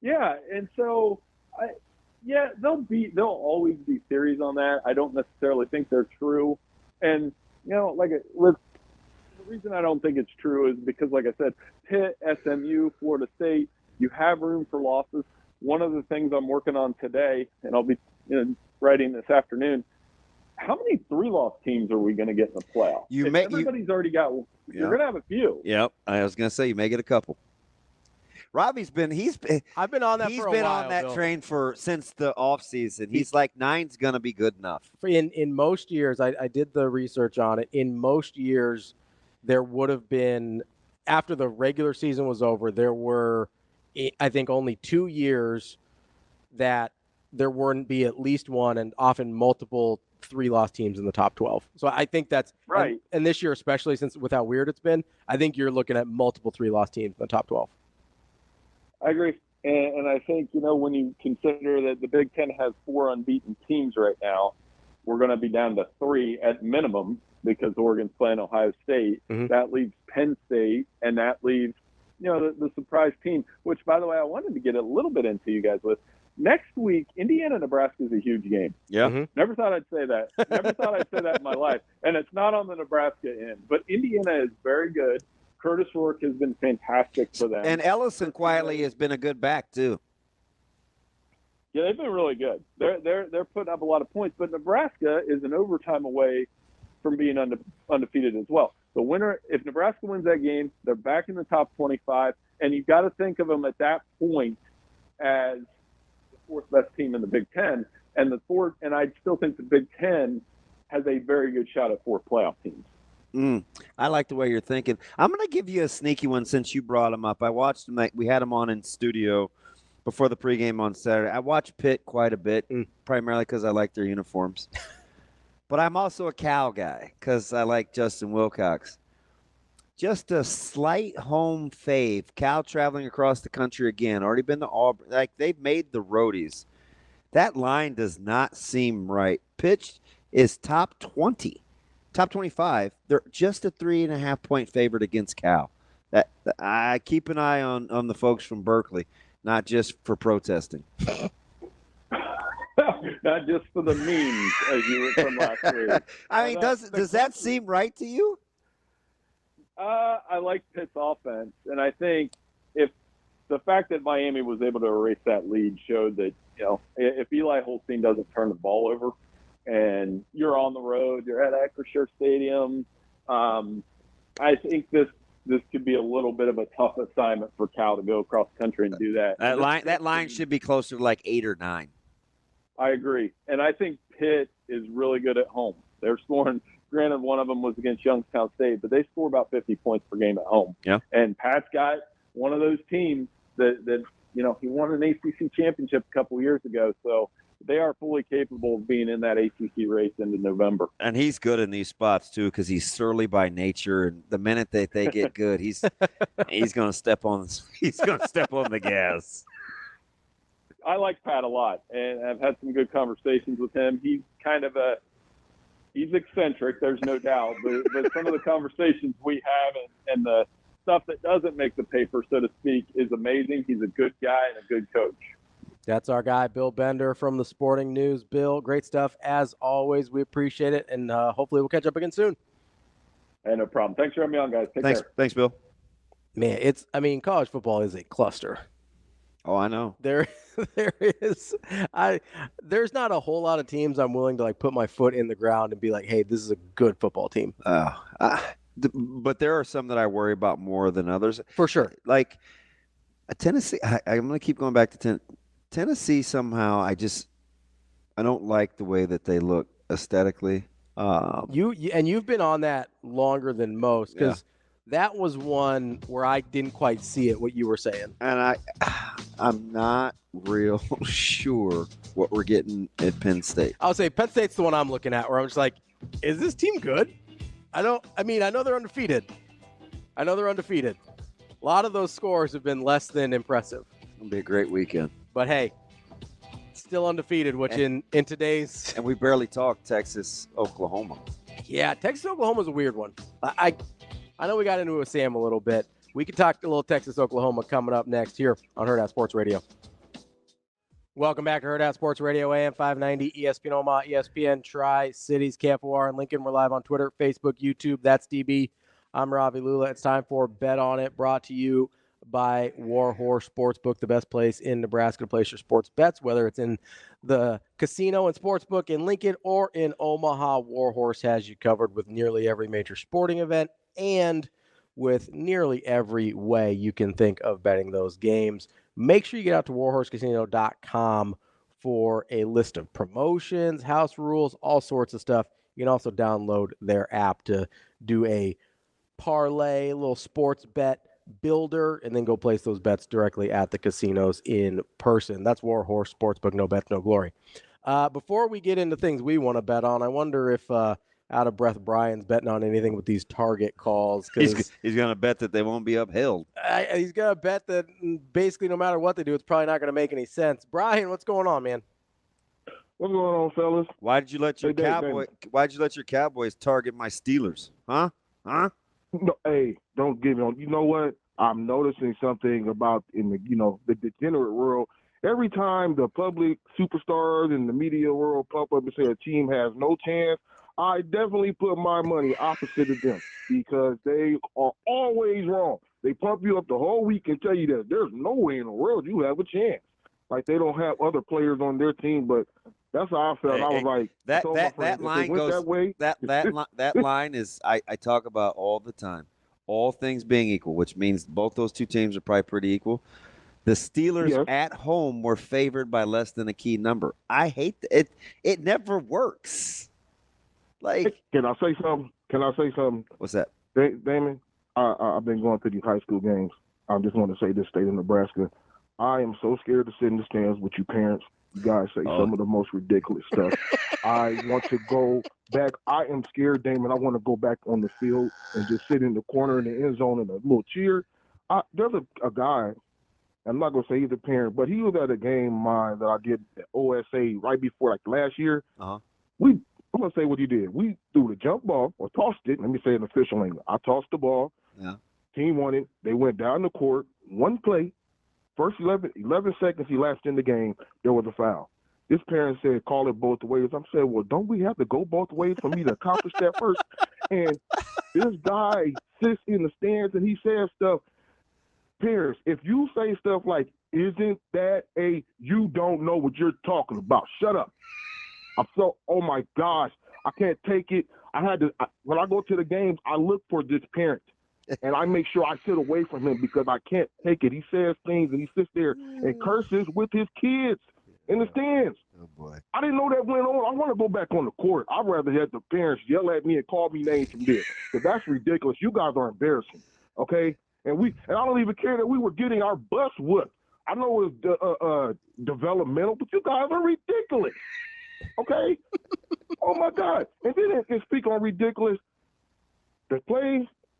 Yeah, and so there'll always be theories on that. I don't necessarily think they're true. And, the reason I don't think it's true is because, like I said, Pitt, SMU, Florida State, you have room for losses. One of the things I'm working on today, and I'll be writing this afternoon, how many 3-loss teams are we going to get in the playoffs? Everybody's already got one. You're going to have a few. Yep. I was going to say you may get a couple. Ravi's been I've been on that for a while. He's been on that train since the offseason. He's like 9's going to be good enough. In most years, I did the research on it. In most years, there would have been, after the regular season was over, there were, I think, only 2 years that there wouldn't be at least one and often multiple 3-loss teams in the top 12. So I think that's right. And this year, especially since with how weird it's been, I think you're looking at multiple 3-loss teams in the top 12. I agree. And I think, when you consider that the Big Ten has 4 unbeaten teams right now, we're going to be down to 3 at minimum because Oregon's playing Ohio State. Mm-hmm. That leaves Penn State, and that leaves, the surprise team, which, by the way, I wanted to get a little bit into you guys with. Next week, Indiana-Nebraska is a huge game. Yeah. Mm-hmm. Never thought I'd say that. Never thought I'd say that in my life. And it's not on the Nebraska end. But Indiana is very good. Curtis Rourke has been fantastic for them. And Ellison quietly has been a good back, too. Yeah, they've been really good. They're putting up a lot of points. But Nebraska is an overtime away from being undefeated as well. The winner, if Nebraska wins that game, they're back in the top 25. And you've got to think of them at that point as the 4th best team in the Big Ten. And I still think the Big Ten has a very good shot at 4 playoff teams. I like the way you're thinking. I'm going to give you a sneaky one since you brought him up. I watched him. We had him on in studio before the pregame on Saturday. I watched Pitt quite a bit, primarily because I like their uniforms. But I'm also a Cal guy because I like Justin Wilcox. Just a slight home fave. Cal traveling across the country again. Already been to Auburn. Like, they've made the roadies. That line does not seem right. Pitch is top 20. Top 25, they're just a 3.5-point favorite against Cal. I keep an eye on the folks from Berkeley, not just for protesting. Not just for the memes, as you were from last week. I mean, does that seem right to you? I like Pitt's offense, and I think if the fact that Miami was able to erase that lead showed that, if Eli Holstein doesn't turn the ball over, and you're on the road, you're at Acrisure Stadium. I think this could be a little bit of a tough assignment for Cal to go across the country and do that. That line should be closer to like 8 or 9. I agree. And I think Pitt is really good at home. They're scoring, granted one of them was against Youngstown State, but they score about 50 points per game at home. Yeah. And Pat's got one of those teams that he won an ACC championship a couple years ago, so they are fully capable of being in that ACC race into November. And he's good in these spots, too, because he's surly by nature. And the minute that they get good, he's going to step on the gas. I like Pat a lot, and I've had some good conversations with him. He's kind of he's eccentric, there's no doubt. But some of the conversations we have and the stuff that doesn't make the paper, so to speak, is amazing. He's a good guy and a good coach. That's our guy, Bill Bender from the Sporting News. Bill, great stuff as always. We appreciate it, and hopefully we'll catch up again soon. Hey, no problem. Thanks for having me on, guys. Take care. Thanks, Bill. Man, college football is a cluster. Oh, I know. There is. There's not a whole lot of teams I'm willing to put my foot in the ground and be like, hey, this is a good football team. But there are some that I worry about more than others. For sure. Like Tennessee, I'm going to keep going back to Tennessee somehow. I don't like the way that they look aesthetically. You've been on that longer than most because that was one where I didn't quite see it, what you were saying. And I'm not real sure what we're getting at Penn State. I'll say Penn State's the one I'm looking at where I'm just like, is this team good? I know they're undefeated. A lot of those scores have been less than impressive. It's going to be a great weekend. But hey, still undefeated, which in today's... And we barely talked Texas, Oklahoma. Yeah, Texas, Oklahoma's a weird one. I know we got into it with Sam a little bit. We can talk a little Texas, Oklahoma coming up next here on Hurrdat Sports Radio. Welcome back to Hurrdat Sports Radio, AM 590, ESPN Omaha, ESPN Tri-Cities, KFOR, and Lincoln. We're live on Twitter, Facebook, YouTube. That's DB. I'm Ravi, Lulla. It's time for Bet On It, brought to you by Warhorse Sportsbook, the best place in Nebraska to place your sports bets, whether it's in the casino and sportsbook in Lincoln or in Omaha. Warhorse has you covered with nearly every major sporting event and with nearly every way you can think of betting those games. Make sure you get out to warhorsecasino.com for a list of promotions, house rules, all sorts of stuff. You can also download their app to do a parlay, a little sports bet builder, and then go place those bets directly at the casinos in person. That's Warhorse Sportsbook, no bets, no glory. Before we get into things we want to bet on, I wonder if out of breath Brian's betting on anything with these target calls. He's going to bet that they won't be upheld. He's going to bet that basically no matter what they do, it's probably not going to make any sense. Brian, what's going on, man? What's going on, fellas? Why did you let your Cowboys target my Steelers? Huh? No, hey, don't give me on. You know what? I'm noticing something about in the degenerate world. Every time the public superstars in the media world pump up and say a team has no chance, I definitely put my money opposite of them because they are always wrong. They pump you up the whole week and tell you that there's no way in the world you have a chance. Like they don't have other players on their team, but that's how I felt. I was like, that line goes that way. That line is I talk about all the time. All things being equal, which means both those two teams are probably pretty equal. The Steelers at home were favored by less than a key number. I hate it. It never works. Like, can I say something? What's that? Damon, I've been going to these high school games. I just want to say this state of Nebraska. I am so scared to sit in the stands with you parents. You guys say some of the most ridiculous stuff. I want to go back. I am scared, Damon. I want to go back on the field and just sit in the corner in the end zone and a little cheer. There's a guy, I'm not going to say he's a parent, but he was at a game of mine that I did at OSA right before, last year. Uh-huh. I'm going to say what he did. We threw the jump ball or tossed it. Let me say it in official language. I tossed the ball. Yeah. Team won it. They went down the court. One play. First 11 seconds he lapsed in the game, there was a foul. This parent said, call it both ways. I'm saying, well, don't we have to go both ways for me to accomplish that first? And this guy sits in the stands and he says stuff. Parents, if you say stuff like, isn't that you don't know what you're talking about. Shut up. Oh my gosh, I can't take it. When I go to the games, I look for this parent. And I make sure I sit away from him because I can't take it. He says things and he sits there and curses with his kids in the stands. Oh, boy. I didn't know that went on. I want to go back on the court. I'd rather have the parents yell at me and call me names from there. Because that's ridiculous. You guys are embarrassing, okay? And I don't even care that we were getting our butts whooped. I know it was developmental, but you guys are ridiculous, okay? Oh, my God. And then speak on ridiculous,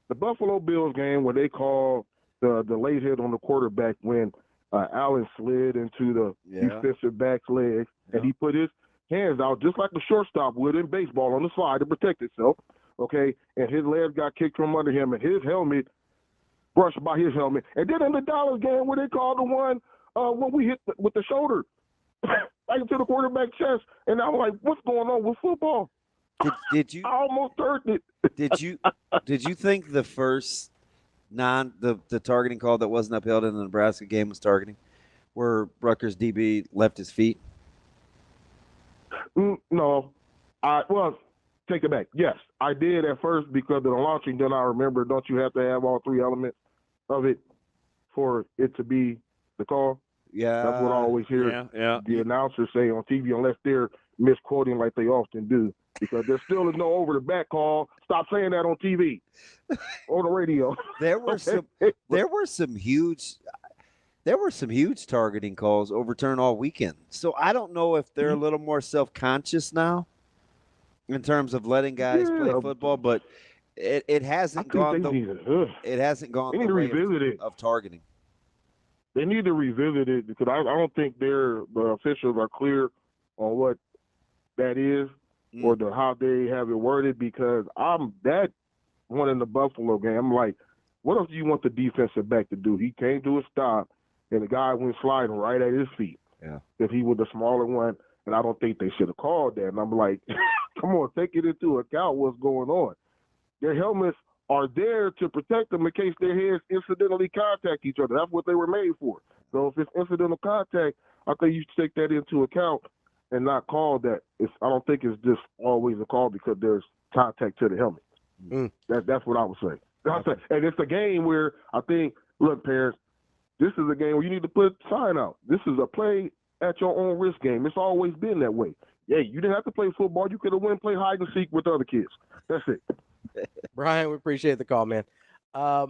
the Buffalo Bills game where they called the late hit on the quarterback when Allen slid into the defensive back's legs, and he put his hands out just like the shortstop would in baseball on the side to protect itself, okay? And his legs got kicked from under him, and his helmet brushed by his helmet. And then in the Dallas game where they called the one when we hit with the shoulder right into the quarterback chest, and I'm like, what's going on with football? Did you? I almost turned it. Did you think the first the targeting call that wasn't upheld in the Nebraska game was targeting, where Rutgers DB left his feet? No, take it back. Yes, I did at first because of the launching. Then I remember, don't you have to have all three elements of it for it to be the call? Yeah, that's what I always hear the announcers say on TV, unless they're misquoting like they often do, because there still is no over the back call. Stop saying that on TV or the radio. There were some huge targeting calls overturned all weekend. So I don't know if they're a little more self-conscious now in terms of letting guys play football, but it hasn't gone the way of targeting. They need to revisit it because I don't think the officials are clear on what that is or how they have it worded, because that one in the Buffalo game, I'm like, what else do you want the defensive back to do? He came to a stop, and the guy went sliding right at his feet. Yeah. If he was the smaller one, and I don't think they should have called that. And I'm like, come on, take it into account what's going on. Their helmets are there to protect them in case their heads incidentally contact each other. That's what they were made for. So if it's incidental contact, I think you should take that into account and not call that. I don't think it's just always a call because there's contact to the helmet. That's what I would say. And it's a game where I think, look, parents, this is a game where you need to put a sign out. This is a play at your own risk game. It's always been that way. Yeah, you didn't have to play football. You could have went and play hide and seek with other kids. That's it. Brian, we appreciate the call, man. I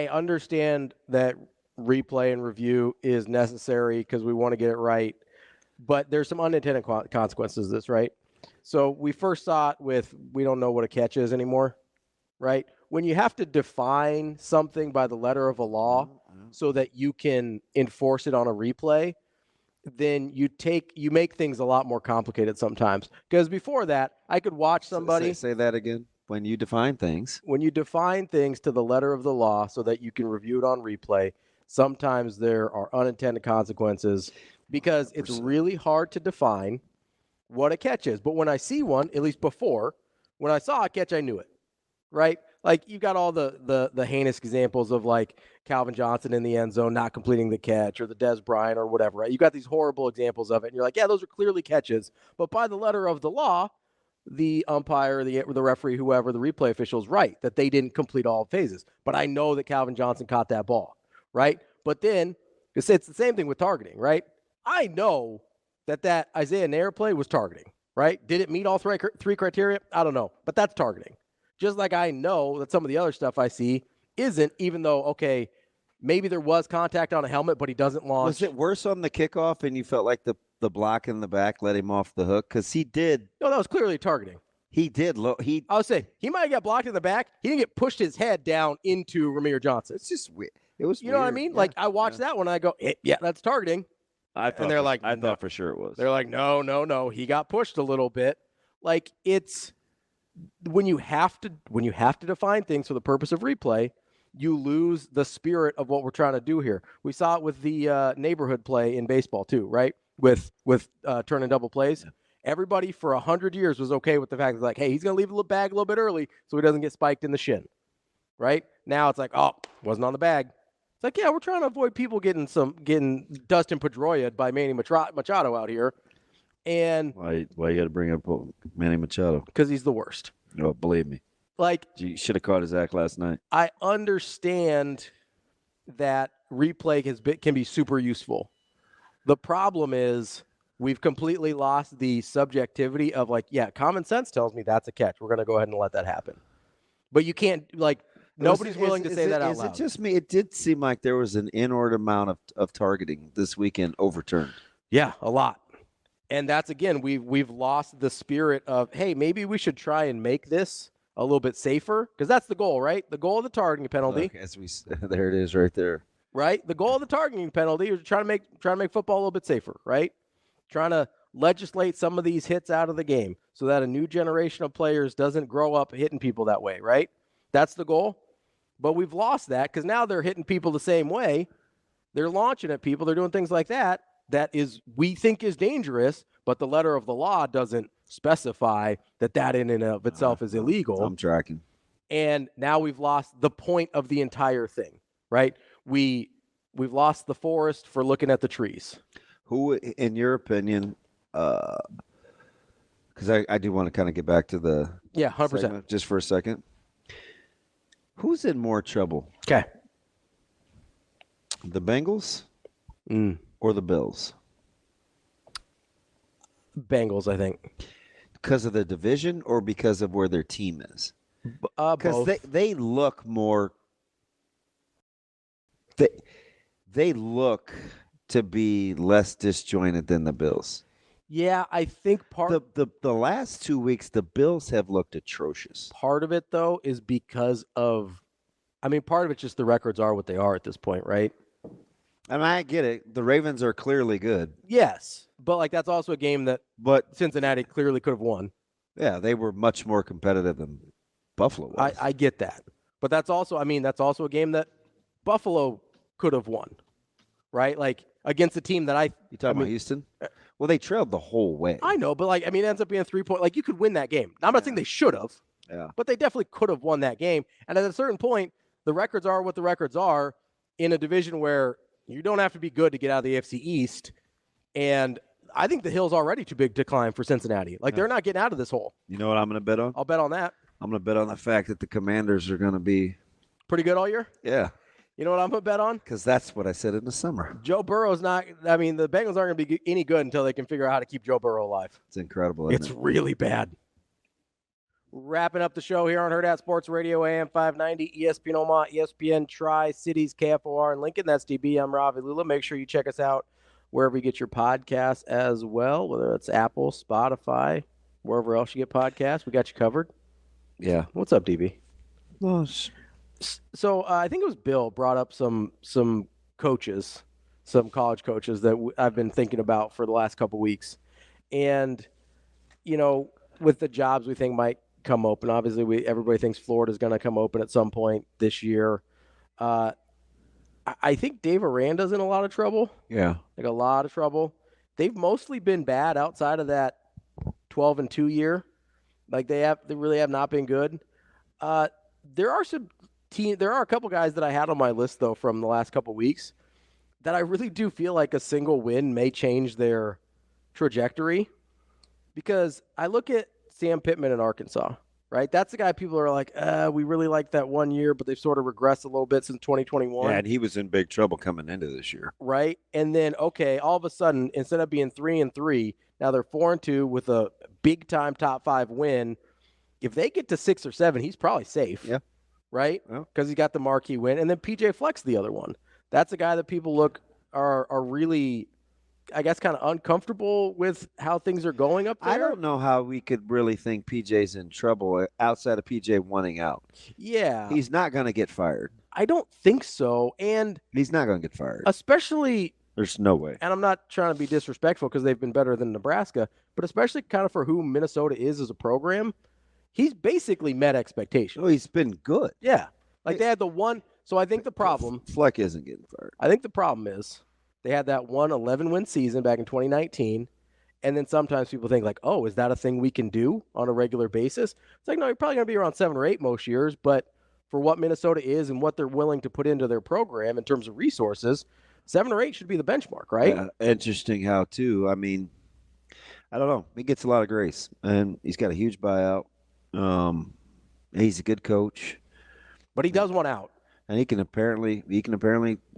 understand that replay and review is necessary because we want to get it right, but there's some unintended consequences to this, right? So we first saw it with, we don't know what a catch is anymore, right? When you have to define something by the letter of a law so that you can enforce it on a replay, then you make things a lot more complicated sometimes. Because before that, I could watch somebody. Say that again. When you define things. When you define things to the letter of the law so that you can review it on replay, sometimes there are unintended consequences because it's really hard to define what a catch is. But when I see one, at least before, when I saw a catch, I knew it, right? Like, you got all the heinous examples of, like, Calvin Johnson in the end zone not completing the catch, or the Des Bryant or whatever, right? You got these horrible examples of it, and you're like, yeah, those are clearly catches. But by the letter of the law, the umpire, the referee, whoever, the replay official is right that they didn't complete all phases. But I know that Calvin Johnson caught that ball, right? But then it's the same thing with targeting, right? I know that Isaiah Nair play was targeting, right? Did it meet all three criteria? I don't know, but that's targeting. Just like I know that some of the other stuff I see isn't, even though, okay, maybe there was contact on a helmet, but he doesn't launch. Was it worse on the kickoff and you felt like the block in the back let him off the hook? Because he did. No, that was clearly targeting. He did. I would say he might have got blocked in the back. He didn't get pushed his head down into Ramir Johnson. It's just weird. It was. You know what I mean? Yeah. Like, I watched that one and I go, yeah, that's targeting. I thought for sure it was. They're like, no. He got pushed a little bit. Like, it's when you have to define things for the purpose of replay, you lose the spirit of what we're trying to do here. We saw it with the neighborhood play in baseball too, right? With turning double plays. Yeah. Everybody for 100 years was okay with the fact that, like, hey, he's going to leave the bag a little bit early so he doesn't get spiked in the shin, right? Now it's like, oh, wasn't on the bag. It's like, yeah, we're trying to avoid people getting Dustin Pedroia by Manny Machado out here. And why you got to bring up Manny Machado? Because he's the worst. No, believe me. Like, you should have caught his act last night. I understand that replay can be super useful. The problem is we've completely lost the subjectivity of, like, yeah, common sense tells me that's a catch. We're going to go ahead and let that happen. But you can't, like, nobody's willing to say that out loud. Is it just me? It did seem like there was an inordinate amount of targeting this weekend overturned. Yeah, a lot. And that's, again, we've lost the spirit of, hey, maybe we should try and make this a little bit safer, because that's the goal, right? The goal of the targeting penalty. Look, there it is right there. Right? The goal of the targeting penalty is trying to make football a little bit safer, right? Trying to legislate some of these hits out of the game so that a new generation of players doesn't grow up hitting people that way, right? That's the goal. But we've lost that because now they're hitting people the same way. They're launching at people. They're doing things like that we think is dangerous, but the letter of the law doesn't specify that in and of itself is illegal. I'm tracking. And now we've lost the point of the entire thing, right? We've lost the forest for looking at the trees. Who, in your opinion, because I do want to kind of get back to the 100% segment just for a second. Who's in more trouble? Okay. The Bengals or the Bills? Bengals, I think. Because of the division or because of where their team is? Because they look more. They look to be less disjointed than the Bills. Yeah, I think the last 2 weeks the Bills have looked atrocious. Part of it though is because of, part of it's just the records are what they are at this point, right? I mean, I get it. The Ravens are clearly good. Yes, but that's also a game that Cincinnati clearly could have won. Yeah, they were much more competitive than Buffalo was. I get that, but that's also a game that Buffalo could have won, right? Like against a team that You talking about Houston? Well, they trailed the whole way. I know, but it ends up being a 3-point. Like you could win that game. Now, I'm not saying they should have. Yeah. But they definitely could have won that game. And at a certain point, the records are what the records are in a division where you don't have to be good to get out of the AFC East. And I think the hill's already too big to climb for Cincinnati. They're not getting out of this hole. You know what I'm going to bet on? I'll bet on that. I'm going to bet on the fact that the Commanders are going to be pretty good all year? Yeah. You know what I'm going to bet on? Because that's what I said in the summer. Joe Burrow's not – the Bengals aren't going to be any good until they can figure out how to keep Joe Burrow alive. It's incredible, It's really bad. Wrapping up the show here on Hurrdat Sports Radio, AM 590, ESPN Omaha, ESPN Tri-Cities, KFOR in Lincoln. That's DB. I'm Ravi, Lulla. Make sure you check us out wherever you get your podcasts as well, whether it's Apple, Spotify, wherever else you get podcasts. We got you covered. Yeah. What's up, DB? Well, so I think it was Bill brought up some coaches, some college coaches that I've been thinking about for the last couple weeks. And, with the jobs we think might come open, obviously everybody thinks Florida's going to come open at some point this year. I think Dave Aranda's in a lot of trouble. Yeah. A lot of trouble. They've mostly been bad outside of that 12-2 year. They really have not been good. There are a couple guys that I had on my list though from the last couple weeks that I really do feel like a single win may change their trajectory, because I look at Sam Pittman in Arkansas, right? That's the guy people are like, we really like that 1 year, but they've sort of regressed a little bit since 2021. Yeah, and he was in big trouble coming into this year. Right? And then, all of a sudden, instead of being 3-3, now they're 4-2 with a big-time top 5 win. If they get to 6 or 7, he's probably safe. Yeah. Right? Because he's got the marquee win. And then PJ Fleck's the other one. That's a guy that people are really, I guess, kind of uncomfortable with how things are going up there. I don't know how we could really think PJ's in trouble outside of PJ wanting out. Yeah. He's not going to get fired. I don't think so. And he's not going to get fired. Especially. There's no way. And I'm not trying to be disrespectful because they've been better than Nebraska, but especially kind of for who Minnesota is as a program, he's basically met expectations. Oh, he's been good. Yeah. They had the one. So I think the problem. Fleck isn't getting fired. I think the problem is they had that 11-win season back in 2019. And then sometimes people think oh, is that a thing we can do on a regular basis? It's no, you're probably going to be around 7 or 8 most years. But for what Minnesota is and what they're willing to put into their program in terms of resources, 7 or 8 should be the benchmark, right? Yeah, interesting how, too. I don't know. He gets a lot of grace, and he's got a huge buyout. He's a good coach. But he does want out. And he can apparently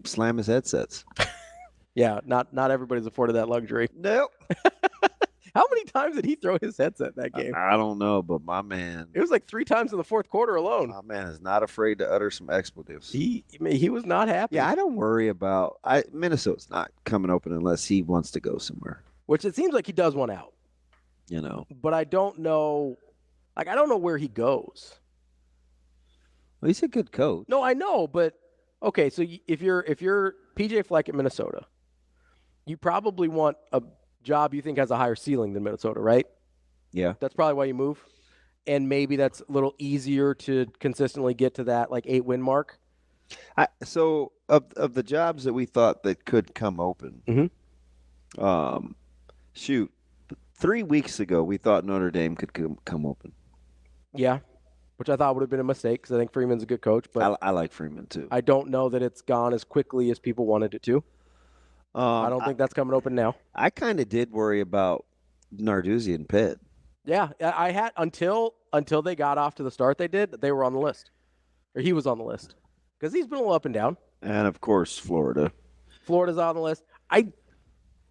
slam his headsets. Yeah, not everybody's afforded that luxury. Nope. How many times did he throw his headset that game? I don't know, but my man. It was 3 times in the fourth quarter alone. My man is not afraid to utter some expletives. He was not happy. Yeah, I don't worry about Minnesota's not coming open unless he wants to go somewhere. Which it seems like he does want out. But I don't know. I don't know where he goes. Well, he's a good coach. No, I know, but okay. So if you're PJ Fleck at Minnesota, you probably want a job you think has a higher ceiling than Minnesota, right? Yeah, that's probably why you move. and maybe that's a little easier to consistently get to that like 8-win mark. So of the jobs that we thought that could come open, shoot, 3 weeks ago we thought Notre Dame could come open. Yeah, which I thought would have been a mistake because I think Freeman's a good coach. But I like Freeman too. I don't know that it's gone as quickly as people wanted it to. I don't think that's coming open now. I kind of did worry about Narduzzi and Pitt. Yeah, I had until they got off to the start they did. They were on the list, or he was on the list, because he's been a little up and down. And of course, Florida. Florida's on the list. I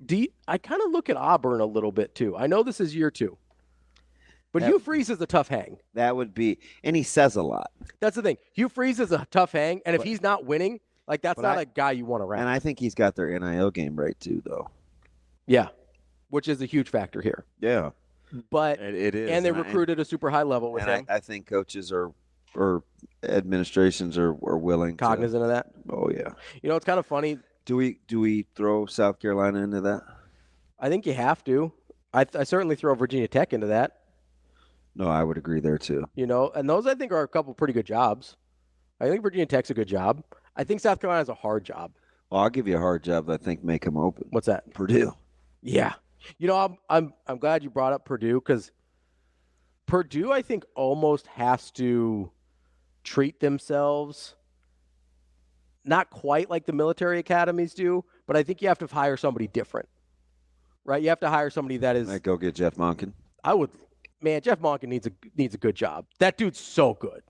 kind of look at Auburn a little bit too. I know this is year 2, but Hugh Freeze is a tough hang. That would be, and he says a lot. That's the thing. Hugh Freeze is a tough hang, and if he's not winning, like that's not a guy you want around. And I think he's got their NIL game right too, though. Yeah, which is a huge factor here. Yeah, but it is, and they recruited a super high level with him. I think coaches or administrations are willing, cognizant of that. Oh yeah. You know, it's kind of funny. Do we throw South Carolina into that? I think you have to. I certainly throw Virginia Tech into that. No, I would agree there too. You know, and those I think are a couple pretty good jobs. I think Virginia Tech's a good job. I think South Carolina's a hard job. Well, I'll give you a hard job that I think make them open. What's that? Purdue. Yeah. You know, I'm glad you brought up Purdue, because Purdue, I think, almost has to treat themselves not quite like the military academies do, but I think you have to hire somebody different, right? You have to hire somebody that is. I'd go get Jeff Monken. I would, man. Jeff Monken needs a good job. That dude's so good.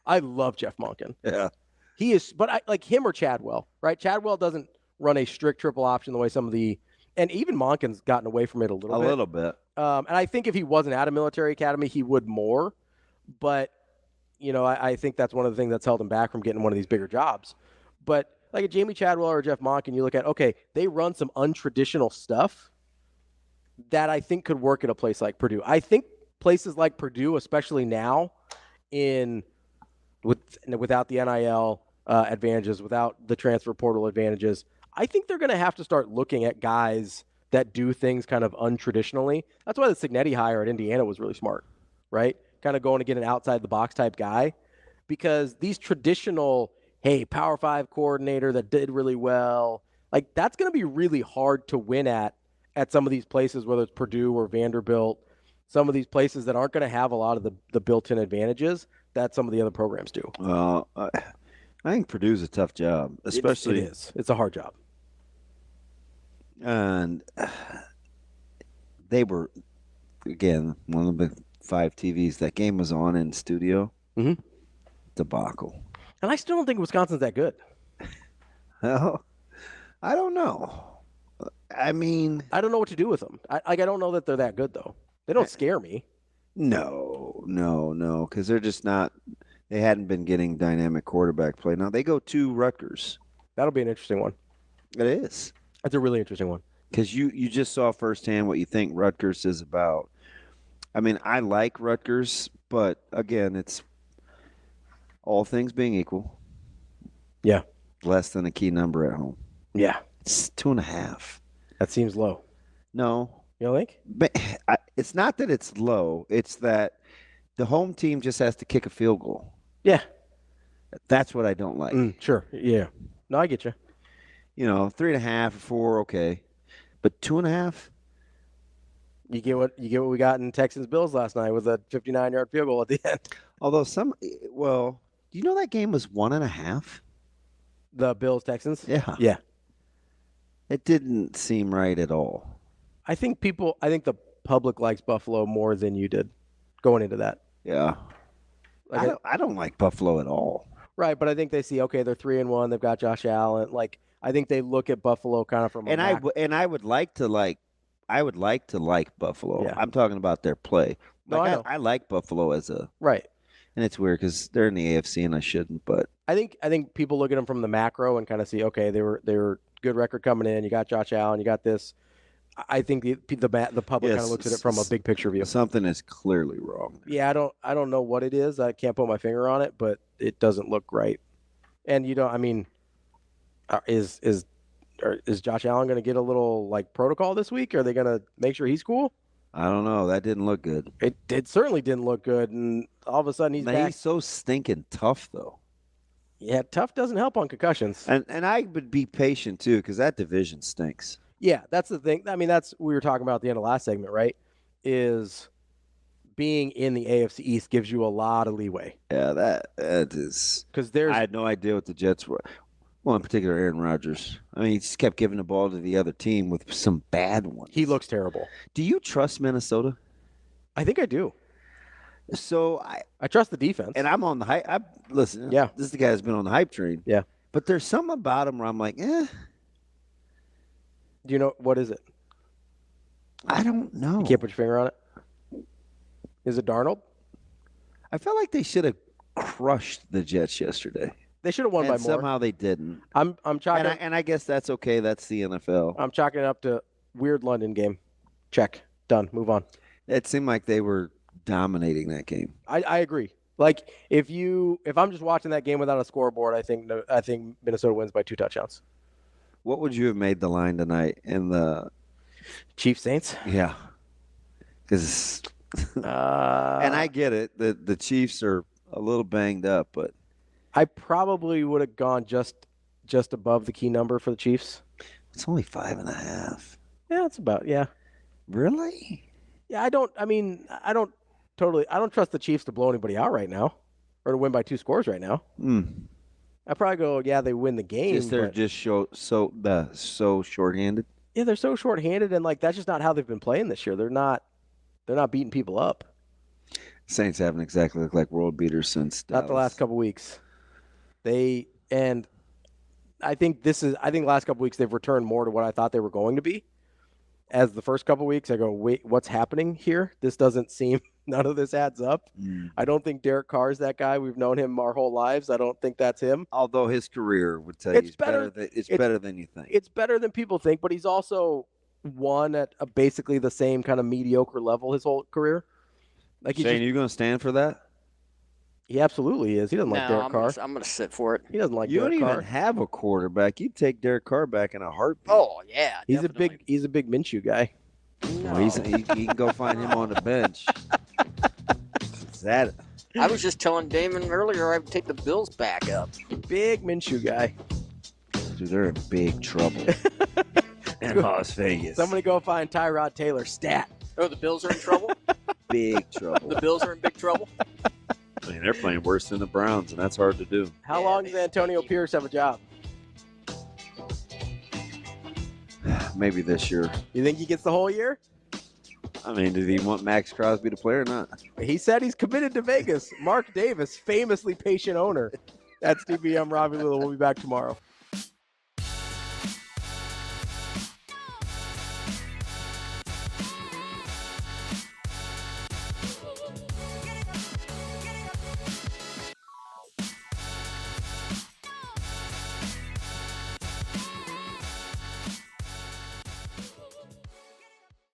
I love Jeff Monken. Yeah, he is. But I like him or Chadwell, right? Chadwell doesn't run a strict triple option the way some of the, and even Monken's gotten away from it a little bit. And I think if he wasn't at a military academy, he would more. But you know, I think that's one of the things that's held him back from getting one of these bigger jobs. But like a Jamie Chadwell or Jeff Monken, you look at, okay, they run some untraditional stuff that I think could work at a place like Purdue. I think places like Purdue, especially now, without the NIL advantages, without the transfer portal advantages, I think they're going to have to start looking at guys that do things kind of untraditionally. That's why the Cignetti hire at Indiana was really smart, right? Kind of going to get an outside-the-box type guy, because these traditional, hey, Power 5 coordinator that did really well, like that's going to be really hard to win at some of these places, whether it's Purdue or Vanderbilt, some of these places that aren't going to have a lot of the built-in advantages that some of the other programs do. Well, I think Purdue's a tough job, especially. It is. It's a hard job. And they were, again, one of the 5 TVs. That game was on in studio. Mm-hmm. Debacle. And I still don't think Wisconsin's that good. Well, I don't know. I mean, I don't know what to do with them. I don't know that they're that good, though. They don't scare me. No, because they're just not. They hadn't been getting dynamic quarterback play. Now they go to Rutgers. That'll be an interesting one. It is. That's a really interesting one. Because you just saw firsthand what you think Rutgers is about. I mean, I like Rutgers, but again, it's all things being equal. Yeah. Less than a key number at home. Yeah. It's 2.5. That seems low. No. You don't think? But it's not that it's low. It's that the home team just has to kick a field goal. Yeah. That's what I don't like. Sure. Yeah. No, I get you. 3.5 or 4, okay. But 2.5? You get what we got in Texans Bills last night with a 59-yard field goal at the end. Although do you know that game was 1.5? The Bills Texans? Yeah. Yeah. It didn't seem right at all. I think the public likes Buffalo more than you did going into that. Yeah. I don't like Buffalo at all. Right, but I think they see, okay, they're 3-1, they've got Josh Allen. Like, I think they look at Buffalo kind of from I would like to like Buffalo. Yeah. I'm talking about their play. No, I know. I like Buffalo as a right. And it's weird because they're in the AFC and I shouldn't, but I think people look at them from the macro and kind of see, okay, they were good record coming in. You got Josh Allen, you got this. I think the public kind of looks at it from a big picture view. Something is clearly wrong. Yeah, I don't know what it is. I can't put my finger on it, but it doesn't look right. And is Josh Allen going to get a little like protocol this week? Are they going to make sure he's cool? I don't know. That didn't look good. It certainly didn't look good, and all of a sudden he's back. He's so stinking tough, though. Yeah, tough doesn't help on concussions. And I would be patient, too, because that division stinks. Yeah, that's the thing. I mean, that's what we were talking about at the end of last segment, right? Is being in the AFC East gives you a lot of leeway. Yeah, that is. Because I had no idea what the Jets were. Well, in particular, Aaron Rodgers. I mean, he just kept giving the ball to the other team with some bad ones. He looks terrible. Do you trust Minnesota? I think I do. So I trust the defense. And I'm on the hype. Listen, yeah. This is the guy who's been on the hype train. Yeah. But there's something about him where I'm like, Do you know, what is it? I don't know. You can't put your finger on it? Is it Darnold? I felt like they should have crushed the Jets yesterday. They should have won by more. Somehow they didn't. I'm chalking. And I guess that's okay. That's the NFL. I'm chalking it up to weird London game. Check. Done. Move on. It seemed like they were dominating that game. I agree. Like if I'm just watching that game without a scoreboard, I think Minnesota wins by 2 touchdowns. What would you have made the line tonight in the Chiefs Saints? Yeah. Because and I get it. The Chiefs are a little banged up, but I probably would have gone just above the key number for the Chiefs. It's only 5.5. Yeah, it's about, yeah. Really? Yeah, I don't trust the Chiefs to blow anybody out right now or to win by 2 scores right now. I probably go, yeah, they win the game. They're just so shorthanded. Yeah, they're so shorthanded, and like that's just not how they've been playing this year. They're not beating people up. Saints haven't exactly looked like world beaters since Dallas. Not the last couple weeks. I think last couple weeks they've returned more to what I thought they were going to be. As the first couple weeks, I go, wait, what's happening here? This doesn't seem, none of this adds up. I don't think Derek Carr is that guy. We've known him our whole lives. I don't think that's him. Although his career would tell you it's better than you think. It's better than people think, but he's also won at basically the same kind of mediocre level his whole career. Like Shane, you going to stand for that? He absolutely is. He doesn't like Derek Carr. I'm going to sit for it. He doesn't like Derek Carr. You don't even have a quarterback. You'd take Derek Carr back in a heartbeat. Oh, yeah. He's a big Minshew guy. No. Well, he can go find him on the bench. Is that? I was just telling Damon earlier I would take the Bills back up. Big Minshew guy. Dude, they're in big trouble in Las Vegas. Somebody go find Tyrod Taylor stat. Oh, the Bills are in trouble? Big trouble. The Bills are in big trouble? I mean, they're playing worse than the Browns, and that's hard to do. How long does Antonio Pierce have a job? Maybe this year. You think he gets the whole year? I mean, did he want Max Crosby to play or not? He said he's committed to Vegas. Mark Davis, famously patient owner. That's DBM Ravi Lulla. We'll be back tomorrow.